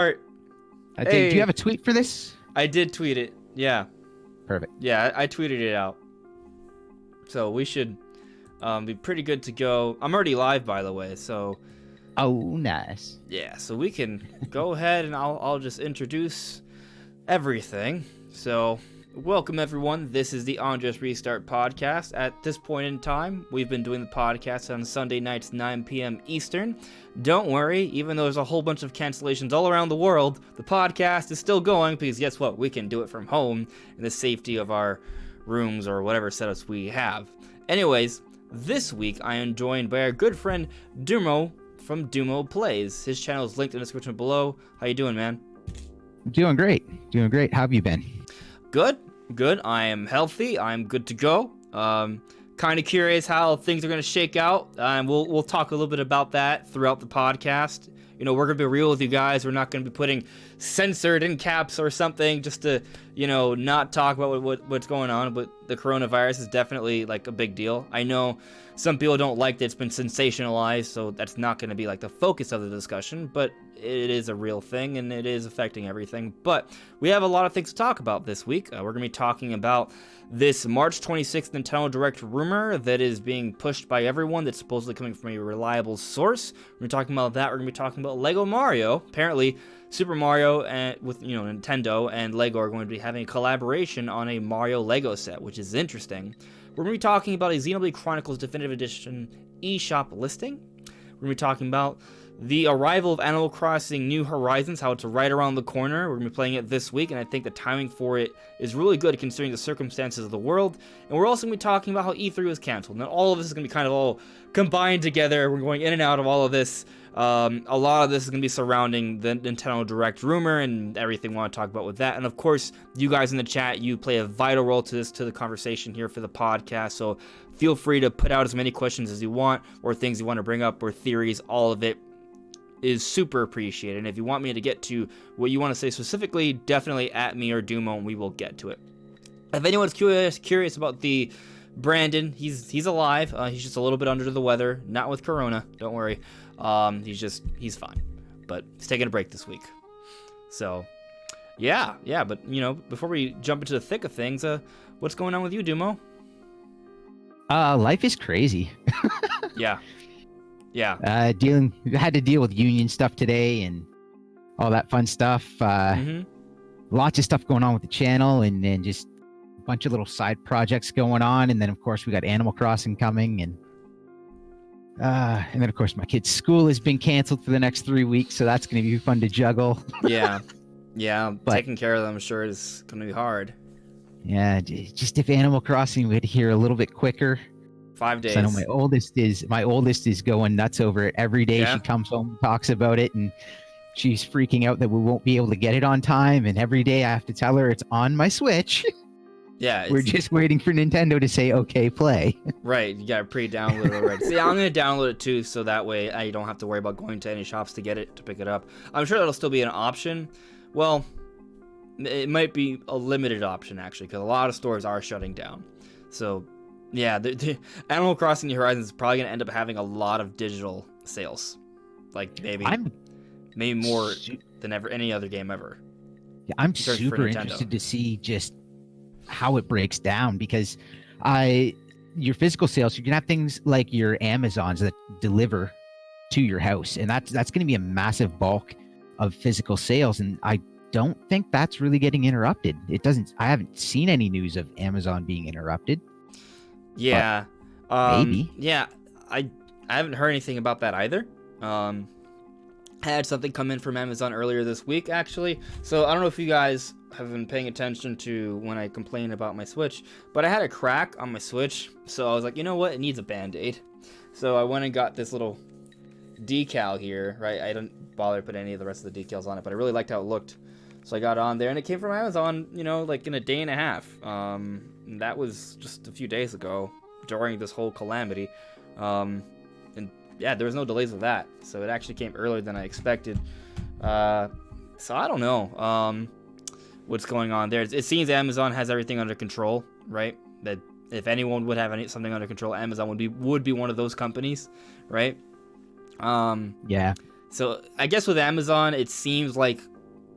Art. Do Hey, you have a tweet for this? I did tweet it. Yeah, Perfect. yeah, I tweeted it out. So we should be pretty good to go. I'm already live, by the way. So Oh, nice. yeah, so we can go ahead and I'll just introduce everything. So welcome everyone. This is the On Just Restart podcast. At this point in time, we've been doing the podcast on Sunday nights, 9 p.m. Eastern. Don't worry, even though there's a whole bunch of cancellations all around the world, the podcast is still going because guess what? We can do it from home in the safety of our rooms or whatever setups we have. Anyways, this week I am joined by our good friend Dumo from Dumo Plays. His channel is linked in the description below. How you doing, man? Doing great. How have you been? Good. I am healthy. I'm good to go. Kind of curious how things are going to shake out. And we'll talk a little bit about that throughout the podcast. You know, we're going to be real with you guys. We're not going to be putting censored in caps or something just to, you know, not talk about what's going on. But the coronavirus is definitely like a big deal. I know some people don't like that it's been sensationalized, so that's not going to be like the focus of the discussion, but it is a real thing and it is affecting everything. But we have a lot of things to talk about this week. We're going to be talking about this March 26th Nintendo Direct rumor that is being pushed by everyone that's supposedly coming from a reliable source. We're going to be talking about that. We're going to be talking about Lego Mario. Apparently, Super Mario and with Nintendo and Lego are going to be having a collaboration on a Mario Lego set, which is interesting. We're going to be talking about a Xenoblade Chronicles Definitive Edition eShop listing. We're going to be talking about the arrival of Animal Crossing New Horizons, how it's right around the corner. We're going to be playing it this week, and I think the timing for it is really good considering the circumstances of the world. And we're also going to be talking about how E3 was canceled. Now, all of this is going to be kind of all combined together. We're going in and out of all of this. A lot of this is going to be surrounding the Nintendo Direct rumor and everything we want to talk about with that. And of course, you guys in the chat, you play a vital role to the conversation here for the podcast. So feel free to put out as many questions as you want, or things you want to bring up, or theories. All of it is super appreciated. And if you want me to get to what you want to say specifically, definitely at me or Dumo, and we will get to it. If anyone's curious about the Brandon, he's alive. He's just a little bit under the weather, not with Corona. Don't worry. He's fine, but he's taking a break this week. So, yeah. But before we jump into the thick of things, what's going on with you, Dumo? Life is crazy. Yeah. Had to deal with union stuff today and all that fun stuff. Lots of stuff going on with the channel, and then just a bunch of little side projects going on. And then of course we got Animal Crossing coming, and then of course my kid's school has been canceled for the next 3 weeks, so that's going to be fun to juggle. Yeah. But taking care of them, I'm sure, is going to be hard. Yeah, just if Animal Crossing would hear a little bit quicker. 5 days. I know my oldest is going nuts over it every day. Yeah. She comes home, talks about it, and she's freaking out that we won't be able to get it on time. And every day I have to tell her it's on my Switch. Yeah, we're just waiting for Nintendo to say okay, play. Right, you gotta pre-download it already. See, I'm gonna download it too, so that way I don't have to worry about going to any shops to pick it up. I'm sure that'll still be an option. Well, it might be a limited option actually, because a lot of stores are shutting down. So, yeah, the Animal Crossing New Horizons is probably gonna end up having a lot of digital sales, like maybe more than any other game ever. Yeah, I'm super interested to see just how it breaks down, because your physical sales, you can have things like your Amazons that deliver to your house, and that's going to be a massive bulk of physical sales, and I don't think that's really getting interrupted. I haven't seen any news of Amazon being interrupted. Yeah, maybe. Yeah, I haven't heard anything about that either. I had something come in from Amazon earlier this week, actually. So I don't know if you guys have been paying attention to when I complain about my Switch, but I had a crack on my Switch, so I was like, you know what? It needs a Band-Aid. So I went and got this little decal here, right? I didn't bother to put any of the rest of the decals on it, but I really liked how it looked. So I got it on there, and it came from Amazon, like in a day and a half. And that was just a few days ago during this whole calamity. And yeah, there was no delays with that. So it actually came earlier than I expected. So I don't know what's going on there. It seems Amazon has everything under control, right? That if anyone would have something under control, Amazon would be one of those companies, right? Yeah. So I guess with Amazon, it seems like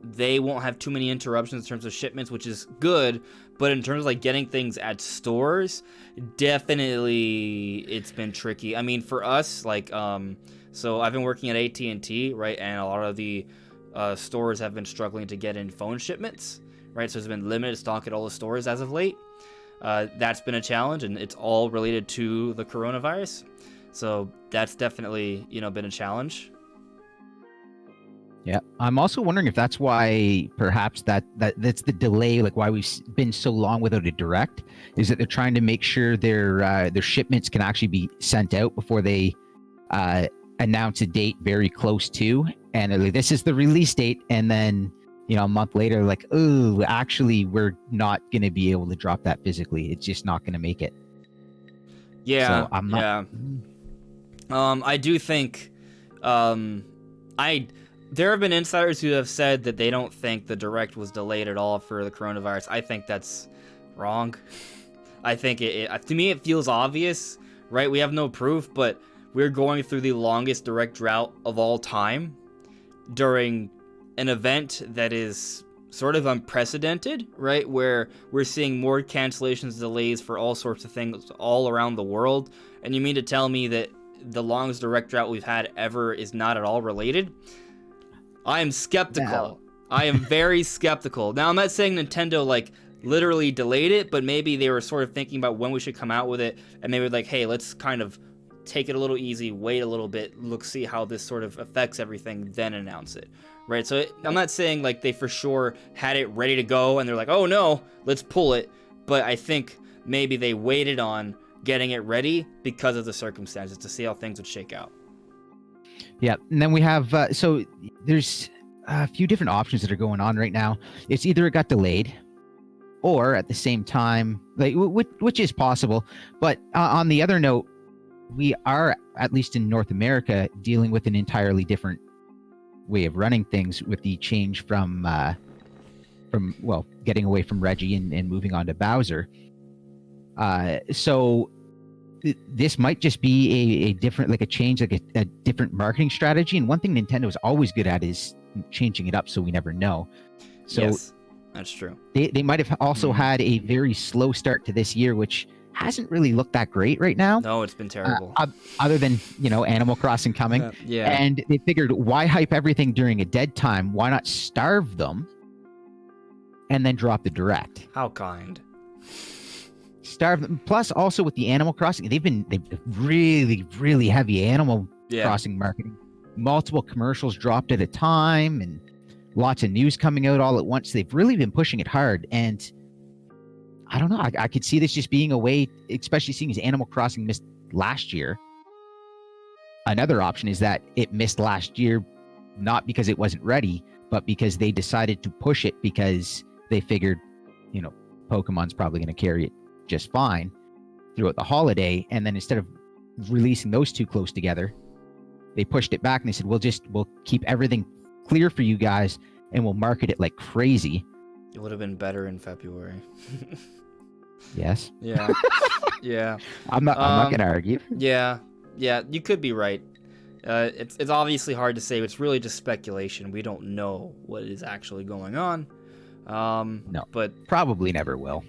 they won't have too many interruptions in terms of shipments, which is good. But in terms of like getting things at stores, definitely it's been tricky. I mean, for us, like, so I've been working at AT&T, right? And a lot of the stores have been struggling to get in phone shipments, right? So there's been limited stock at all the stores as of late. That's been a challenge, and it's all related to the coronavirus. So that's definitely, been a challenge. Yeah, I'm also wondering if that's why perhaps that's the delay, like why we've been so long without a direct, is that they're trying to make sure their shipments can actually be sent out before they announce a date very close to, and they're like, this is the release date, and then a month later, like, oh, actually, we're not going to be able to drop that physically. It's just not going to make it. Yeah, so I'm not. Yeah. I do think, there have been insiders who have said that they don't think the direct was delayed at all for the coronavirus. I think that's wrong. I think to me, it feels obvious, right? We have no proof, but we're going through the longest direct drought of all time during an event that is sort of unprecedented, right? Where we're seeing more cancellations, delays for all sorts of things all around the world. And you mean to tell me that the longest direct drought we've had ever is not at all related? I am skeptical. No. I am very skeptical. Now, I'm not saying Nintendo, like, literally delayed it, but maybe they were sort of thinking about when we should come out with it, and they were like, hey, let's kind of take it a little easy, wait a little bit, see how this sort of affects everything, then announce it, right? So I'm not saying, like, they for sure had it ready to go, and they're like, oh, no, let's pull it, but I think maybe they waited on getting it ready because of the circumstances to see how things would shake out. Yeah, and then we have so there's a few different options that are going on right now. It's either it got delayed, or at the same time, like which is possible. But on the other note, we are, at least in North America, dealing with an entirely different way of running things with the change from getting away from Reggie and moving on to Bowser. So this might just be a different, like a change, like a different marketing strategy. And one thing Nintendo is always good at is changing it up, so we never know. So yes, that's true. They might have also had a very slow start to this year, which hasn't really looked that great right now. No, it's been terrible. Other than, Animal Crossing coming. Yeah. And they figured, why hype everything during a dead time? Why not starve them and then drop the direct? How kind. Starve them. Plus, also with the Animal Crossing, they've really, really heavy Animal Crossing marketing. Multiple commercials dropped at a time, and lots of news coming out all at once. They've really been pushing it hard, and I don't know. I could see this just being a way, especially seeing as Animal Crossing missed last year. Another option is that it missed last year, not because it wasn't ready, but because they decided to push it because they figured, Pokemon's probably going to carry it just fine throughout the holiday. And then instead of releasing those two close together, they pushed it back and they said, we'll keep everything clear for you guys and we'll market it like crazy. It would have been better in February. Yes. Yeah. Yeah. I'm not gonna argue. Yeah. You could be right. It's obviously hard to say. It's really just speculation. We don't know what is actually going on. No, but probably never will.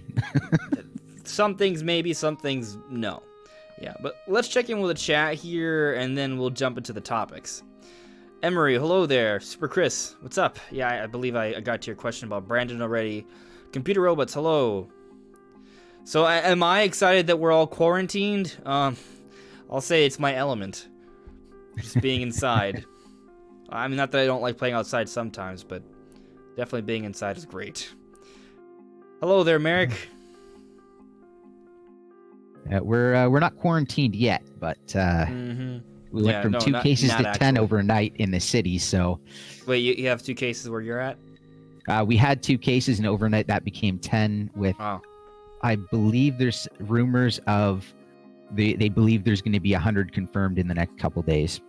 Some things maybe, some things no. Yeah, but let's check in with the chat here, and then we'll jump into the topics. Emery, hello there. Super Chris, what's up? Yeah, I believe I got to your question about Brandon already. Computer Robots, hello. So am I excited that we're all quarantined? I'll say it's my element. Just being inside. I mean, not that I don't like playing outside sometimes, but definitely being inside is great. Hello there, Merrick. We're not quarantined yet, but we went from 2 cases to 10 overnight in the city. So, wait, you have 2 cases where you're at? We had 2 cases, and overnight that became 10. With, I believe there's rumors of they believe there's going to be 100 confirmed in the next couple days.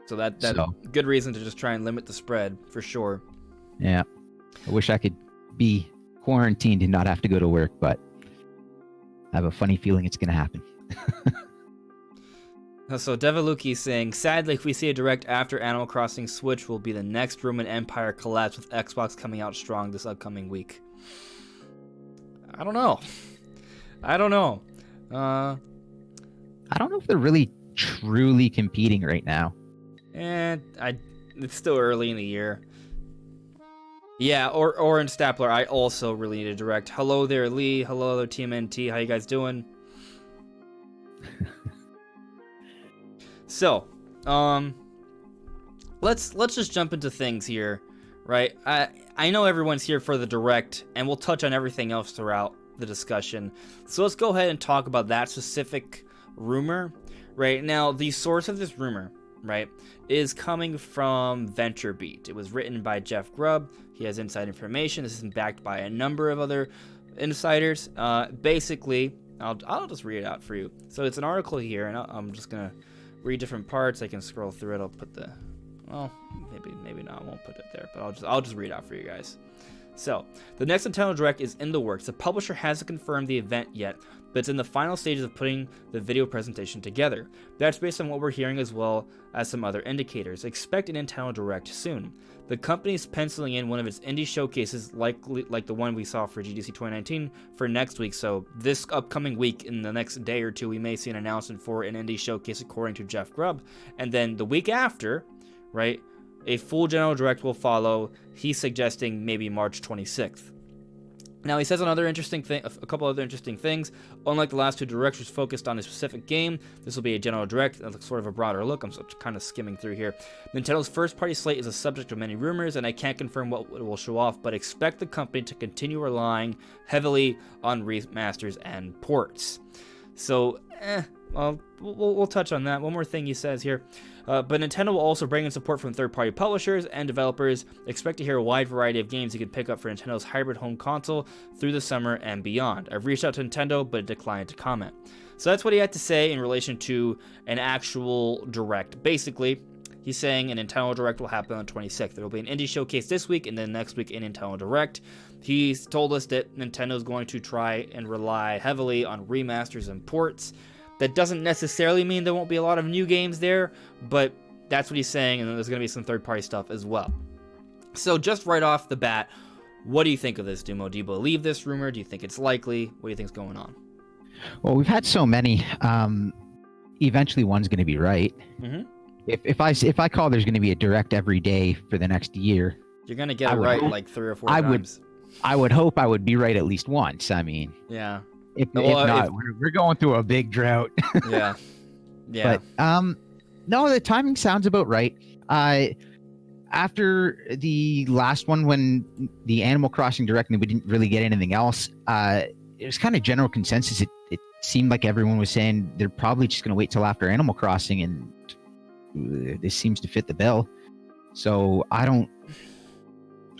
So that's good reason to just try and limit the spread for sure. Yeah, I wish I could be quarantined and not have to go to work, but I have a funny feeling it's going to happen. So Devaluki saying, sadly, if we see a direct after Animal Crossing Switch, will be the next Roman Empire collapse with Xbox coming out strong this upcoming week. I don't know. I don't know if they're really truly competing right now. And it's still early in the year. Yeah, Orange Stapler, I also really need a direct. Hello there, Lee. Hello there, TMNT. How you guys doing? So, let's just jump into things here, right? I know everyone's here for the direct, and we'll touch on everything else throughout the discussion. So let's go ahead and talk about that specific rumor. Right now, the source of this rumor, right, is coming from VentureBeat. It was written by Jeff Grubb. He has inside information. This is backed by a number of other insiders. Basically, I'll just read it out for you. So it's an article here, and I'm just gonna read different parts. I can scroll through it. I'll put the, well, maybe not. I won't put it there, but I'll just read it out for you guys. So, the next Nintendo Direct is in the works. The publisher hasn't confirmed the event yet, but it's in the final stages of putting the video presentation together. That's based on what we're hearing as well as some other indicators. Expect a Nintendo Direct soon. The company's penciling in one of its indie showcases, like the one we saw for GDC 2019, for next week. So this upcoming week, in the next day or two, we may see an announcement for an indie showcase according to Jeff Grubb. And then the week after, right, a full General Direct will follow. He's suggesting maybe March 26th. Now, he says another interesting thing, a couple other interesting things. Unlike the last two directs, which focused on a specific game, this will be a General Direct, sort of a broader look. I'm kind of skimming through here. Nintendo's first-party slate is a subject of many rumors, and I can't confirm what it will show off, but expect the company to continue relying heavily on remasters and ports. So, we'll touch on that. One more thing he says here. But Nintendo will also bring in support from third-party publishers and developers. Expect to hear a wide variety of games you can pick up for Nintendo's hybrid home console through the summer and beyond. I've reached out to Nintendo, but declined to comment. So that's what he had to say in relation to an actual Direct. Basically, he's saying a Nintendo Direct will happen on the 26th. There will be an indie showcase this week, and then next week a Nintendo Direct. He's told us that Nintendo is going to try and rely heavily on remasters and ports. That doesn't necessarily mean there won't be a lot of new games there, but that's what he's saying, and then there's going to be some third-party stuff as well. So just right off the bat, what do you think of this, Dumo? Do you believe this rumor? Do you think it's likely? What do you think's going on? Well, we've had so many. Eventually, one's going to be right. Mm-hmm. If I call there's going to be a Direct every day for the next year, you're going to get it right like 3 or 4 times. I would hope I would be right at least once. I mean, yeah. If not, we're going through a big drought. Yeah. Yeah. But no, the timing sounds about right. After the last one, when the Animal Crossing Direct, and we didn't really get anything else, it was kind of general consensus. It seemed like everyone was saying they're probably just going to wait till after Animal Crossing, and this seems to fit the bill. So I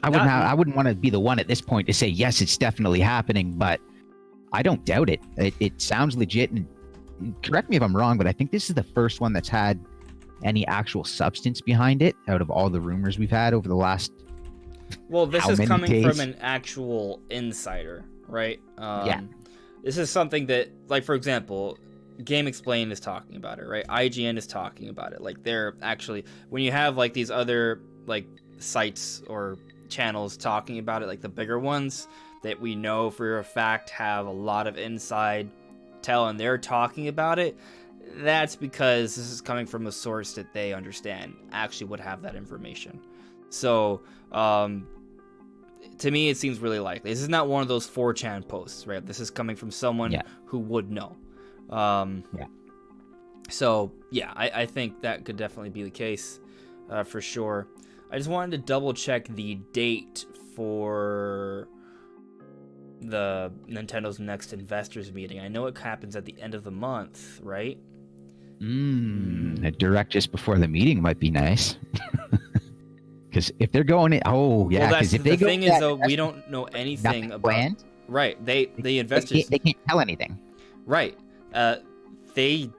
wouldn't want to be the one at this point to say yes, it's definitely happening, but I don't doubt it. It sounds legit, and correct me if I'm wrong, but I think this is the first one that's had any actual substance behind it out of all the rumors we've had over the last this is coming from an actual insider, right? Yeah. This is something that, like, for example, Game Explained is talking about it, right? IGN is talking about it. Like, they're actually, when you have, like, these other, like, sites or channels talking about it, like the bigger ones that we know for a fact have a lot of inside tell, and they're talking about it, that's because this is coming from a source that they understand actually would have that information. So, to me, it seems really likely. This is not one of those 4chan posts, right? This is coming from someone who would know. So, yeah, I think that could definitely be the case, for sure. I just wanted to double check the date for the Nintendo's next investors meeting. I know it happens at the end of the month, right? A Direct just before the meeting might be nice. Because if they're going in, because if the thing is, though, we don't know anything about planned. Right? The investors they can't tell anything. Right? They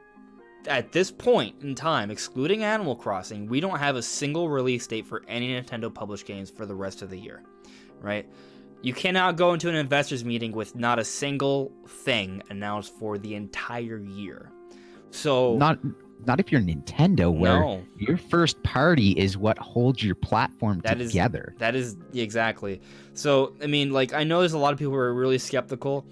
at this point in time, excluding Animal Crossing, we don't have a single release date for any Nintendo published games for the rest of the year. Right? You cannot go into an investors meeting with not a single thing announced for the entire year. So not if you're Nintendo, where No. your first party is what holds your platform together. That is exactly. So, I mean, like, I know there's a lot of people who are really skeptical.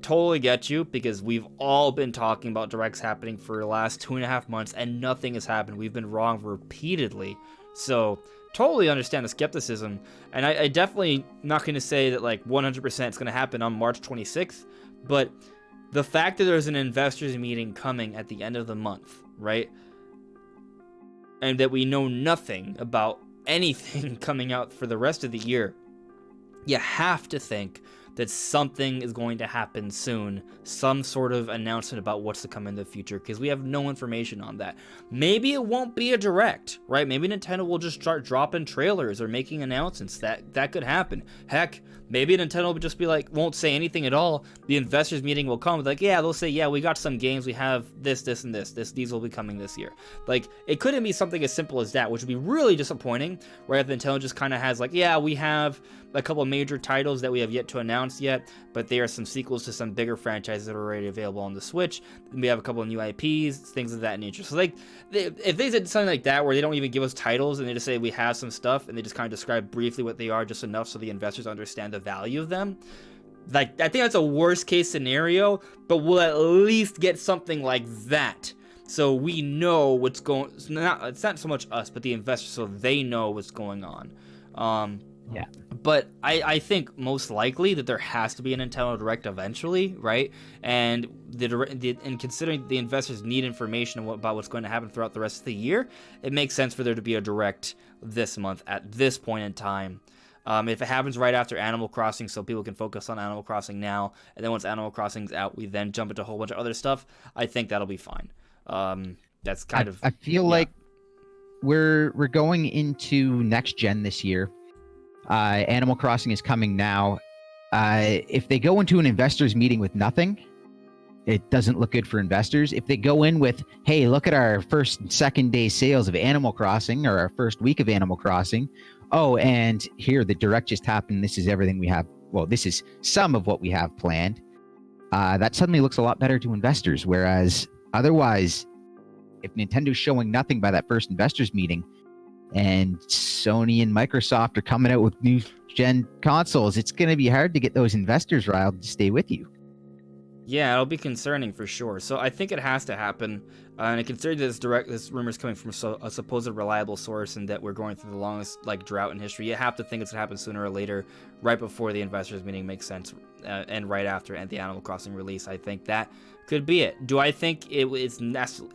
Totally get you, because we've all been talking about directs happening for the last 2.5 months and nothing has happened. We've been wrong repeatedly. So, totally understand the skepticism. And I definitely not going to say that, like, 100% it's going to happen on March 26th. But the fact that there's an investors meeting coming at the end of the month, right? And that we know nothing about anything coming out for the rest of the year, you have to think that something is going to happen soon, some sort of announcement about what's to come in the future, because we have no information on that. Maybe it won't be a direct, right? Maybe Nintendo will just start dropping trailers or making announcements. That could happen. Heck, maybe Nintendo will just be like, won't say anything at all. The investors meeting will come, like, yeah, they'll say, yeah, we got some games, we have this, and this. These will be coming this year. Like, it couldn't be something as simple as that, which would be really disappointing, right? If Nintendo just kind of has like, yeah, we have a couple of major titles that we have yet to announce yet, but they are some sequels to some bigger franchises that are already available on the Switch. We have a couple of new IPs, things of that nature. So, like, if they did something like that where they don't even give us titles and they just say we have some stuff and they just kind of describe briefly what they are, just enough so the investors understand the value of them, like, I think that's a worst case scenario, but we'll at least get something like that. So we know what's going. It's not so much us, but the investors, so they know what's going on. Yeah. But I think most likely that there has to be a Nintendo Direct eventually, right? And and considering the investors need information about what's going to happen throughout the rest of the year, it makes sense for there to be a Direct this month at this point in time. If it happens right after Animal Crossing, so people can focus on Animal Crossing now, and then once Animal Crossing's out, we then jump into a whole bunch of other stuff, I think that'll be fine. That's kind of... I feel like we're going into next gen this year. Animal Crossing is coming now. If they go into an investors meeting with nothing, it doesn't look good for investors. If they go in with, hey, look at our first and second day sales of Animal Crossing, or our first week of Animal Crossing. Oh, and here, the Direct just happened. This is everything we have. Well, this is some of what we have planned. That suddenly looks a lot better to investors. Whereas otherwise, if Nintendo's showing nothing by that first investors meeting, and Sony and Microsoft are coming out with new gen consoles, it's going to be hard to get those investors riled to stay with you. Yeah, it'll be concerning for sure. So I think it has to happen. And considering this rumor is coming from a supposed reliable source, and that we're going through the longest drought in history, you have to think it's gonna happen sooner or later, right before the investors meeting makes sense, and right after the Animal Crossing release. I think that could be it. Do I think it's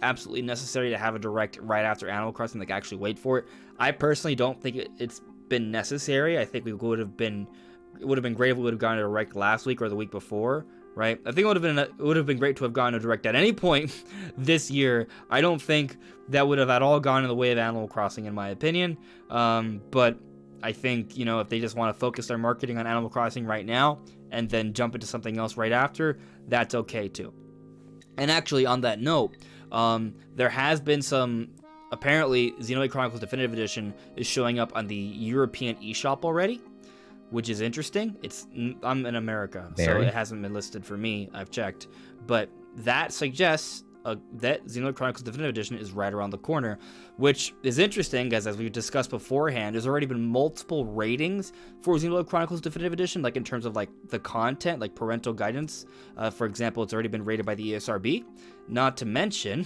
absolutely necessary to have a Direct right after Animal Crossing, actually wait for it? I personally don't think it's been necessary. I think it would have been great if we would have gotten a Direct last week or the week before. Right, I think it would have been great to have gotten a Direct at any point this year. I don't think that would have at all gone in the way of Animal Crossing, in my opinion. But I think, if they just want to focus their marketing on Animal Crossing right now and then jump into something else right after, that's okay too. And actually, on that note, there has been some. Apparently, Xenoblade Chronicles Definitive Edition is showing up on the European eShop already, which is interesting. I'm in America, so it hasn't been listed for me. I've checked, but that suggests that Xenoblade Chronicles Definitive Edition is right around the corner, which is interesting, because as we've discussed beforehand, there's already been multiple ratings for Xenoblade Chronicles Definitive Edition, in terms of the content, parental guidance. For example, it's already been rated by the ESRB. Not to mention,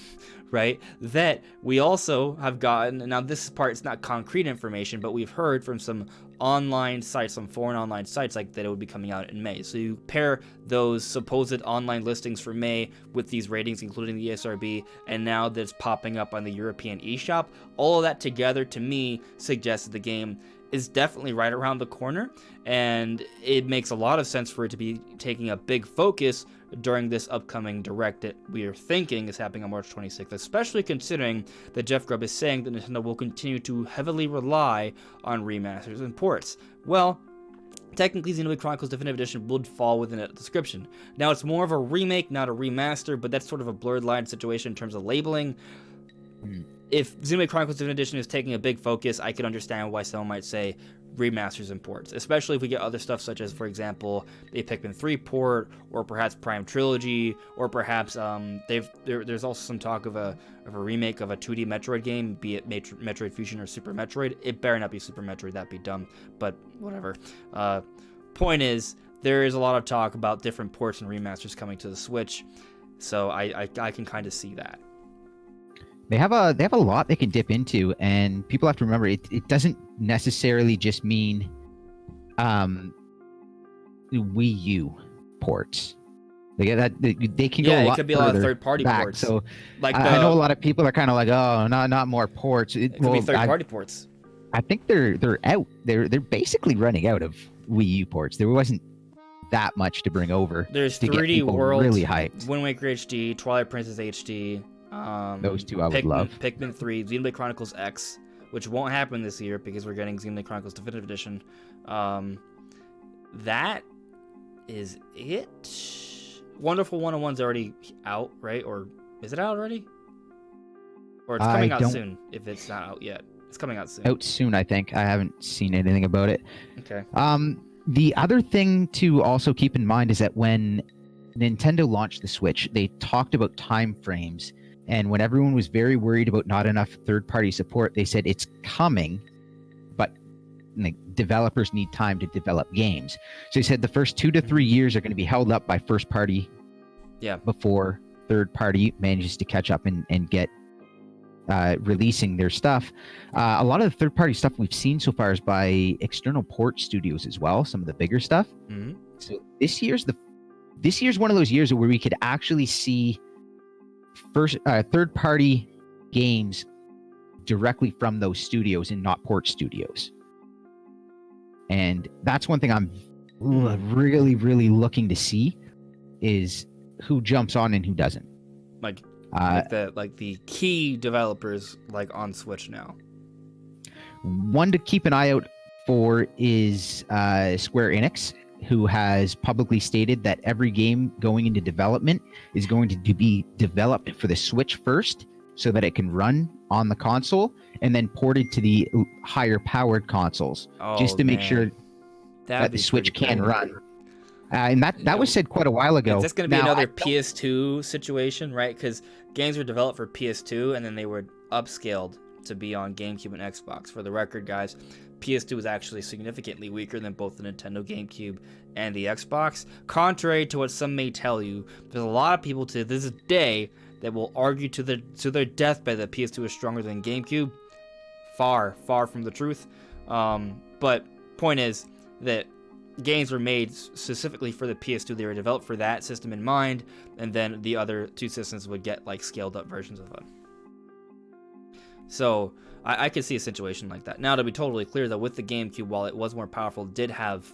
right, that we also have gotten, and now this part is not concrete information, but we've heard from some online sites, some foreign online sites, that it would be coming out in May. So you pair those supposed online listings for May with these ratings, including the ESRB, and now that's popping up on the European eShop. All of that together, to me, suggests that the game is definitely right around the corner, and it makes a lot of sense for it to be taking a big focus during this upcoming Direct that we are thinking is happening on March 26th, especially considering that Jeff Grubb is saying that Nintendo will continue to heavily rely on remasters and ports. Well, technically, Xenoblade Chronicles Definitive Edition would fall within that description. Now, it's more of a remake, not a remaster, but that's sort of a blurred line situation in terms of labeling. If Xenoblade Chronicles Definitive Edition is taking a big focus, I could understand why someone might say remasters and ports, especially if we get other stuff such as, for example, a Pikmin 3 port, or perhaps Prime Trilogy, or perhaps there's also some talk of a remake of a 2D Metroid game, be it Metroid Fusion or Super Metroid. It better not be Super Metroid, that'd be dumb, but whatever. Point is, there is a lot of talk about different ports and remasters coming to the Switch, so I can kind of see that. They have a lot they can dip into, and people have to remember it doesn't necessarily just mean Wii U ports. They can go a lot. It could be a lot of third-party ports. So like I know a lot of people are kind of like, oh, not more ports. It could be third-party ports. I think they're out. They're basically running out of Wii U ports. There wasn't that much to bring over. There's to 3D World, really hyped. Wind Waker HD, Twilight Princess HD. Those two I would love. Pikmin 3, Xenoblade Chronicles X, which won't happen this year because we're getting Xenoblade Chronicles Definitive Edition. That is it. Wonderful 101's already out, right? Or is it out already? Or it's coming out soon, if it's not out yet. It's coming out soon. Out soon, I think. I haven't seen anything about it. Okay. The other thing to also keep in mind is that when Nintendo launched the Switch, they talked about time frames. And when everyone was very worried about not enough third-party support, they said it's coming, but developers need time to develop games. So they said the first 2 to 3 years are going to be held up by first-party before third-party manages to catch up and get releasing their stuff. A lot of the third-party stuff we've seen so far is by external port studios as well, some of the bigger stuff. Mm-hmm. So this year's one of those years where we could actually see third-party games directly from those studios and not port studios. And that's one thing I'm really, really looking to see is who jumps on and who doesn't. Like the key developers like on Switch now. One to keep an eye out for is Square Enix, who has publicly stated that every game going into development is going to be developed for the Switch first so that it can run on the console and then ported to the higher powered consoles just to make sure that the Switch can run. And that was said quite a while ago. Is this going to be another PS2 situation, right? Because games were developed for PS2 and then they were upscaled to be on GameCube and Xbox. For the record, guys, PS2 was actually significantly weaker than both the Nintendo GameCube and the Xbox. Contrary to what some may tell you, there's a lot of people to this day that will argue to their deathbed that PS2 is stronger than GameCube. Far from the truth. But point is that games were made specifically for the PS2. They were developed for that system in mind, and then the other two systems would get like scaled up versions of them. So I could see a situation like that. Now, to be totally clear, though, with the GameCube, while it was more powerful, it did have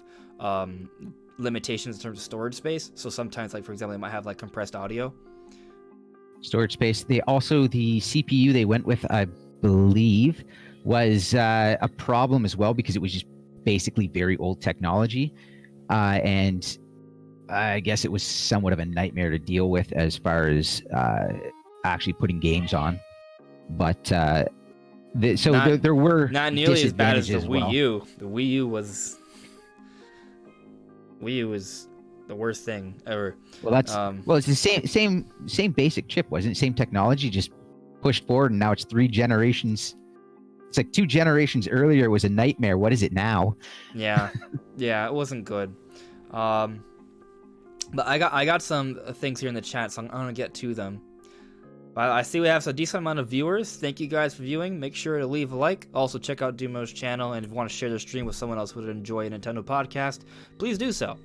limitations in terms of storage space. So sometimes, like for example, they might have like compressed audio. Storage space. The CPU they went with, I believe, was a problem as well because it was just basically very old technology, and I guess it was somewhat of a nightmare to deal with as far as actually putting games on. But there were not nearly as bad as the Wii U. Well. The Wii U was the worst thing ever. Well, it's the same basic chip, wasn't it? Same technology, just pushed forward, and now it's 3 generations. It's like 2 generations earlier it was a nightmare. What is it now? Yeah, it wasn't good. But I got some things here in the chat, so I'm gonna get to them. I see we have a decent amount of viewers. Thank you guys for viewing. Make sure to leave a like. Also, check out Dumo's channel, and if you want to share the stream with someone else who would enjoy a Nintendo podcast, please do so.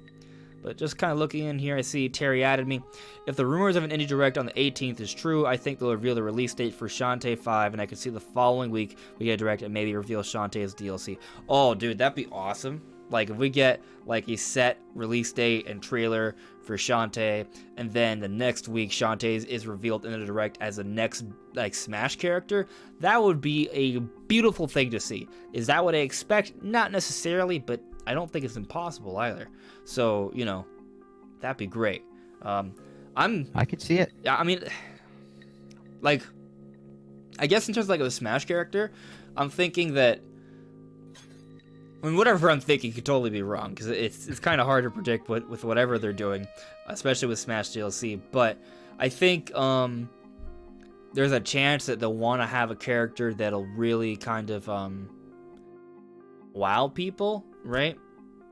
But just kind of looking in here, I see Terry added me. If the rumors of an Indie Direct on the 18th is true, I think they'll reveal the release date for Shantae 5, and I could see the following week we get a Direct and maybe reveal Shantae as DLC. Oh, dude, that'd be awesome. Like, if we get, like, a set release date and trailer for Shantae, and then the next week Shantae is revealed in the Direct as the next, like, Smash character, that would be a beautiful thing to see. Is that what I expect? Not necessarily, but I don't think it's impossible either. So, you know, that'd be great. I could see it. I mean, like, I guess in terms of like a Smash character, I'm thinking that. I mean, whatever I'm thinking could totally be wrong because it's kind of hard to predict with whatever they're doing, especially with Smash DLC. But I think there's a chance that they'll want to have a character that'll really kind of wow people, right?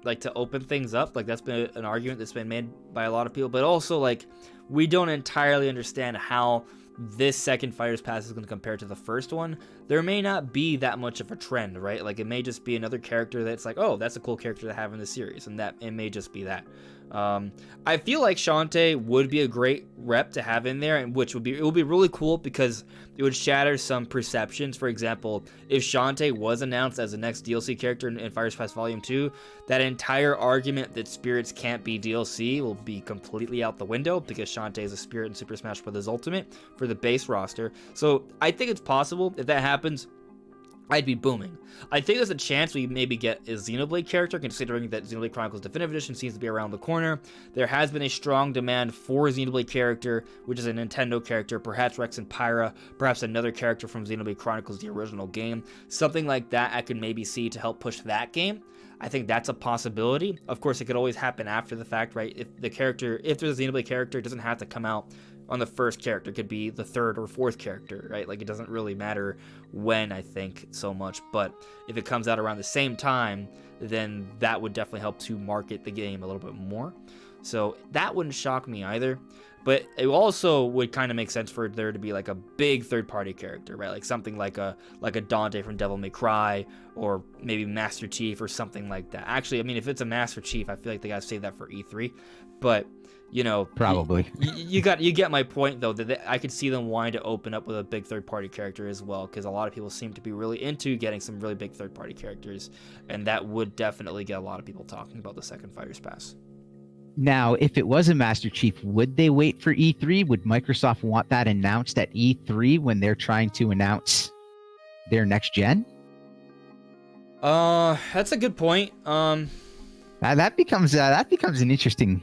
Like to open things up. Like that's been an argument that's been made by a lot of people. But also like we don't entirely understand how this second Fighters Pass is going to compare to the first one. There may not be that much of a trend, right? Like it may just be another character that's like, oh, that's a cool character to have in the series, and that it may just be that. I feel like Shantae would be a great rep to have in there, and it would be really cool because it would shatter some perceptions. For example, if Shantae was announced as the next DLC character in Fighters Pass Volume 2, that entire argument that spirits can't be DLC will be completely out the window because Shantae is a spirit in Super Smash Bros. Ultimate for the base roster. So I think it's possible. If that happens, I'd be booming. I think there's a chance we maybe get a Xenoblade character, considering that Xenoblade Chronicles Definitive Edition seems to be around the corner. There has been a strong demand for a Xenoblade character, which is a Nintendo character, perhaps Rex and Pyra, perhaps another character from Xenoblade Chronicles, the original game. Something like that I could maybe see to help push that game. I think that's a possibility. Of course, it could always happen after the fact, right? If there's a Xenoblade character, it doesn't have to come out on the first character. It could be the third or fourth character, right? Like it doesn't really matter when, I think, so much. But if it comes out around the same time, then that would definitely help to market the game a little bit more. So that wouldn't shock me either. But it also would kind of make sense for there to be like a big third-party character, right? Like something like a Dante from Devil May Cry, or maybe Master Chief or something like that. Actually, I mean, if it's a Master Chief, I feel like they gotta save that for E3. But you know, probably you get my point though, that I could see them wanting to open up with a big third-party character as well, because a lot of people seem to be really into getting some really big third-party characters, and that would definitely get a lot of people talking about the second Fighters Pass. Now, if it was a Master Chief, would they wait for E3? Would Microsoft want that announced at E3 when they're trying to announce their next gen? That's a good point. That becomes an interesting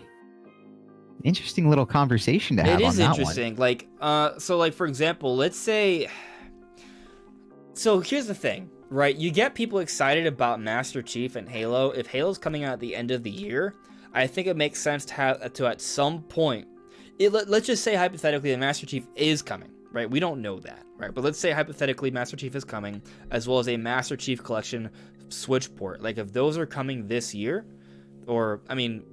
little conversation to have. It is on that interesting. One. Like, so like for example, let's say. So here's the thing, right? You get people excited about Master Chief and Halo. If Halo's coming out at the end of the year, I think it makes sense to have to at some point. Let's just say hypothetically the Master Chief is coming, right? We don't know that, right? But let's say hypothetically Master Chief is coming, as well as a Master Chief Collection Switch port. Like if those are coming this year, or I mean,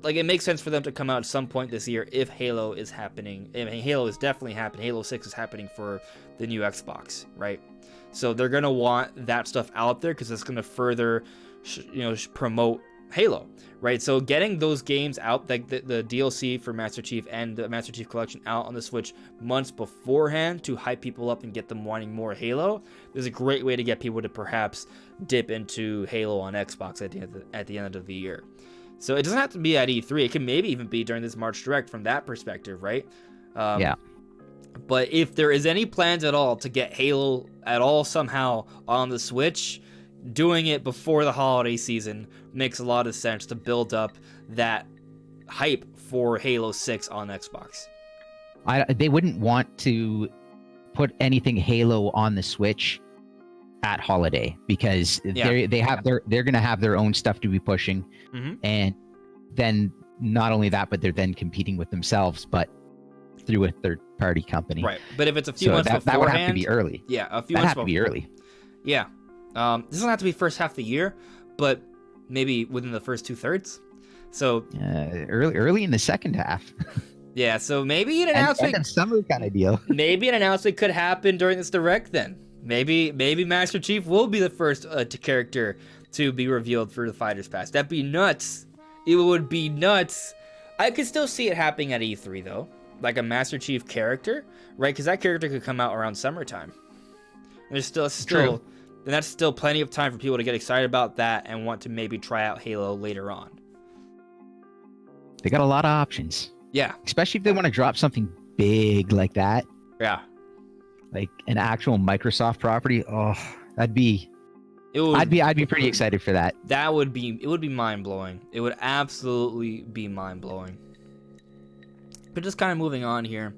like it makes sense for them to come out at some point this year if Halo is happening. I mean, Halo is definitely happening. Halo 6 is happening for the new Xbox, right? So they're gonna want that stuff out there because it's gonna further, promote Halo, right? So getting those games out, like the DLC for Master Chief and the Master Chief Collection out on the Switch months beforehand to hype people up and get them wanting more Halo, is a great way to get people to perhaps dip into Halo on Xbox at the end of the year. So it doesn't have to be at E3. It can maybe even be during this March Direct from that perspective, right? Yeah. But if there is any plans at all to get Halo at all somehow on the Switch, doing it before the holiday season makes a lot of sense to build up that hype for Halo 6 on Xbox. They wouldn't want to put anything Halo on the Switch at holiday because they're going to have their own stuff to be pushing, and then not only that, but they're then competing with themselves, but through a third-party company. Right, but if it's a few months beforehand, that would have to be early. Yeah, a few months have to be early. Yeah. This doesn't have to be first half of the year, but maybe within the first 2/3. So early in the second half. Yeah, so maybe an announcement. And summer kind of deal. Maybe an announcement could happen during this Direct then. Maybe Master Chief will be the first character to be revealed for the Fighters Pass. That'd be nuts. It would be nuts. I could still see it happening at E3 though, like a Master Chief character, right? Because that character could come out around summertime. And there's still. Then that's still plenty of time for people to get excited about that and want to maybe try out Halo later on. They got a lot of options. Yeah. Especially if they want to drop something big like that. Yeah. Like an actual Microsoft property. Oh, I'd be pretty excited for that. It would be mind-blowing. It would absolutely be mind-blowing. But just kind of moving on here.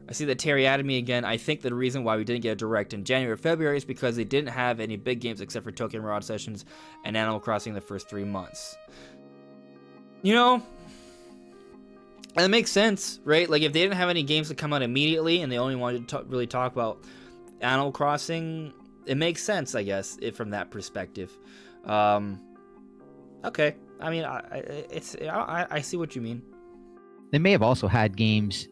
I see that Terry added me again. I think the reason why we didn't get a direct in January or February is because they didn't have any big games except for Tokyo Mirage Sessions and Animal Crossing the first 3 months. You know, and it makes sense, right? Like, if they didn't have any games that come out immediately and they only wanted to really talk about Animal Crossing, it makes sense, I guess, from that perspective. Okay. I mean, I see what you mean. They may have also had games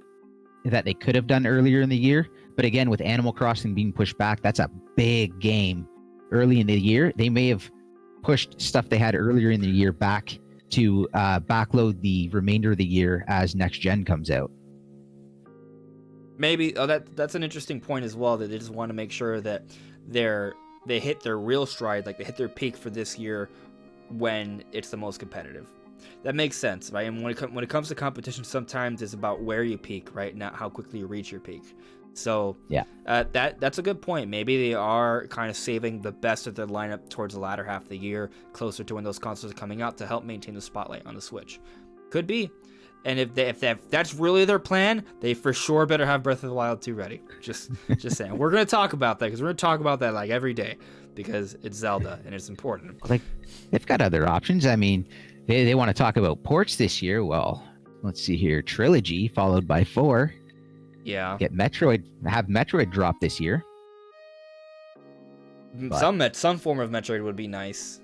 that they could have done earlier in the year, but again, with Animal Crossing being pushed back, that's a big game early in the year. They may have pushed stuff they had earlier in the year back to backload the remainder of the year as next gen comes out. Maybe. Oh, that's an interesting point as well, that they just want to make sure that they hit their real stride, like they hit their peak for this year when it's the most competitive. That makes sense, right? And when it comes to competition, sometimes it's about where you peak, right? Not how quickly you reach your peak. So yeah, that's a good point. Maybe they are kind of saving the best of their lineup towards the latter half of the year, closer to when those consoles are coming out, to help maintain the spotlight on the Switch. Could be. And if that's really their plan, they for sure better have Breath of the Wild 2 ready. Just saying. We're going to talk about that, because we're going to talk about that like every day, because it's Zelda and it's important. Like, they've got other options. I mean, they want to talk about ports this year. Well, let's see here. Trilogy followed by 4. Yeah. Have Metroid drop this year. But some form of Metroid would be nice.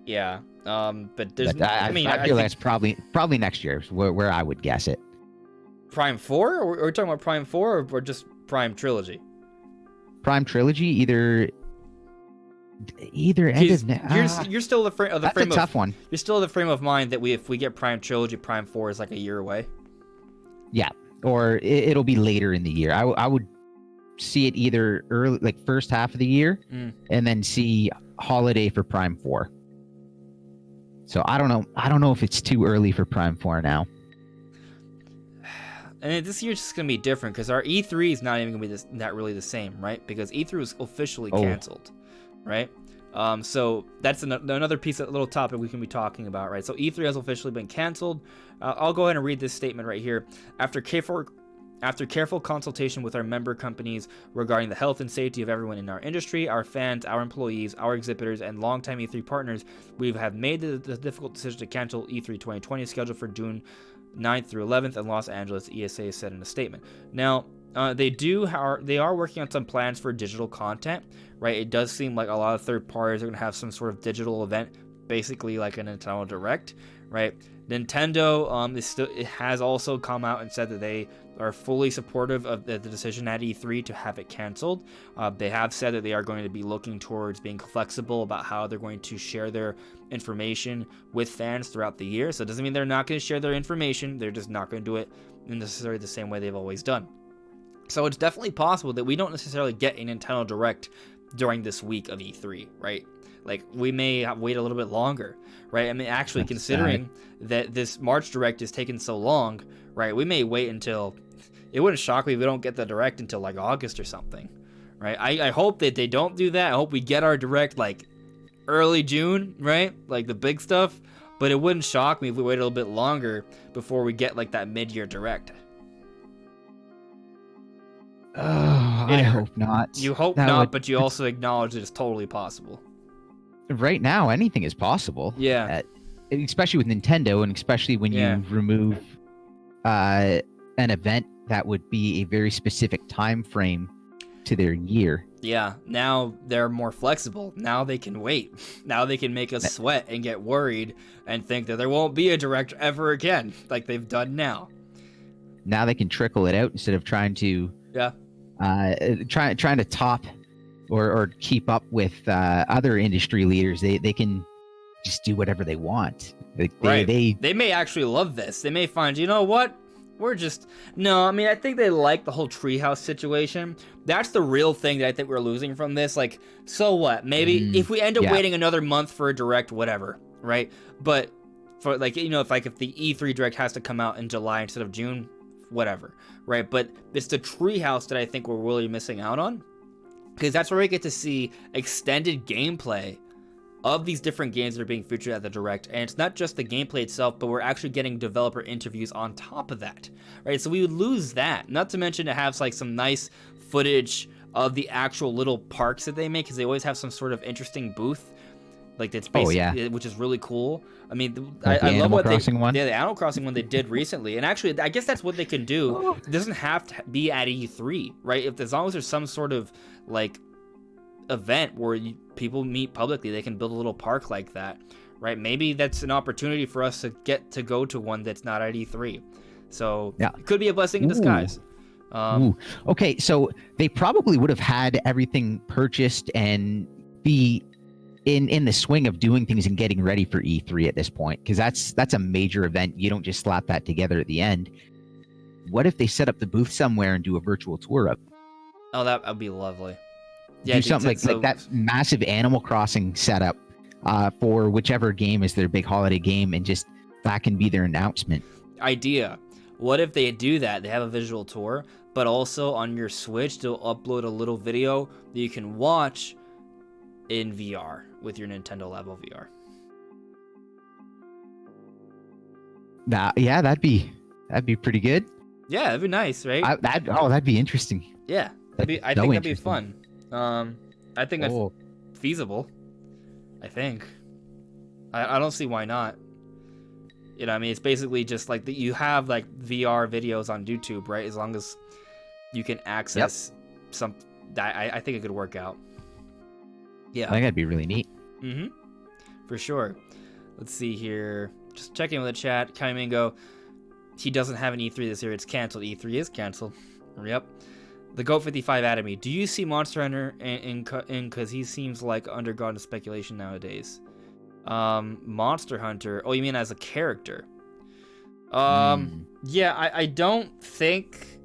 Yeah. But there's. I feel that's probably next year, where I would guess it. Prime 4? Are we talking about Prime 4 or just Prime Trilogy? Prime Trilogy, either end of you're still the frame of the that's frame a tough one. You're still the frame of mind that if we get Prime Trilogy, Prime 4 is like a year away. Yeah, or it'll be later in the year. I would see it either early, like first half of the year, and then see holiday for Prime 4. So I don't know if it's too early for Prime 4 now. And this year's just gonna be different, because our E3 is not even gonna be not really the same, right? Because E3 was officially canceled, right? So that's another piece of little topic we can be talking about, right? So E3 has officially been canceled. I'll go ahead and read this statement right here. After careful consultation with our member companies regarding the health and safety of everyone in our industry, our fans, our employees, our exhibitors, and longtime E3 partners, we have made the difficult decision to cancel E3 2020, scheduled for June 9th through 11th in Los Angeles, ESA said in a statement. Now, they are working on some plans for digital content, right? It does seem like a lot of third parties are going to have some sort of digital event, basically like a Nintendo Direct, right? Nintendo it has also come out and said that they are fully supportive of the decision at E3 to have it canceled. They have said that they are going to be looking towards being flexible about how they're going to share their information with fans throughout the year. So it doesn't mean they're not going to share their information. They're just not going to do it in necessarily the same way they've always done. So it's definitely possible that we don't necessarily get a Nintendo Direct during this week of E3, right? Like, we may wait a little bit longer, right? I mean, actually, that's considering that this March Direct is taking so long, right? We may wait until... It wouldn't shock me if we don't get the Direct until, like, August or something, right? I hope that they don't do that. I hope we get our Direct, like, early June, right? Like, the big stuff. But it wouldn't shock me if we wait a little bit longer before we get, like, that mid-year Direct. Oh, I hope not. You hope not, but you also acknowledge that it's totally possible. Right now, anything is possible. Yeah. Especially with Nintendo, and especially when you remove an event that would be a very specific time frame to their year. Yeah, now they're more flexible. Now they can wait. Now they can make us sweat and get worried and think that there won't be a Direct ever again, like they've done now. Now they can trickle it out instead of trying to trying to top or keep up with other industry leaders. They can just do whatever they want. They may actually love this. They may find, you know what? I mean, I think they like the whole treehouse situation. That's the real thing that I think we're losing from this. Like, so what? Maybe if we end up waiting another month for a Direct, whatever, right? But for, like, you know, if the E3 Direct has to come out in July instead of June, whatever, right? But it's the treehouse that I think we're really missing out on, because that's where we get to see extended gameplay of these different games that are being featured at the Direct. And it's not just the gameplay itself, but we're actually getting developer interviews on top of that, right? So we would lose that. Not to mention it has like some nice footage of the actual little parks that they make, because they always have some sort of interesting booth, like that's basically, which is really cool. I mean, I love what the Animal Crossing one they did recently, and actually, I guess that's what they can do. It doesn't have to be at E3, right? If as long as there's some sort of like event where people meet publicly, they can build a little park like that, right? Maybe that's an opportunity for us to get to go to one that's not at E3. So it could be a blessing in disguise. Okay, so they probably would have had everything purchased and be in the swing of doing things and getting ready for E3 at this point, because that's a major event. You don't just slap that together at the end. What if they set up the booth somewhere and do a virtual tour of it? Oh, that would be lovely. Yeah, do something like that massive Animal Crossing setup for whichever game is their big holiday game, and just that can be their announcement. Idea. What if they do that? They have a visual tour, but also on your Switch, they'll upload a little video that you can watch in VR with your Nintendo Labo VR. That'd be pretty good. Yeah, that'd be nice, right? That'd be interesting. Yeah, I think that'd be fun. I think that's feasible. I think. I don't see why not. You know, I mean, it's basically just like that. You have like VR videos on YouTube, right? As long as you can access some, I think it could work out. Yeah, I think that'd be really neat. For sure. Let's see here. Just checking with the chat. Kaimingo, he doesn't have an E3 this year. It's canceled. E3 is canceled. Yep. The Goat 55 Atomy. Do you see Monster Hunter in because he seems like undergone speculation nowadays? Monster Hunter. Oh, you mean as a character? Yeah, I don't think.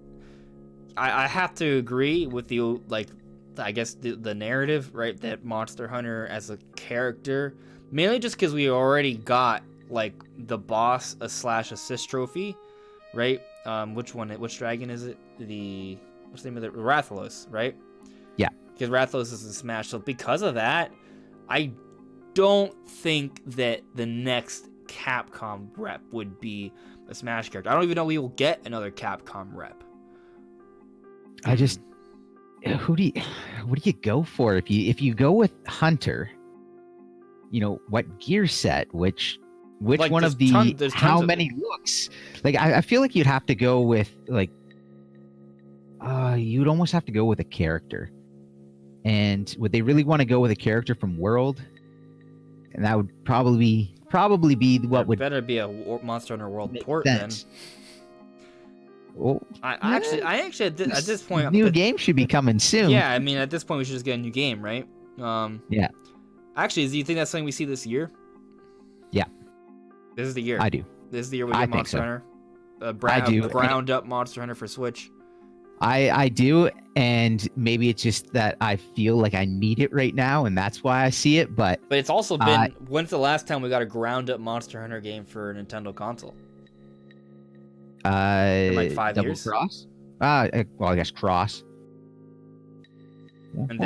I have to agree with you. Like, I guess the narrative, right? That Monster Hunter as a character, mainly just because we already got like the boss / assist trophy, right? Which dragon is it? What's the name of it? Rathalos, right? Yeah. Because Rathalos is in Smash. So because of that, I don't think that the next Capcom rep would be a Smash character. I don't even know we will get another Capcom rep. I just, what do you go for? If you go with Hunter, you know, what gear set, which like, one of the how many looks? Like I feel like you'd have to go with like you'd almost have to go with a character. And would they really want to go with a character from World? And that would probably be what would better be a Monster Hunter World port then. Well, I actually at this point, new game should be coming soon. Yeah, I mean at this point we should just get a new game, right? Yeah. Actually, do you think that's something we see this year? Yeah. This is the year. I do. This is the year we get Monster Hunter. I do. Ground up Monster Hunter for Switch. I do, and maybe it's just that I feel like I need it right now, and that's why I see it. But it's also been when's the last time we got a ground up Monster Hunter game for a Nintendo console? In like 5 years. Cross? Well, I guess Cross. And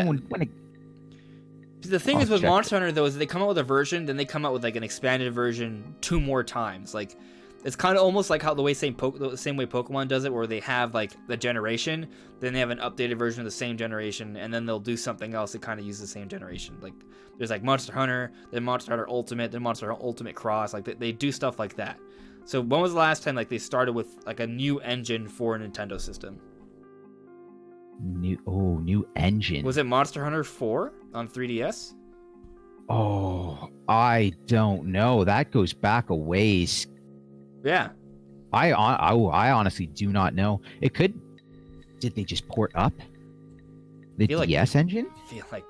the thing is with Monster Hunter though is they come out with a version, then they come out with like an expanded version 2 more times. Like it's kind of almost like how the same way Pokemon does it, where they have like the generation, then they have an updated version of the same generation, and then they'll do something else that kind of uses the same generation. Like there's like Monster Hunter, then Monster Hunter Ultimate, then Monster Hunter Ultimate Cross. Like they do stuff like that. So when was the last time like they started with like a new engine for a Nintendo system? New engine. Was it Monster Hunter 4 on 3DS? Oh, I don't know. That goes back a ways. Yeah. I honestly do not know. It could. Did they just port up the DS engine? I feel like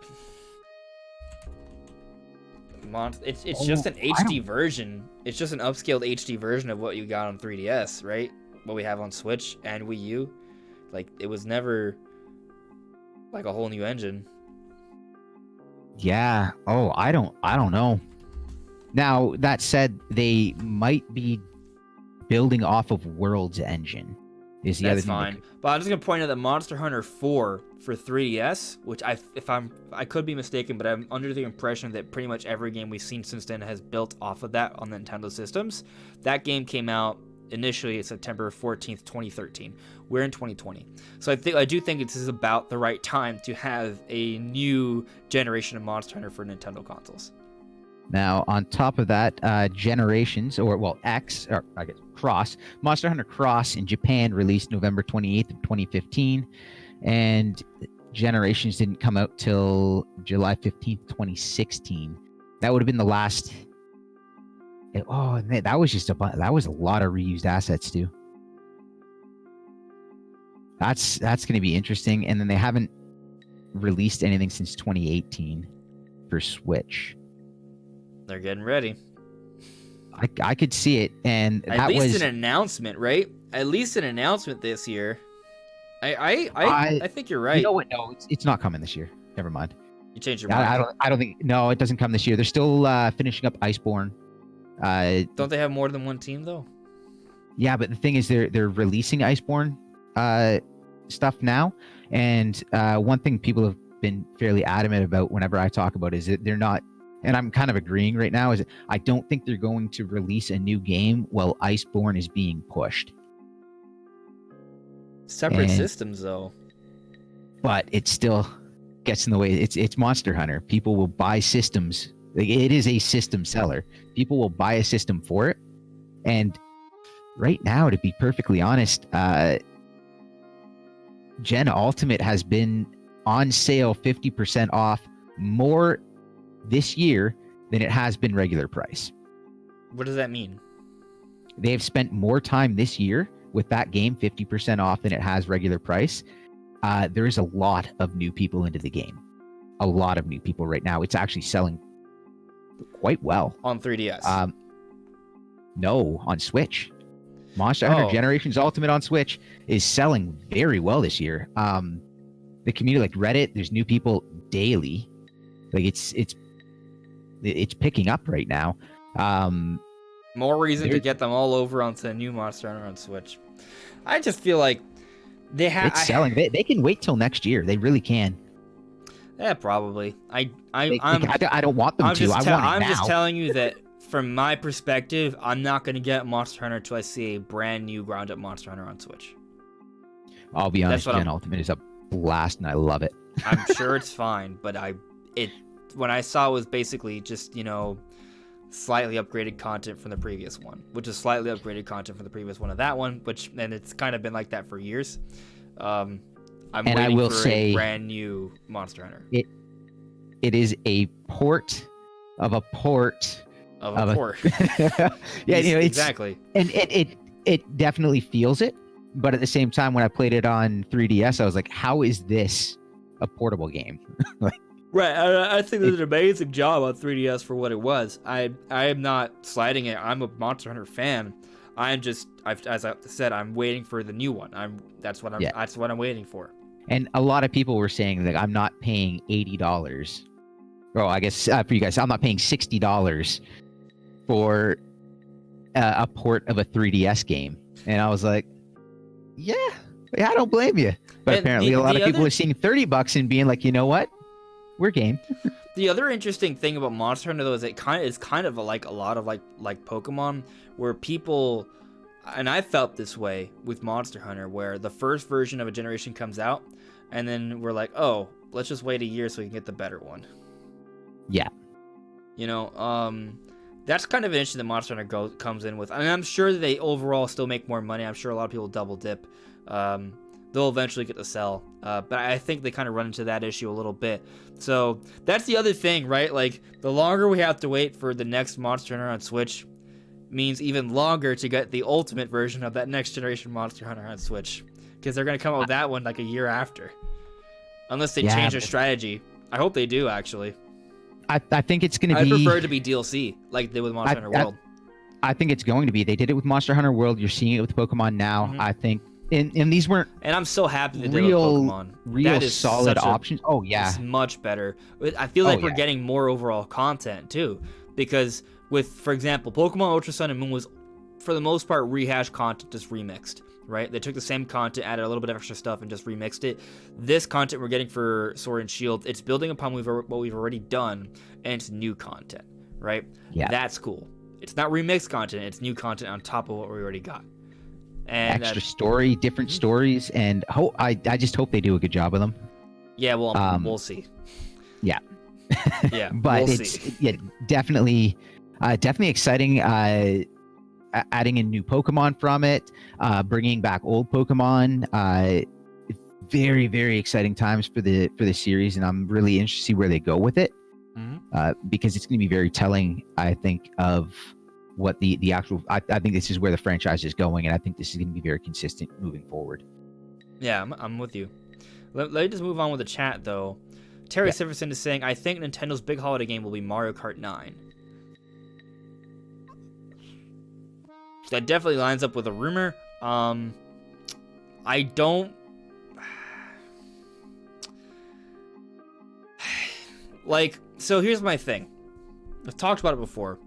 it's just an HD version. It's just an upscaled HD version of what you got on 3DS, right? What we have on Switch and Wii U. Like it was never like a whole new engine. Yeah. Oh, I don't know. Now, that said, they might be building off of World's engine. Is the That's other thing. fine. But I'm just gonna point out that Monster Hunter 4 for 3DS, which I could be mistaken, but I'm under the impression that pretty much every game we've seen since then has built off of that on the Nintendo systems. That game came out initially September 14th, 2013. We're in 2020. So I do think this is about the right time to have a new generation of Monster Hunter for Nintendo consoles. Now, on top of that, Generations, X, or I guess Cross, Monster Hunter Cross in Japan released November 28th of 2015, and Generations didn't come out till July 15th, 2016. That would have been the last. Oh, that was that was a lot of reused assets too. That's going to be interesting, and then they haven't released anything since 2018 for Switch. They're getting ready. I could see it, and at least an announcement, right? At least an announcement this year. I think you're right. You know what? No, it's not coming this year. Never mind. You changed your mind. I don't think. No, it doesn't come this year. They're still finishing up Iceborne. Don't they have more than one team though? Yeah, but the thing is, they're releasing Iceborne stuff now, and one thing people have been fairly adamant about whenever I talk about is that they're not. And I'm kind of agreeing right now, is I don't think they're going to release a new game while Iceborne is being pushed. Separate systems, though. But it still gets in the way. It's Monster Hunter. People will buy systems. It is a system seller. People will buy a system for it. And right now, to be perfectly honest, Gen Ultimate has been on sale 50% off more this year than it has been regular price. What does that mean? They have spent more time this year with that game 50% off than it has regular price. There is a lot of new people into the game. A lot of new people right now. It's actually selling quite well. On 3DS? No, on Switch. Monster Hunter Generations Ultimate on Switch is selling very well this year. The community, like Reddit, there's new people daily. Like it's picking up right now. More reason to get them all over onto a new Monster Hunter on Switch. I just feel like they have. It's selling. They can wait till next year. They really can. Yeah, probably. I don't want them to. I'm just telling you that from my perspective, I'm not going to get Monster Hunter until I see a brand new ground up Monster Hunter on Switch. I'll be honest, Gen Ultimate is a blast, and I love it. I'm sure it's fine, but when I saw it was basically just, slightly upgraded content from the previous one, which is slightly upgraded content from the previous one of that one, and it's kind of been like that for years. I'm waiting for a brand new Monster Hunter. It is a port of a port of a port. Yeah, exactly. And it definitely feels it, but at the same time, when I played it on 3DS, I was like, how is this a portable game? Right, I think they did an amazing job on 3DS for what it was. I am not sliding it. I'm a Monster Hunter fan. As I said, I'm waiting for the new one. That's what I'm waiting for. And a lot of people were saying that I'm not paying $80. Well, I guess for you guys, I'm not paying $60 for a port of a 3DS game. And I was like, yeah, I don't blame you. But apparently, a lot of people are seeing $30 and being like, you know what? We're game. The other interesting thing about Monster Hunter, though, is it's kind of like a lot of like Pokemon, where people, and I felt this way with Monster Hunter, where the first version of a generation comes out, and then we're like, oh, let's just wait a year so we can get the better one. Yeah. That's kind of an issue that Monster Hunter comes in with. I mean, I'm sure that they overall still make more money. I'm sure a lot of people double dip. They'll eventually get to sell. But I think they kind of run into that issue a little bit. So that's the other thing, right? Like, the longer we have to wait for the next Monster Hunter on Switch means even longer to get the ultimate version of that next generation Monster Hunter on Switch. Because they're going to come out with that one like a year after. Unless they change their strategy. I hope they do, actually. I think it's going to be... I prefer it to be DLC, like they did with Monster Hunter World. I think it's going to be. They did it with Monster Hunter World. You're seeing it with Pokemon now. Mm-hmm. I think... And these weren't... And I'm so happy they did it with Pokemon. Real solid options. Oh, yeah. It's much better. I feel like we're getting more overall content, too. Because with, for example, Pokemon Ultra Sun and Moon was for the most part, rehashed content just remixed, right? They took the same content, added a little bit of extra stuff, and just remixed it. This content we're getting for Sword and Shield, it's building upon what we've already done, and it's new content, right? Yeah. That's cool. It's not remixed content, it's new content on top of what we already got. And extra story, different stories, and I just hope they do a good job with them. Yeah, well, we'll see. Yeah. Yeah, but we'll it's see. definitely exciting. Adding in new Pokemon from it, bringing back old Pokemon. Very, very exciting times for the series, and I'm really interested to see where they go with it. Because it's going to be very telling, I think, of what the actual. I think this is where the franchise is going, and I think this is going to be very consistent moving forward. Yeah, I'm with you. Let me just move on with the chat, though. Terry Siverson is saying, I think Nintendo's big holiday game will be Mario Kart 9. That definitely lines up with a rumor. I don't... Like, so here's my thing. I've talked about it before.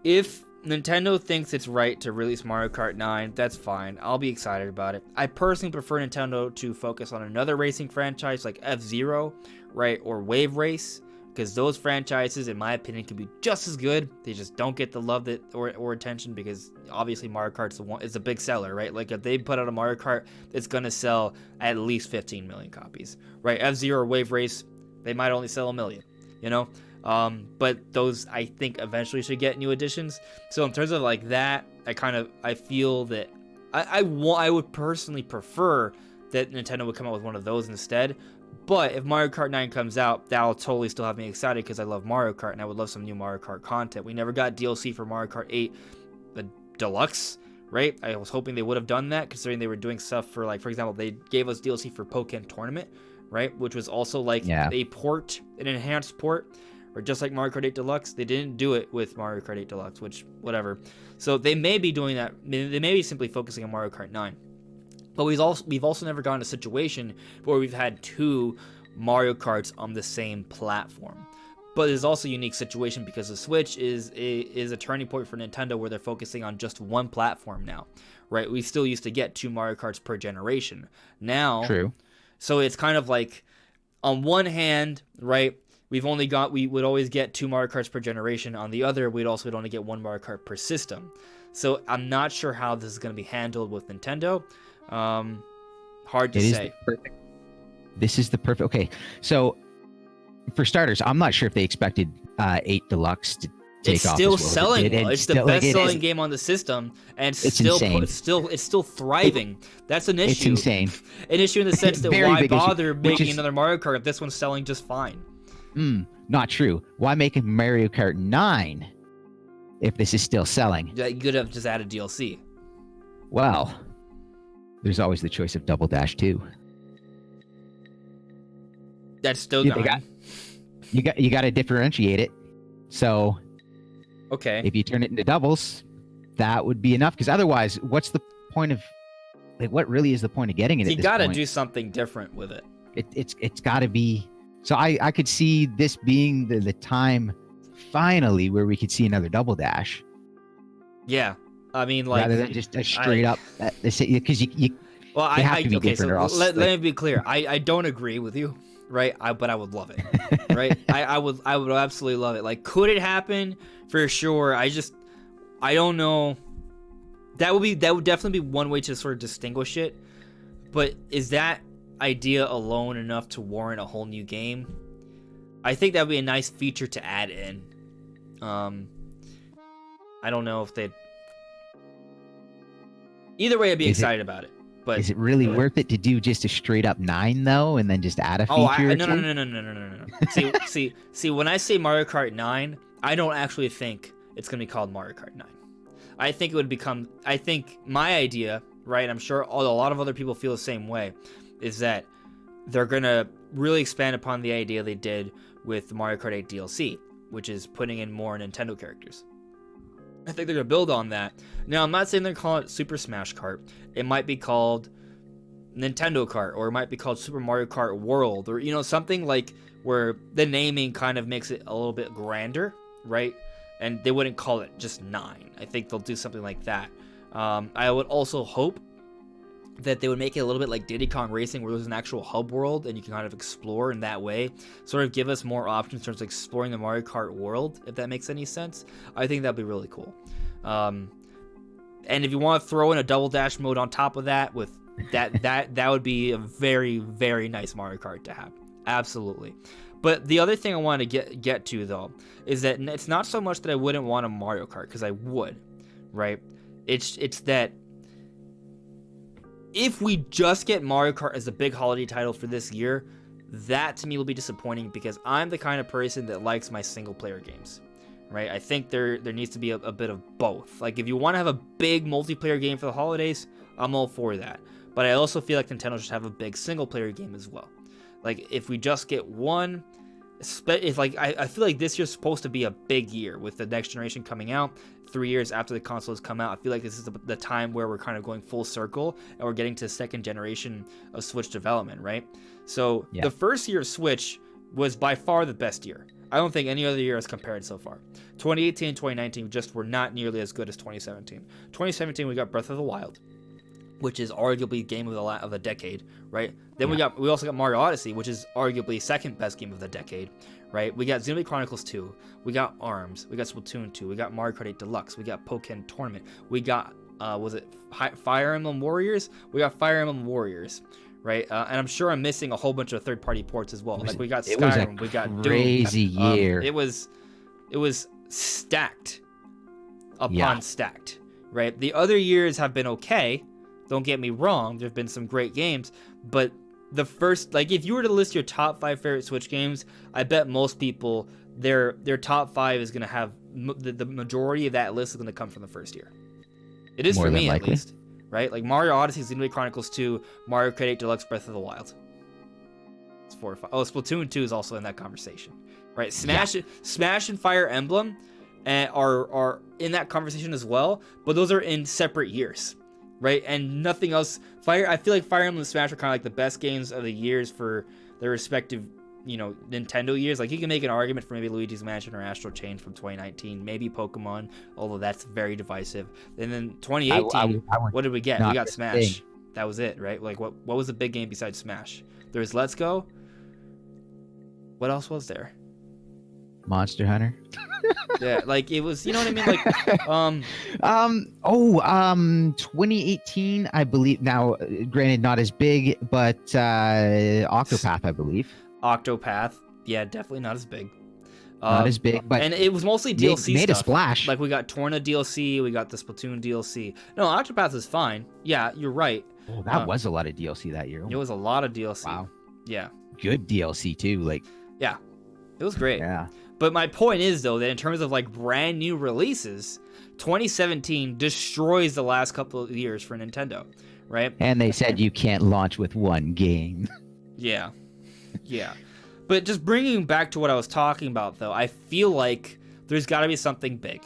If Nintendo thinks it's right to release Mario Kart 9, that's fine. I'll be excited about it. I personally prefer Nintendo to focus on another racing franchise like F-Zero, right, or Wave Race, because those franchises, in my opinion, can be just as good. They just don't get the love or attention because obviously Mario Kart's is a big seller, right? Like if they put out a Mario Kart, it's gonna sell at least 15 million copies, right? F-Zero or Wave Race, they might only sell 1 million, you know. But those I think eventually should get new additions. So in terms of like that, I feel that I would personally prefer that Nintendo would come out with one of those instead. But if Mario Kart 9 comes out, that'll totally still have me excited because I love Mario Kart and I would love some new Mario Kart content. We never got DLC for Mario Kart 8 the Deluxe, right? I was hoping they would have done that considering they were doing stuff for, like, for example, they gave us DLC for Pokken Tournament, right? Which was also like a port, an enhanced port. Or just like Mario Kart 8 Deluxe, they didn't do it with Mario Kart 8 Deluxe, which, whatever. So they may be doing that. They may be simply focusing on Mario Kart 9. But we've also never gotten a situation where we've had 2 Mario Karts on the same platform. But it's also a unique situation because the Switch is a turning point for Nintendo where they're focusing on just one platform now, right? We still used to get 2 Mario Karts per generation. Now, true. So it's kind of like, on one hand, right, we would always get 2 Mario Karts per generation. On the other, we'd only get 1 Mario Kart per system. So I'm not sure how this is going to be handled with Nintendo. Hard to say. This is the perfect. Okay, so for starters, I'm not sure if they expected 8 Deluxe to take off. It's still selling. It's the best-selling game on the system, and it's still thriving. That's an issue. It's insane. An issue in the sense that why bother making another Mario Kart if this one's selling just fine? Not true. Why make a Mario Kart 9 if this is still selling? You could have just added DLC. Well, there's always the choice of Double Dash 2. That's still gone. You got to differentiate it. So, okay, if you turn it into doubles, that would be enough. Because otherwise, what's the point of? Like, what really is the point of getting it? You got to do something different with it. It's got to be. So I could see this being the time, finally, where we could see another Double Dash. Yeah, I mean, like rather than just a straight up, because you. Well, they have to be different, or else, let me be clear. I don't agree with you, right? But I would love it, right? I would absolutely love it. Like, could it happen? For sure. I don't know. That would definitely be one way to sort of distinguish it. But is that idea alone enough to warrant a whole new game? I think that would be a nice feature to add in. I don't know if they'd... Either way, I'd be excited about it. But is it really worth it to do just a straight up 9 though, and then just add a feature? No. See, when I say Mario Kart 9, I don't actually think it's gonna be called Mario Kart 9. I think it would become. I think my idea, right? I'm sure a lot of other people feel the same way, is that they're gonna really expand upon the idea they did with Mario Kart 8 DLC, which is putting in more Nintendo characters. I think they're going to build on that. Now, I'm not saying they're going to call it Super Smash Kart. It might be called Nintendo Kart, or it might be called Super Mario Kart World, or, something like where the naming kind of makes it a little bit grander, right? and they wouldn't call it just 9. I think they'll do something like that. I would also hope that they would make it a little bit like Diddy Kong Racing, where there's an actual hub world and you can kind of explore in that way, sort of give us more options in terms of exploring the Mario Kart world, if that makes any sense. I think that'd be really cool. And if you want to throw in a double dash mode on top of that, with that would be a very, very nice Mario Kart to have. Absolutely. But the other thing I want to get to, though, is that it's not so much that I wouldn't want a Mario Kart, because I would, right? It's that if we just get Mario Kart as a big holiday title for this year, that to me will be disappointing, because I'm the kind of person that likes my single player games, right? I think there needs to be a bit of both. Like, if you want to have a big multiplayer game for the holidays, I'm all for that. But I also feel like Nintendo should have a big single player game as well. Like, if we just get one, I feel like this year's supposed to be a big year with the next generation coming out 3 years after the consoles come out. I feel like this is the time where we're kind of going full circle and we're getting to the second generation of Switch development, right? So The first year of Switch was by far the best year. I don't think any other year has compared so far. 2018 and 2019 just were not nearly as good as 2017. 2017, we got Breath of the Wild, which is arguably game of the decade, right? Then we also got Mario Odyssey, which is arguably second best game of the decade, right? We got Xenoblade Chronicles 2, we got ARMS, we got Splatoon 2, we got Mario Kart 8 Deluxe, we got Pokken Tournament, we got Fire Emblem Warriors? We got Fire Emblem Warriors, right? And I'm sure I'm missing a whole bunch of third-party ports as well. Like, we got Skyrim, we got Doom. Crazy year. It was stacked upon stacked, right? The other years have been okay. Don't get me wrong, there've been some great games, but the first, like, if you were to list your top 5 favorite Switch games, I bet most people, their top 5 is going to have, the majority of that list is going to come from the first year. It is for me, at least, right? Like, Mario Odyssey, Xenoblade Chronicles 2, Mario Kart 8 Deluxe, Breath of the Wild. It's 4 or 5. Oh, Splatoon 2 is also in that conversation, right? Smash and Fire Emblem are in that conversation as well, but those are in separate years. Right, and nothing else. I feel like Fire Emblem and Smash are kind of like the best games of the years for their respective, Nintendo years. Like, you can make an argument for maybe Luigi's Mansion or Astral Chain from 2019, maybe Pokemon, although that's very divisive. And then 2018, what did we get? We got Smash. That was it, right? Like, what was the big game besides Smash? There was Let's Go. What else was there? Monster Hunter. Yeah, like, it was, you know what I mean? Like, 2018, I believe. Now, granted, not as big, but Octopath, I believe. Octopath, yeah, definitely not as big. Not as big, but and it was mostly DLC made stuff. a splash. Like, we got Torna DLC, we got the Splatoon DLC. No, Octopath is fine. Yeah, you're right. Oh, that was a lot of DLC that year. It was a lot of DLC. Wow. Yeah. Good DLC too. Like. Yeah, it was great. Yeah. But my point is, though, that in terms of, like, brand new releases, 2017 destroys the last couple of years for Nintendo, right? And they said you can't launch with one game. Yeah. Yeah. But just bringing back to what I was talking about, though, I feel like there's got to be something big.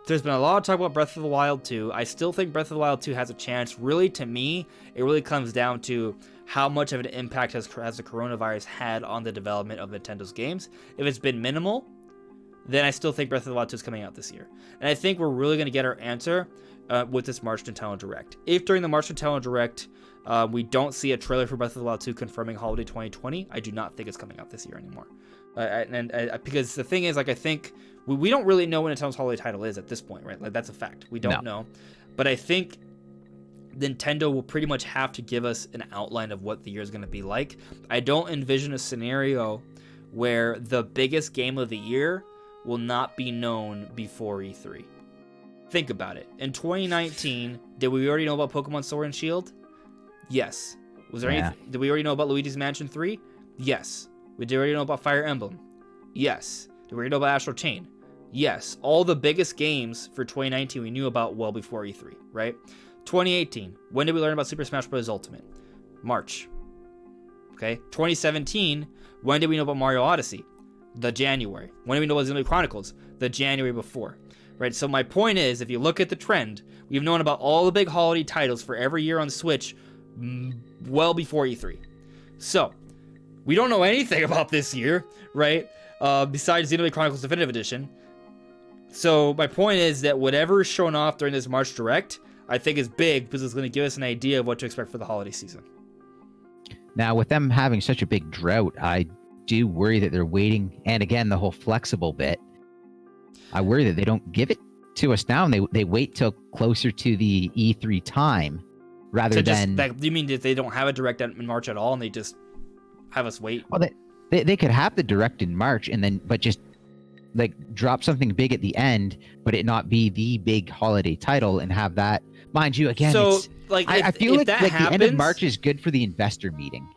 There's been a lot of talk about Breath of the Wild 2. I still think Breath of the Wild 2 has a chance. Really, to me, it really comes down to how much of an impact has the coronavirus had on the development of Nintendo's games. If it's been minimal, then I still think Breath of the Wild 2 is coming out this year. And I think we're really going to get our answer with this March Nintendo Direct. If during the March Nintendo Direct, we don't see a trailer for Breath of the Wild 2 confirming holiday 2020, I do not think it's coming out this year anymore. Because the thing is, like, I think we don't really know what Nintendo's holiday title is at this point, right? Like, that's a fact. We don't know. But I think Nintendo will pretty much have to give us an outline of what the year is going to be like. I don't envision a scenario where the biggest game of the year will not be known before E3. Think about it. In 2019, did we already know about Pokemon Sword and Shield? Yes. Was there anything? Did we already know about Luigi's Mansion 3? Yes. Did we already know about Fire Emblem? Yes. Did we already know about Astral Chain? Yes. All the biggest games for 2019 we knew about well before E3, right? 2018, when did we learn about Super Smash Bros. Ultimate? March. Okay. 2017, when did we know about Mario Odyssey? The January. When did we know about Xenoblade Chronicles? The January before. Right? So my point is, if you look at the trend, we've known about all the big holiday titles for every year on Switch well before E3. So, we don't know anything about this year, right? Besides Xenoblade Chronicles Definitive Edition. So my point is that whatever is shown off during this March Direct, I think is big because it's going to give us an idea of what to expect for the holiday season. Now, with them having such a big drought, I do worry that they're waiting. And again, the whole flexible bit, I worry that they don't give it to us now, and they wait till closer to the E3 time rather than... you mean that they don't have a Direct in March at all, and they just have us wait? Well, they could have the Direct in March, but just like drop something big at the end, but it not be the big holiday title, and have that, mind you, again. So I feel like the end of March is good for the investor meeting.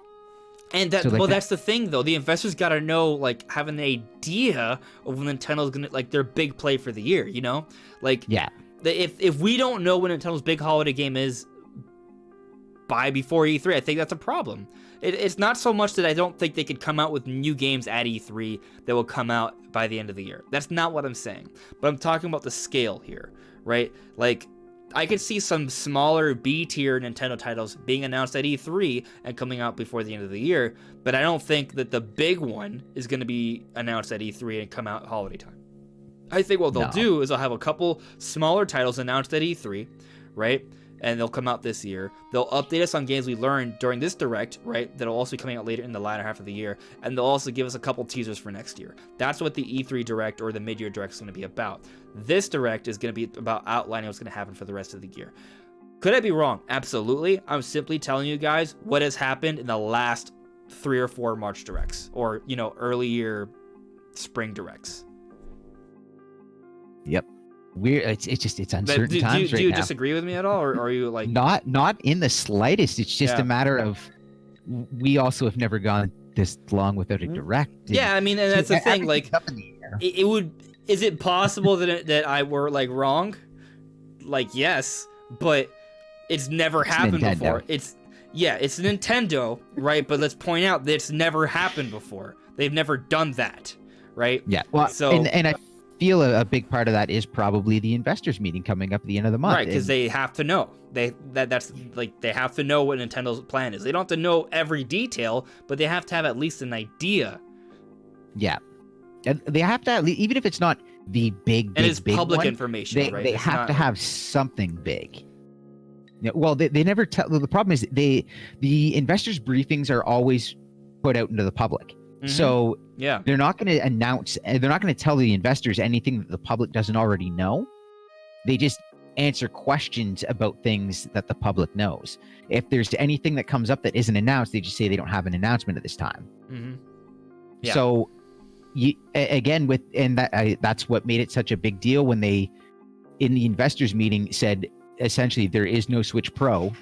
And that's the thing, though. The investors got to know, like, have an idea of when Nintendo's gonna, like, their big play for the year. You know, like, yeah. If we don't know what Nintendo's big holiday game is before E3, I think that's a problem. It's not so much that I don't think they could come out with new games at E3 that will come out by the end of the year. That's not what I'm saying. But I'm talking about the scale here, right? Like, I could see some smaller B-tier Nintendo titles being announced at E3 and coming out before the end of the year, but I don't think that the big one is going to be announced at E3 and come out holiday time. I think what they'll do is they'll have a couple smaller titles announced at E3, right? And they'll come out this year. They'll update us on games we learned during this Direct, right? That'll also be coming out later in the latter half of the year. And they'll also give us a couple teasers for next year. That's what the E3 Direct or the mid-year Direct is going to be about. This Direct is going to be about outlining what's going to happen for the rest of the year. Could I be wrong? Absolutely. I'm simply telling you guys what has happened in the last 3 or 4 March Directs. Or, early year spring Directs. Yep. It's uncertain times right now. Do you disagree with me at all, or are you like not in the slightest? It's just a matter of we also have never gone this long without a Direct. Yeah, I mean, and that's the thing. Like, it would. Is it possible that I were like wrong? Like, yes, but it's never happened before. It's Nintendo, right? But let's point out that it's never happened before. They've never done that, right? Yeah. Well, so and I feel a big part of that is probably the investors meeting coming up at the end of the month, right? Because they have to know they have to know what Nintendo's plan is. They don't have to know every detail, but they have to have at least an idea. Yeah, and they have to even if it's not the big and it's big public one, information. Right? They have to have something big. Yeah, well, they never tell. The problem is the investors briefings are always put out into the public. Mm-hmm. So they're not going to announce, they're not going to tell the investors anything that the public doesn't already know. They just answer questions about things that the public knows. If there's anything that comes up that isn't announced, they just say they don't have an announcement at this time. Mm-hmm. Yeah. So that's what made it such a big deal when they, in the investors meeting, said essentially there is no Switch Pro,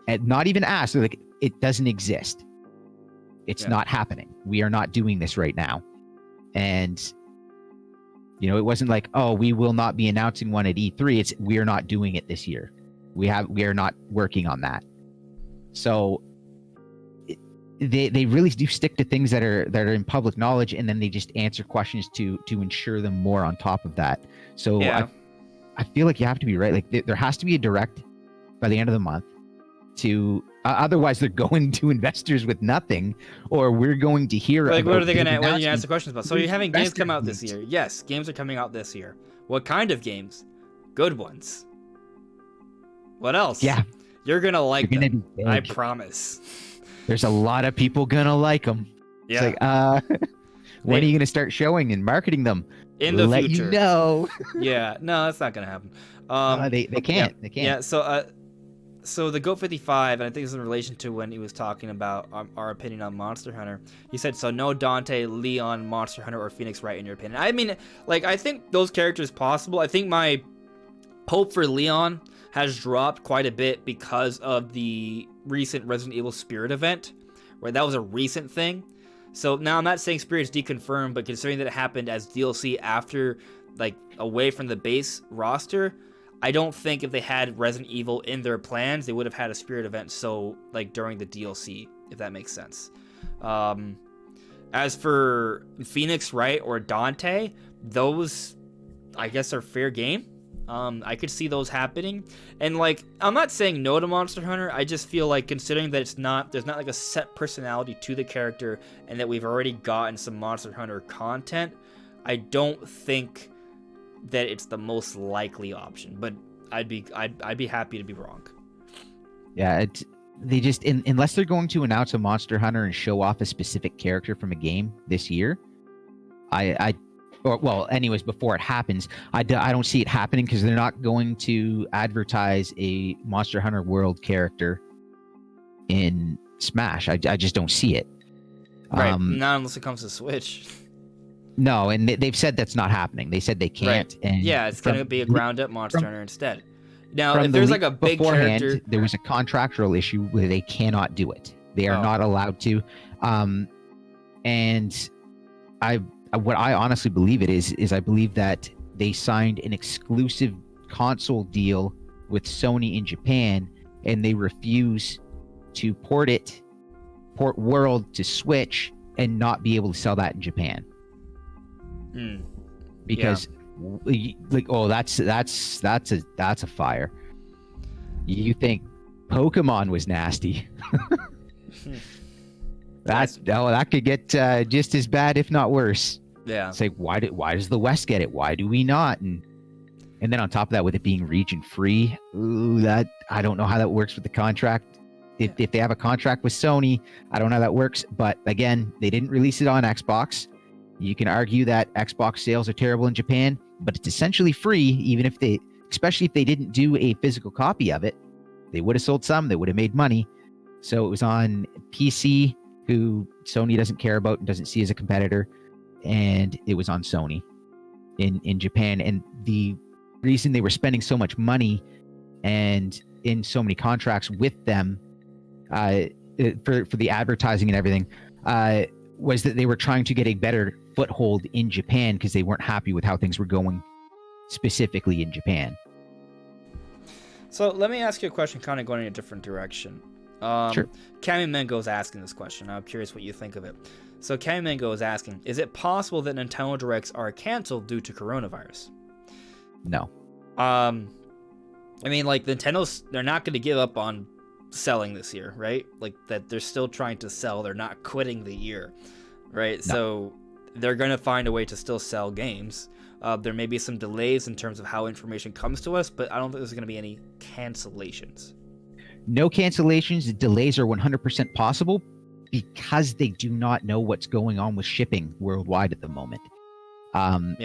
and not even asked. They're like, it doesn't exist. It's not happening. We are not doing this right now. And, it wasn't like, oh, we will not be announcing one at E3. It's we are not doing it this year. We are not working on that. So they really do stick to things that are in public knowledge, and then they just answer questions to ensure them more on top of that. So I feel like you have to be right. Like there has to be a Direct by the end of the month. Otherwise they're going to investors with nothing, or we're going to hear like what are you ask the questions about? So you're having games come out this year. Yes, games are coming out this year. What kind of games? Good ones. What else? Yeah, you're gonna like them. I promise. There's a lot of people gonna like them. Yeah. It's like, when are you gonna start showing and marketing them? In the Let future. You know. Yeah, no, that's not gonna happen. They can't. They can't. Yeah. So the Goat 55, and I think it's in relation to when he was talking about our opinion on Monster Hunter. He said, so no Dante, Leon, Monster Hunter, or Phoenix Wright in your opinion. I mean, like, I think those characters possible. I think my hope for Leon has dropped quite a bit because of the recent Resident Evil Spirit event, where that was a recent thing. So now I'm not saying Spirit's deconfirmed, but considering that it happened as DLC after, like, away from the base roster, I don't think if they had Resident Evil in their plans, they would have had a Spirit event during the DLC, if that makes sense. As for Phoenix Wright or Dante, those, I guess, are fair game. I could see those happening. And, like, I'm not saying no to Monster Hunter. I just feel like considering that there's not like a set personality to the character and that we've already gotten some Monster Hunter content, I don't think that it's the most likely option, but I'd be happy to be wrong. Yeah, they just unless they're going to announce a Monster Hunter and show off a specific character from a game this year, anyways, before it happens, I don't see it happening because they're not going to advertise a Monster Hunter World character in Smash. I just don't see it. Right, not unless it comes to Switch. No, and they've said that's not happening. They said they can't. Right. And yeah, it's going to be a ground-up Monster Hunter instead. Now, if there's like a big character... There was a contractual issue where they cannot do it. They are not allowed to. And what I honestly believe it is I believe that they signed an exclusive console deal with Sony in Japan, and they refuse to port World to Switch and not be able to sell that in Japan. Because that's a fire. You think Pokemon was nasty? That could get just as bad, if not worse. Yeah. It's like, why does the West get it? Why do we not? And then on top of that, with it being region free, that I don't know how that works with the contract. If they have a contract with Sony, I don't know how that works. But again, they didn't release it on Xbox. You can argue that Xbox sales are terrible in Japan, but it's essentially free. Especially if they didn't do a physical copy of it, they would have sold some. They would have made money. So it was on PC, who Sony doesn't care about and doesn't see as a competitor, and it was on Sony in Japan. And the reason they were spending so much money and in so many contracts with them for the advertising and everything was that they were trying to get a better foothold in Japan because they weren't happy with how things were going specifically in Japan. So let me ask you a question, kind of going in a different direction. Sure. Cami Mango is asking this question. I'm curious what you think of it. So Cami Mango is asking, is it possible that Nintendo Directs are canceled due to coronavirus? No. I mean, like, they're not going to give up on selling this year, right? Like, that they're still trying to sell. They're not quitting the year, right? No. So they're going to find a way to still sell games. There may be some delays in terms of how information comes to us, but I don't think there's going to be any cancellations. No cancellations. Delays are 100% possible because they do not know what's going on with shipping worldwide at the moment. And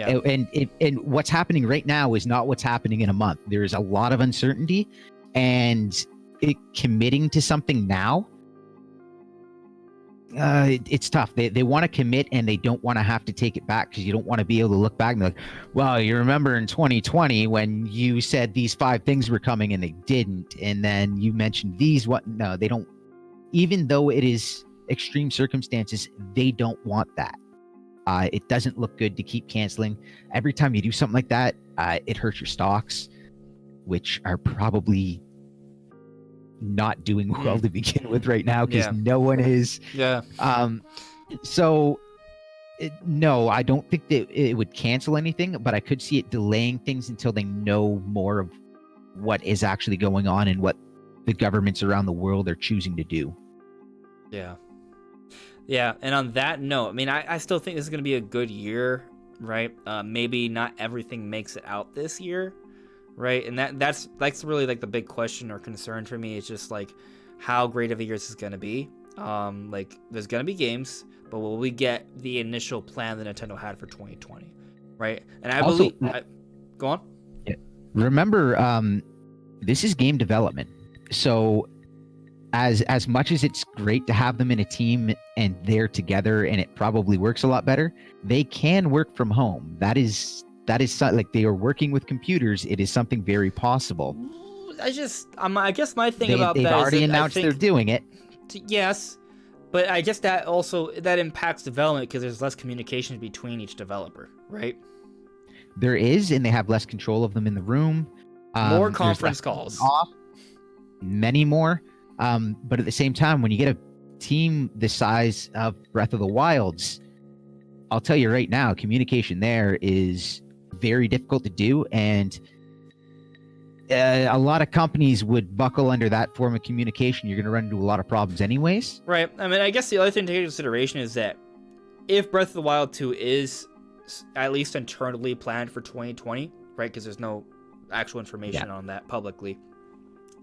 what's happening right now is not what's happening in a month. There is a lot of uncertainty, and committing to something now, it's tough. They want to commit, and they don't want to have to take it back, because you don't want to be able to look back and be like, well, you remember in 2020 when you said these 5 things were coming and they didn't, and then you mentioned these. No, they don't. Even though it is extreme circumstances, they don't want that. It doesn't look good to keep canceling. Every time you do something like that, it hurts your stocks, which are probably not doing well to begin with right now, because no one is. Yeah. No, I don't think that it would cancel anything, but I could see it delaying things until they know more of what is actually going on and what the governments around the world are choosing to do. Yeah. Yeah, and on that note, I mean, I still think this is going to be a good year, right? Maybe not everything makes it out this year, right? And that's really like the big question or concern for me. Is just like how great of a year this is going to be. Like, there's going to be games, but will we get the initial plan that Nintendo had for 2020, right? And I also, believe... go on. Yeah. Remember, this is game development, so as much as it's great to have them in a team and they're together and it probably works a lot better, they can work from home. That is like, they are working with computers. It is something very possible. I guess my thing about that is they've already announced they're doing it. Yes, but I guess that impacts development because there's less communication between each developer, right? There is, and they have less control of them in the room. More conference calls. Many more. But at the same time, when you get a team the size of Breath of the Wild's, I'll tell you right now, communication there is very difficult to do, and a lot of companies would buckle under that form of communication. You're going to run into a lot of problems anyways. Right. I mean, I guess the other thing to take into consideration is that if Breath of the Wild 2 is at least internally planned for 2020, right? Because there's no actual information on that publicly.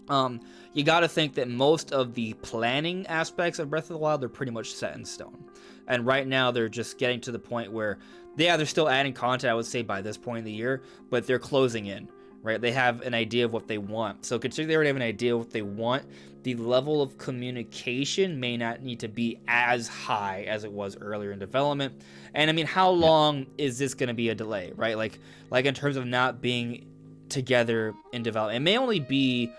You got to think that most of the planning aspects of Breath of the Wild are pretty much set in stone. And right now they're just getting to the point where, they're still adding content, I would say, by this point in the year, but they're closing in, right? They have an idea of what they want. So considering they already have an idea of what they want, the level of communication may not need to be as high as it was earlier in development. And I mean, how long is this going to be a delay, right? Like in terms of not being together in development, it may only be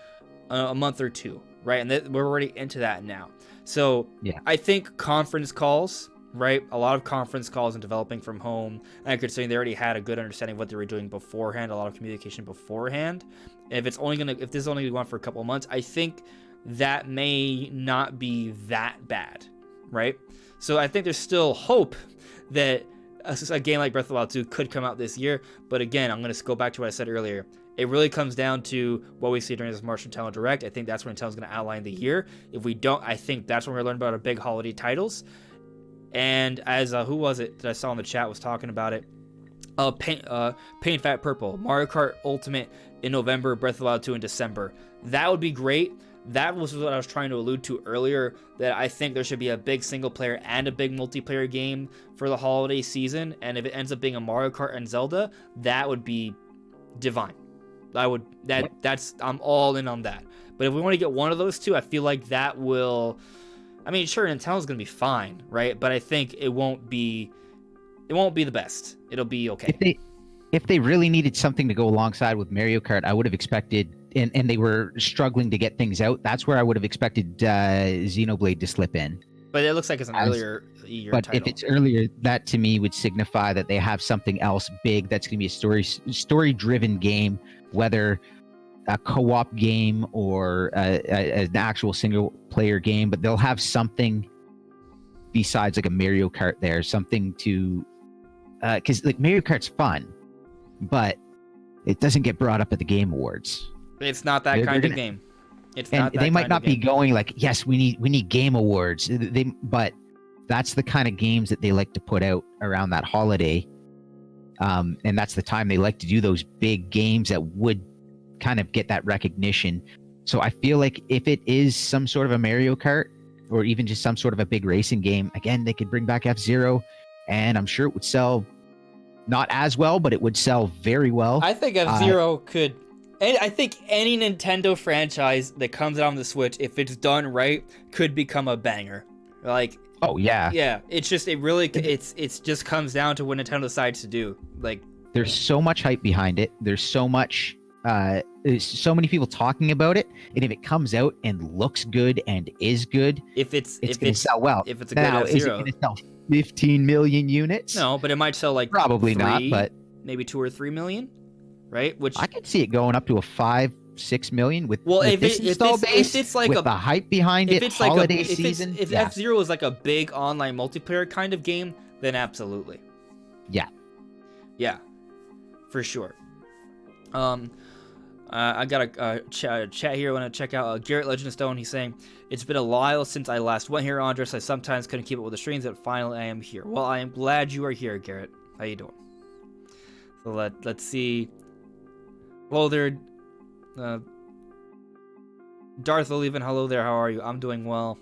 a month or two, right? And we're already into that now. So I think conference calls, right? A lot of conference calls and developing from home, and considering they already had a good understanding of what they were doing beforehand, a lot of communication beforehand. And if this is only going to go on for a couple of months, I think that may not be that bad, right? So I think there's still hope that a game like Breath of the Wild 2 could come out this year. But again, I'm going to go back to what I said earlier. It really comes down to what we see during this March Nintendo Direct. I think that's when Nintendo's going to outline the year. If we don't, I think that's when we're going to learn about our big holiday titles. And as who was it that I saw in the chat was talking about it? Paint Fat Purple, Mario Kart Ultimate in November, Breath of the Wild 2 in December. That would be great. That was what I was trying to allude to earlier, that I think there should be a big single player and a big multiplayer game for the holiday season. And if it ends up being a Mario Kart and Zelda, that would be divine. I'm all in on that. But if we want to get one of those two, I feel like that will, I mean, sure, Nintendo's going to be fine, right? But I think it won't be the best. It'll be okay. If they really needed something to go alongside with Mario Kart, I would have expected, and they were struggling to get things out, that's where I would have expected Xenoblade to slip in. But it looks like it's an earlier year but title. If it's earlier, that to me would signify that they have something else big that's going to be a story-driven game, whether a co-op game or an actual single-player game, but they'll have something besides like a Mario Kart there, something to... Because like Mario Kart's fun, but it doesn't get brought up at the Game Awards. It's not that kind of game. They might not be going like, yes, we need Game Awards. But that's the kind of games that they like to put out around that holiday. And that's the time they like to do those big games that would kind of get that recognition. So I feel like if it is some sort of a Mario Kart or even just some sort of a big racing game, again, they could bring back F-Zero, and I'm sure it would sell not as well, but it would sell very well. I think F-Zero could... And I think any Nintendo franchise that comes out on the Switch, if it's done right, could become a banger. Like... Oh, yeah. Yeah, it's just just comes down to what Nintendo decides to do. Like, there's so much hype behind it. There's so much, there's so many people talking about it. And if it comes out and looks good and is good, it's going to sell well. If it's a good F-Zero. Is it going to sell 15 million units? No, but it might sell like probably not, but maybe 2 or 3 million, right? Which I could see it going up to a 5-6 million with if it's like with the hype behind it, holiday season. If F-Zero is like a big online multiplayer kind of game, then absolutely. Yeah, for sure. I got a chat here. I want to check out Garrett Legend of Stone. He's saying, it's been a while since I last went here, Andres. I sometimes couldn't keep up with the streams, but finally I am here. Well, I am glad you are here, Garrett. How you doing? So let's see. Hello there. Darth Oliven, hello there. How are you? I'm doing well.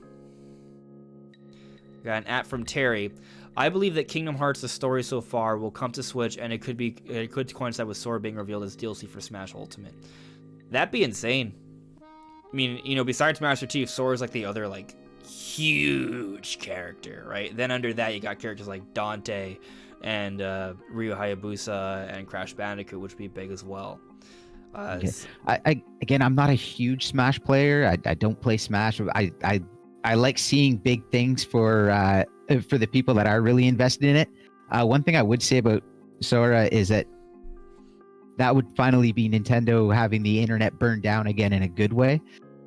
Got an from Terry. I believe that Kingdom Hearts, the story so far, will come to Switch, and it could coincide with Sora being revealed as DLC for Smash Ultimate. That'd be insane. I mean, besides Master Chief, Sora's like the other like huge character, right? Then under that, you got characters like Dante and Ryu Hayabusa and Crash Bandicoot, which would be big as well. Okay. I'm not a huge Smash player. I don't play Smash. I like seeing big things for the people that are really invested in it. One thing I would say about Sora is that would finally be Nintendo having the internet burned down again in a good way.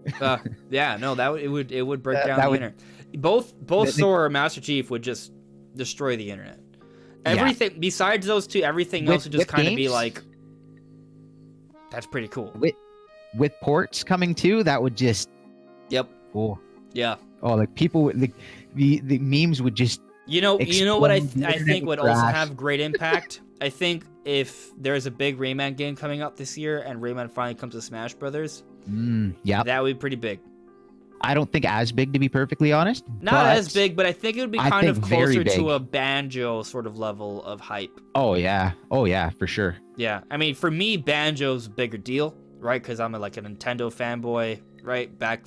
It would break down the internet. Both Sora and Master Chief would just destroy the internet. Everything besides those two, everything else would just kind of be like, that's pretty cool. With ports coming too, that would just... Yep. Oh. Yeah. Oh, like people, the memes would just You know what I think would also crash. have great impact? I think if there's a big Rayman game coming up this year and Rayman finally comes to Smash Brothers, yeah, that would be pretty big. I don't think as big, to be perfectly honest. Not as big, but I think it would be kind of closer to a Banjo sort of level of hype. Oh yeah, for sure. Yeah, I mean, for me, Banjo's a bigger deal, right? Because I'm like a Nintendo fanboy, right? Back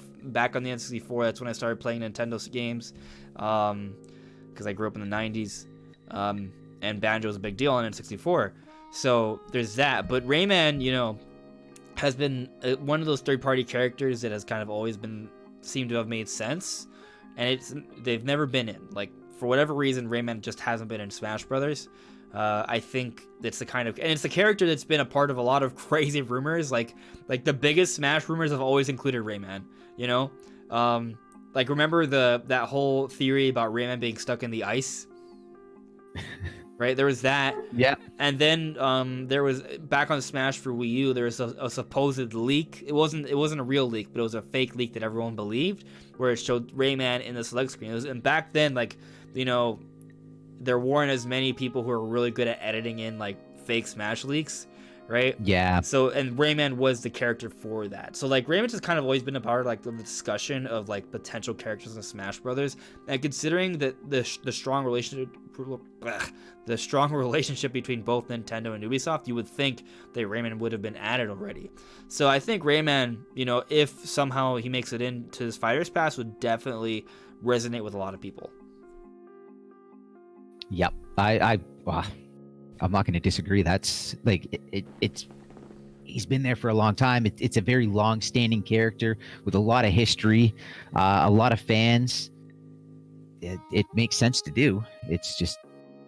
on the N64, that's when I started playing Nintendo games, because I grew up in the 90s, and Banjo's a big deal on N64. So there's that. But Rayman, has been one of those third-party characters that has kind of always seemed to have made sense, and they've never been in, like, for whatever reason, Rayman just hasn't been in Smash Brothers. I think it's and it's the character that's been a part of a lot of crazy rumors, like the biggest Smash rumors have always included Rayman, like, remember that whole theory about Rayman being stuck in the ice? Right, there was that. Yeah. And then there was, back on Smash for Wii U, there was a supposed leak. It wasn't a real leak, but it was a fake leak that everyone believed, where it showed Rayman in the select screen. And back then, like, there weren't as many people who were really good at editing in, like, fake Smash leaks, right? Yeah. So, and Rayman was the character for that. So, like, Rayman's has kind of always been a part of, like, the discussion of, like, potential characters in Smash Brothers. And considering that the strong relationship between both Nintendo and Ubisoft, you would think that Rayman would have been added already. So I think Rayman, if somehow he makes it into this Fighter's Pass, would definitely resonate with a lot of people. Yep. I'm not going to disagree. That's like it's he's been there for a long time. It's a very long-standing character with a lot of history, a lot of fans. It makes sense to do. It's just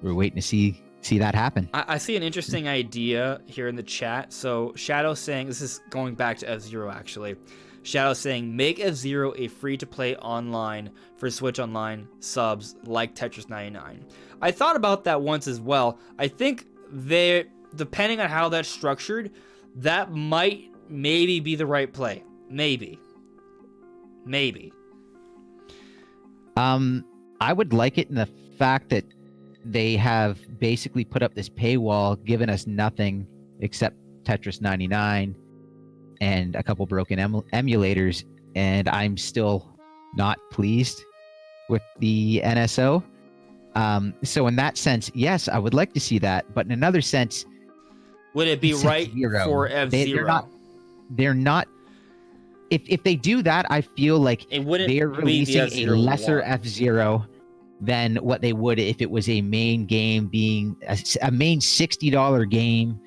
we're waiting to see that happen. I see an interesting idea here in the chat. So Shadow saying, this is going back to F-Zero actually. Shadow saying, make F-Zero a free-to-play online for Switch Online subs like Tetris 99. I thought about that once as well. I think depending on how that's structured, that might maybe be the right play. Maybe. I would like it in the fact that they have basically put up this paywall, given us nothing except Tetris 99 and a couple broken emulators, and I'm still not pleased with the NSO. So in that sense, yes, I would like to see that, but in another sense, would it be right for F-Zero? They're not. If they do that, I feel like they're releasing a lesser F-Zero than what they would if it was a main game, being a main $60 game.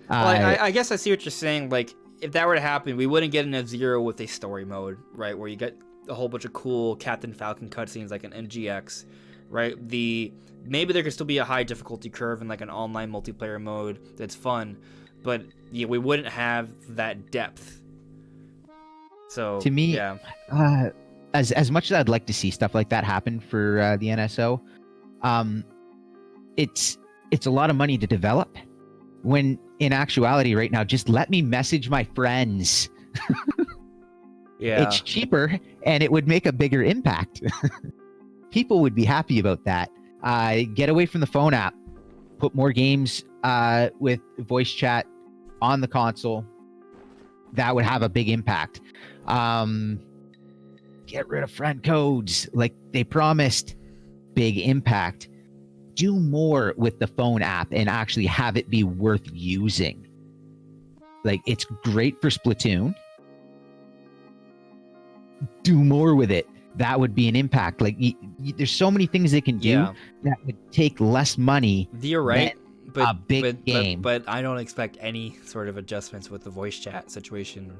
Well, I guess I see what you're saying. Like, if that were to happen, we wouldn't get an F-Zero with a story mode, right? Where you get a whole bunch of cool Captain Falcon cutscenes like an NGX, right? Maybe there could still be a high difficulty curve in like an online multiplayer mode that's fun, but yeah, we wouldn't have that depth. So to me, yeah. As much as I'd like to see stuff like that happen for the NSO, it's a lot of money to develop. When in actuality, right now, just let me message my friends. Yeah, it's cheaper and it would make a bigger impact. People would be happy about that. Get away from the phone app. Put more games with voice chat on the console. That would have a big impact. Get rid of friend codes like they promised. Big impact. Do more with the phone app and actually have it be worth using. Like, it's great for Splatoon. Do more with it. That would be an impact. Like, there's so many things they can do that would take less money. You're right. But, a big game. But I don't expect any sort of adjustments with the voice chat situation.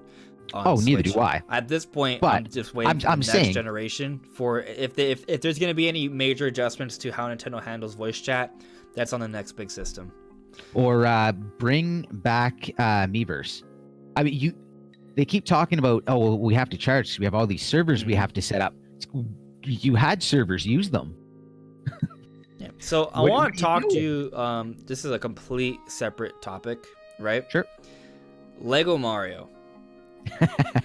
Neither do I. At this point, but I'm just waiting for the next generation for if there's going to be any major adjustments to how Nintendo handles voice chat. That's on the next big system. Or bring back Miiverse. I mean, they keep talking about, we have to charge. We have all these servers we have to set up. You had servers, use them. Yeah. So I want to talk to you. This is a complete separate topic, right? Sure. Lego Mario.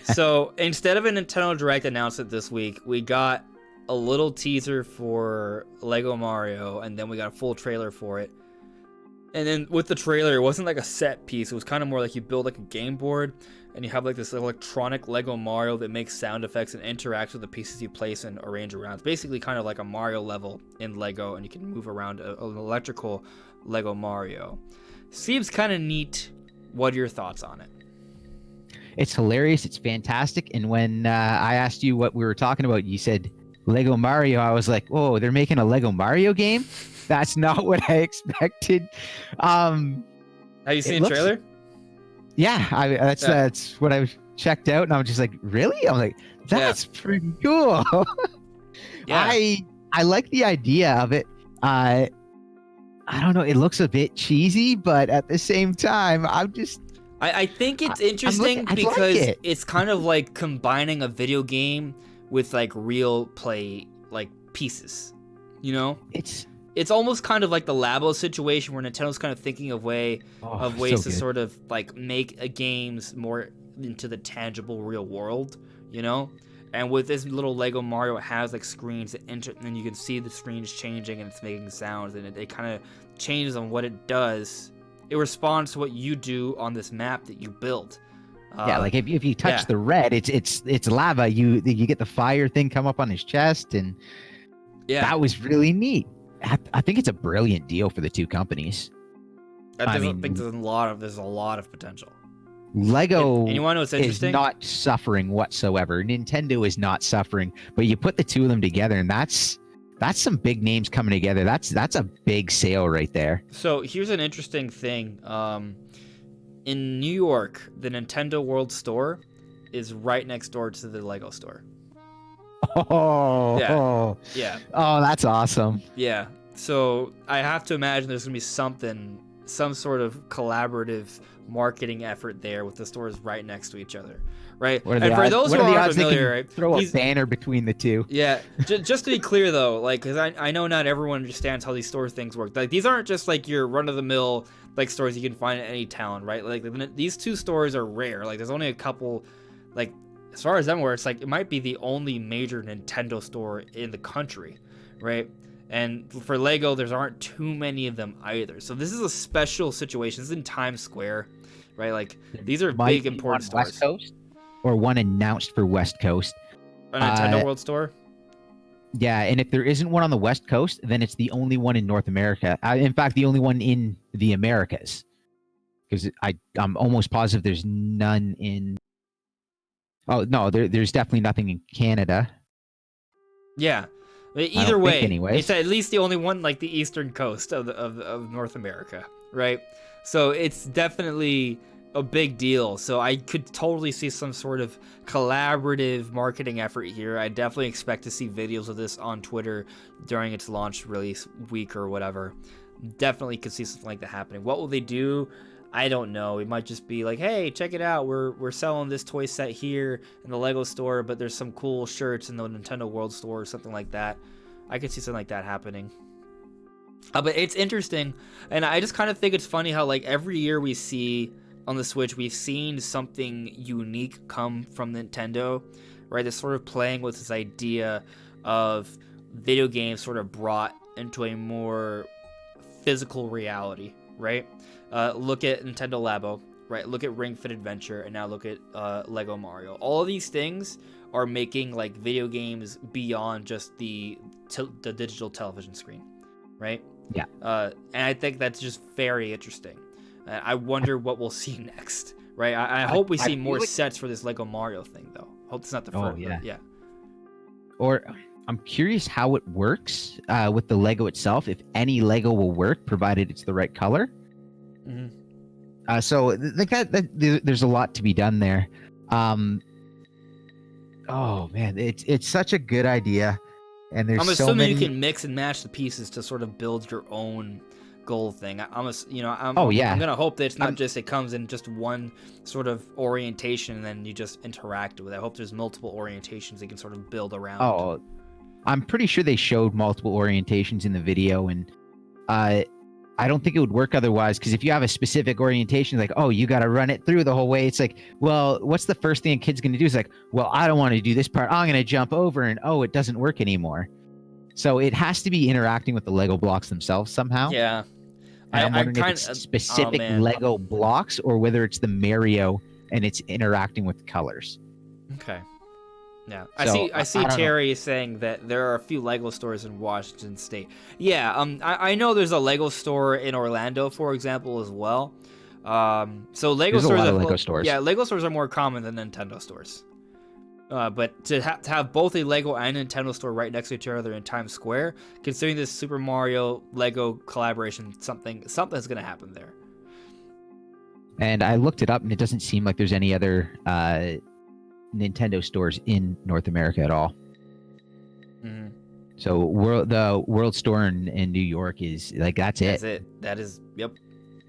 So instead of a Nintendo Direct announcement this week, we got a little teaser for Lego Mario, and then we got a full trailer for it. And then with the trailer, it wasn't like a set piece. It was kind of more like you build like a game board, and you have like this electronic Lego Mario that makes sound effects and interacts with the pieces you place and arrange around. It's basically kind of like a Mario level in Lego, and you can move around an electrical Lego Mario. Seems kind of neat. What are your thoughts on it? It's hilarious. It's fantastic. And when I asked you what we were talking about, you said Lego Mario. I was like, oh, they're making a Lego Mario game? That's not what I expected. Have you seen the trailer? Yeah, that's what I checked out, and I was just like, really? I'm like, that's pretty cool. Yeah. I like the idea of it. I don't know. It looks a bit cheesy, but at the same time, I think it's interesting because it's kind of like combining a video game with like real play like pieces, you know? It's almost kind of like the Labo situation where Nintendo's kind of thinking of ways to sort of like make games more into the tangible real world, you know? And with this little Lego Mario, it has like screens that enter, and you can see the screens changing and it's making sounds, and it kind of changes on what it does. It responds to what you do on this map that you build. Like if you touch the red, it's lava. You get the fire thing come up on his chest, and that was really neat. I think it's a brilliant deal for the two companies. I think there's a lot of potential. Lego and you want to know what's interesting? Is not suffering whatsoever. Nintendo is not suffering, but you put the two of them together, and that's some big names coming together. That's a big sale right there. So here's an interesting thing. In New York, the Nintendo World Store is right next door to the Lego store. Oh, yeah. Oh, that's awesome. Yeah. So I have to imagine there's gonna be some sort of collaborative marketing effort there with the stores right next to each other, right? And for those who aren't familiar, right, throw a banner between the two. Yeah. Just to be clear though, like, because I know not everyone understands how these store things work. Like, these aren't just like your run-of-the-mill like stores you can find in any town, right? Like, these two stores are rare. Like, there's only a couple. Like, as far as I'm aware, it's like it might be the only major Nintendo store in the country, right? And for Lego, there aren't too many of them either. So this is a special situation. This is in Times Square, right? Like, these are big, important stores. West Coast? Or one announced for West Coast. A Nintendo World Store? Yeah, and if there isn't one on the West Coast, then it's the only one in North America. In fact, the only one in the Americas. Because I'm almost positive there's none in... Oh, no, there's definitely nothing in Canada. Yeah. Either way, it's at least the only one like the eastern coast of North America, right? So it's definitely a big deal. So I could totally see some sort of collaborative marketing effort here. I definitely expect to see videos of this on Twitter during its launch release week or whatever. Definitely could see something like that happening. What will they do? I don't know. It might just be like, hey, check it out. We're selling this toy set here in the Lego store, but there's some cool shirts in the Nintendo World store or something like that. I could see something like that happening. But it's interesting, and I just kind of think it's funny how like every year we see on the Switch, we've seen something unique come from Nintendo, right? They're sort of playing with this idea of video games sort of brought into a more physical reality, right? Look at Nintendo Labo, right? Look at Ring Fit Adventure, and now look at Lego Mario. All of these things are making like video games beyond just the digital television screen, right? Yeah. And I think that's just very interesting. I wonder what we'll see next, right? I hope we see more sets for this Lego Mario thing, though. Hope it's not the first. Yeah. Or I'm curious how it works with the Lego itself. If any Lego will work, provided it's the right color. Mm-hmm. So there's a lot to be done there. Oh man, it's such a good idea, and there's I'm assuming you can mix and match the pieces to sort of build your own goal thing. I'm gonna hope that it's not just it comes in just one sort of orientation and then you just interact with it. I hope there's multiple orientations you can sort of build around. I'm pretty sure they showed multiple orientations in the video, and I I don't think it would work otherwise, because if you have a specific orientation, like, oh, you got to run it through the whole way. It's like, well, what's the first thing a kid's going to do? Is like, well, I don't want to do this part. I'm going to jump over, and oh, it doesn't work anymore. So it has to be interacting with the Lego blocks themselves somehow. Yeah. And I'm wondering if it's specific Lego blocks or whether it's the Mario and it's interacting with colors. Okay. Yeah, So, I see Terry saying that there are a few Lego stores in Washington State. Yeah, I know there's a Lego store in Orlando, for example, as well. So Lego there's stores, a lot of Lego stores. Yeah, Lego stores are more common than Nintendo stores. But to have both a Lego and Nintendo store right next to each other in Times Square, considering this Super Mario Lego collaboration, something's gonna happen there. And I looked it up, and it doesn't seem like there's any other Nintendo stores in North America at all. Mm-hmm. So the World Store in New York is like that's it. That is yep.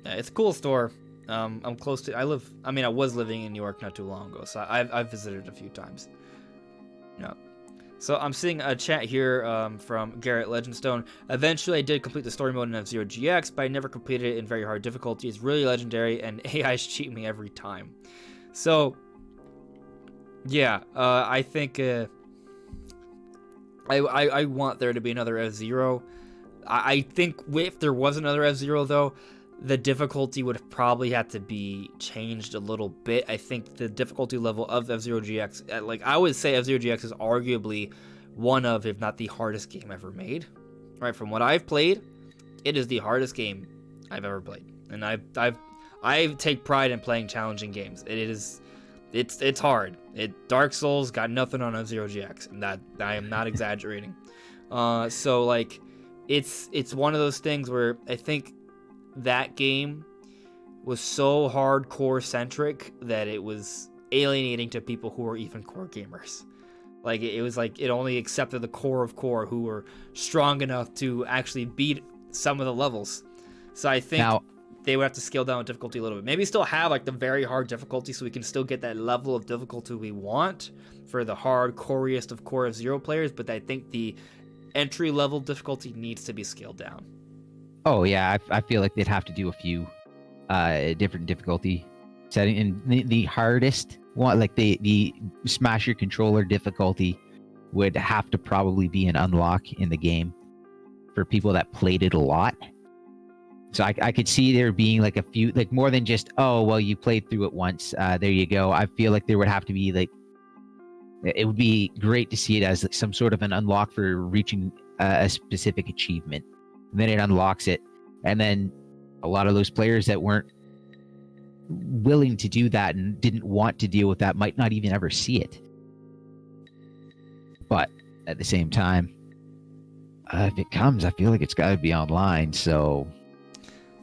It's a cool store. I'm close to. I was living in New York not too long ago, so I've visited a few times. Yeah. So I'm seeing a chat here from Garrett Legendstone. Eventually, I did complete the story mode in F-Zero GX, but I never completed it in very hard difficulty. It's really legendary, and AIs cheat me every time. So. Yeah, I think I want there to be another F-Zero. I think if there was another F-Zero, though, the difficulty would probably have to be changed a little bit. I think the difficulty level of F-Zero GX, like I would say F-Zero GX is arguably one of, if not the hardest game ever made. Right, from what I've played, it is the hardest game I've ever played. And I take pride in playing challenging games. It's hard. Dark Souls got nothing on F-Zero GX, and that I am not exaggerating. So like, it's one of those things where I think that game was so hardcore centric that it was alienating to people who were even core gamers. Like it was like it only accepted the core of core who were strong enough to actually beat some of the levels. So I think they would have to scale down difficulty a little bit. Maybe still have like the very hard difficulty so we can still get that level of difficulty we want for the hardcoreiest of core F-Zero players, but I think the entry level difficulty needs to be scaled down. Oh yeah, I feel like they'd have to do a few different difficulty setting, and the hardest one, like the smash your controller difficulty, would have to probably be an unlock in the game for people that played it a lot. So I could see there being like a few, like more than just, oh, well, you played through it once. There you go. I feel like there would have to be like, it would be great to see it as like some sort of an unlock for reaching a specific achievement. And then it unlocks it. And then a lot of those players that weren't willing to do that and didn't want to deal with that might not even ever see it. But at the same time, if it comes, I feel like it's got to be online. So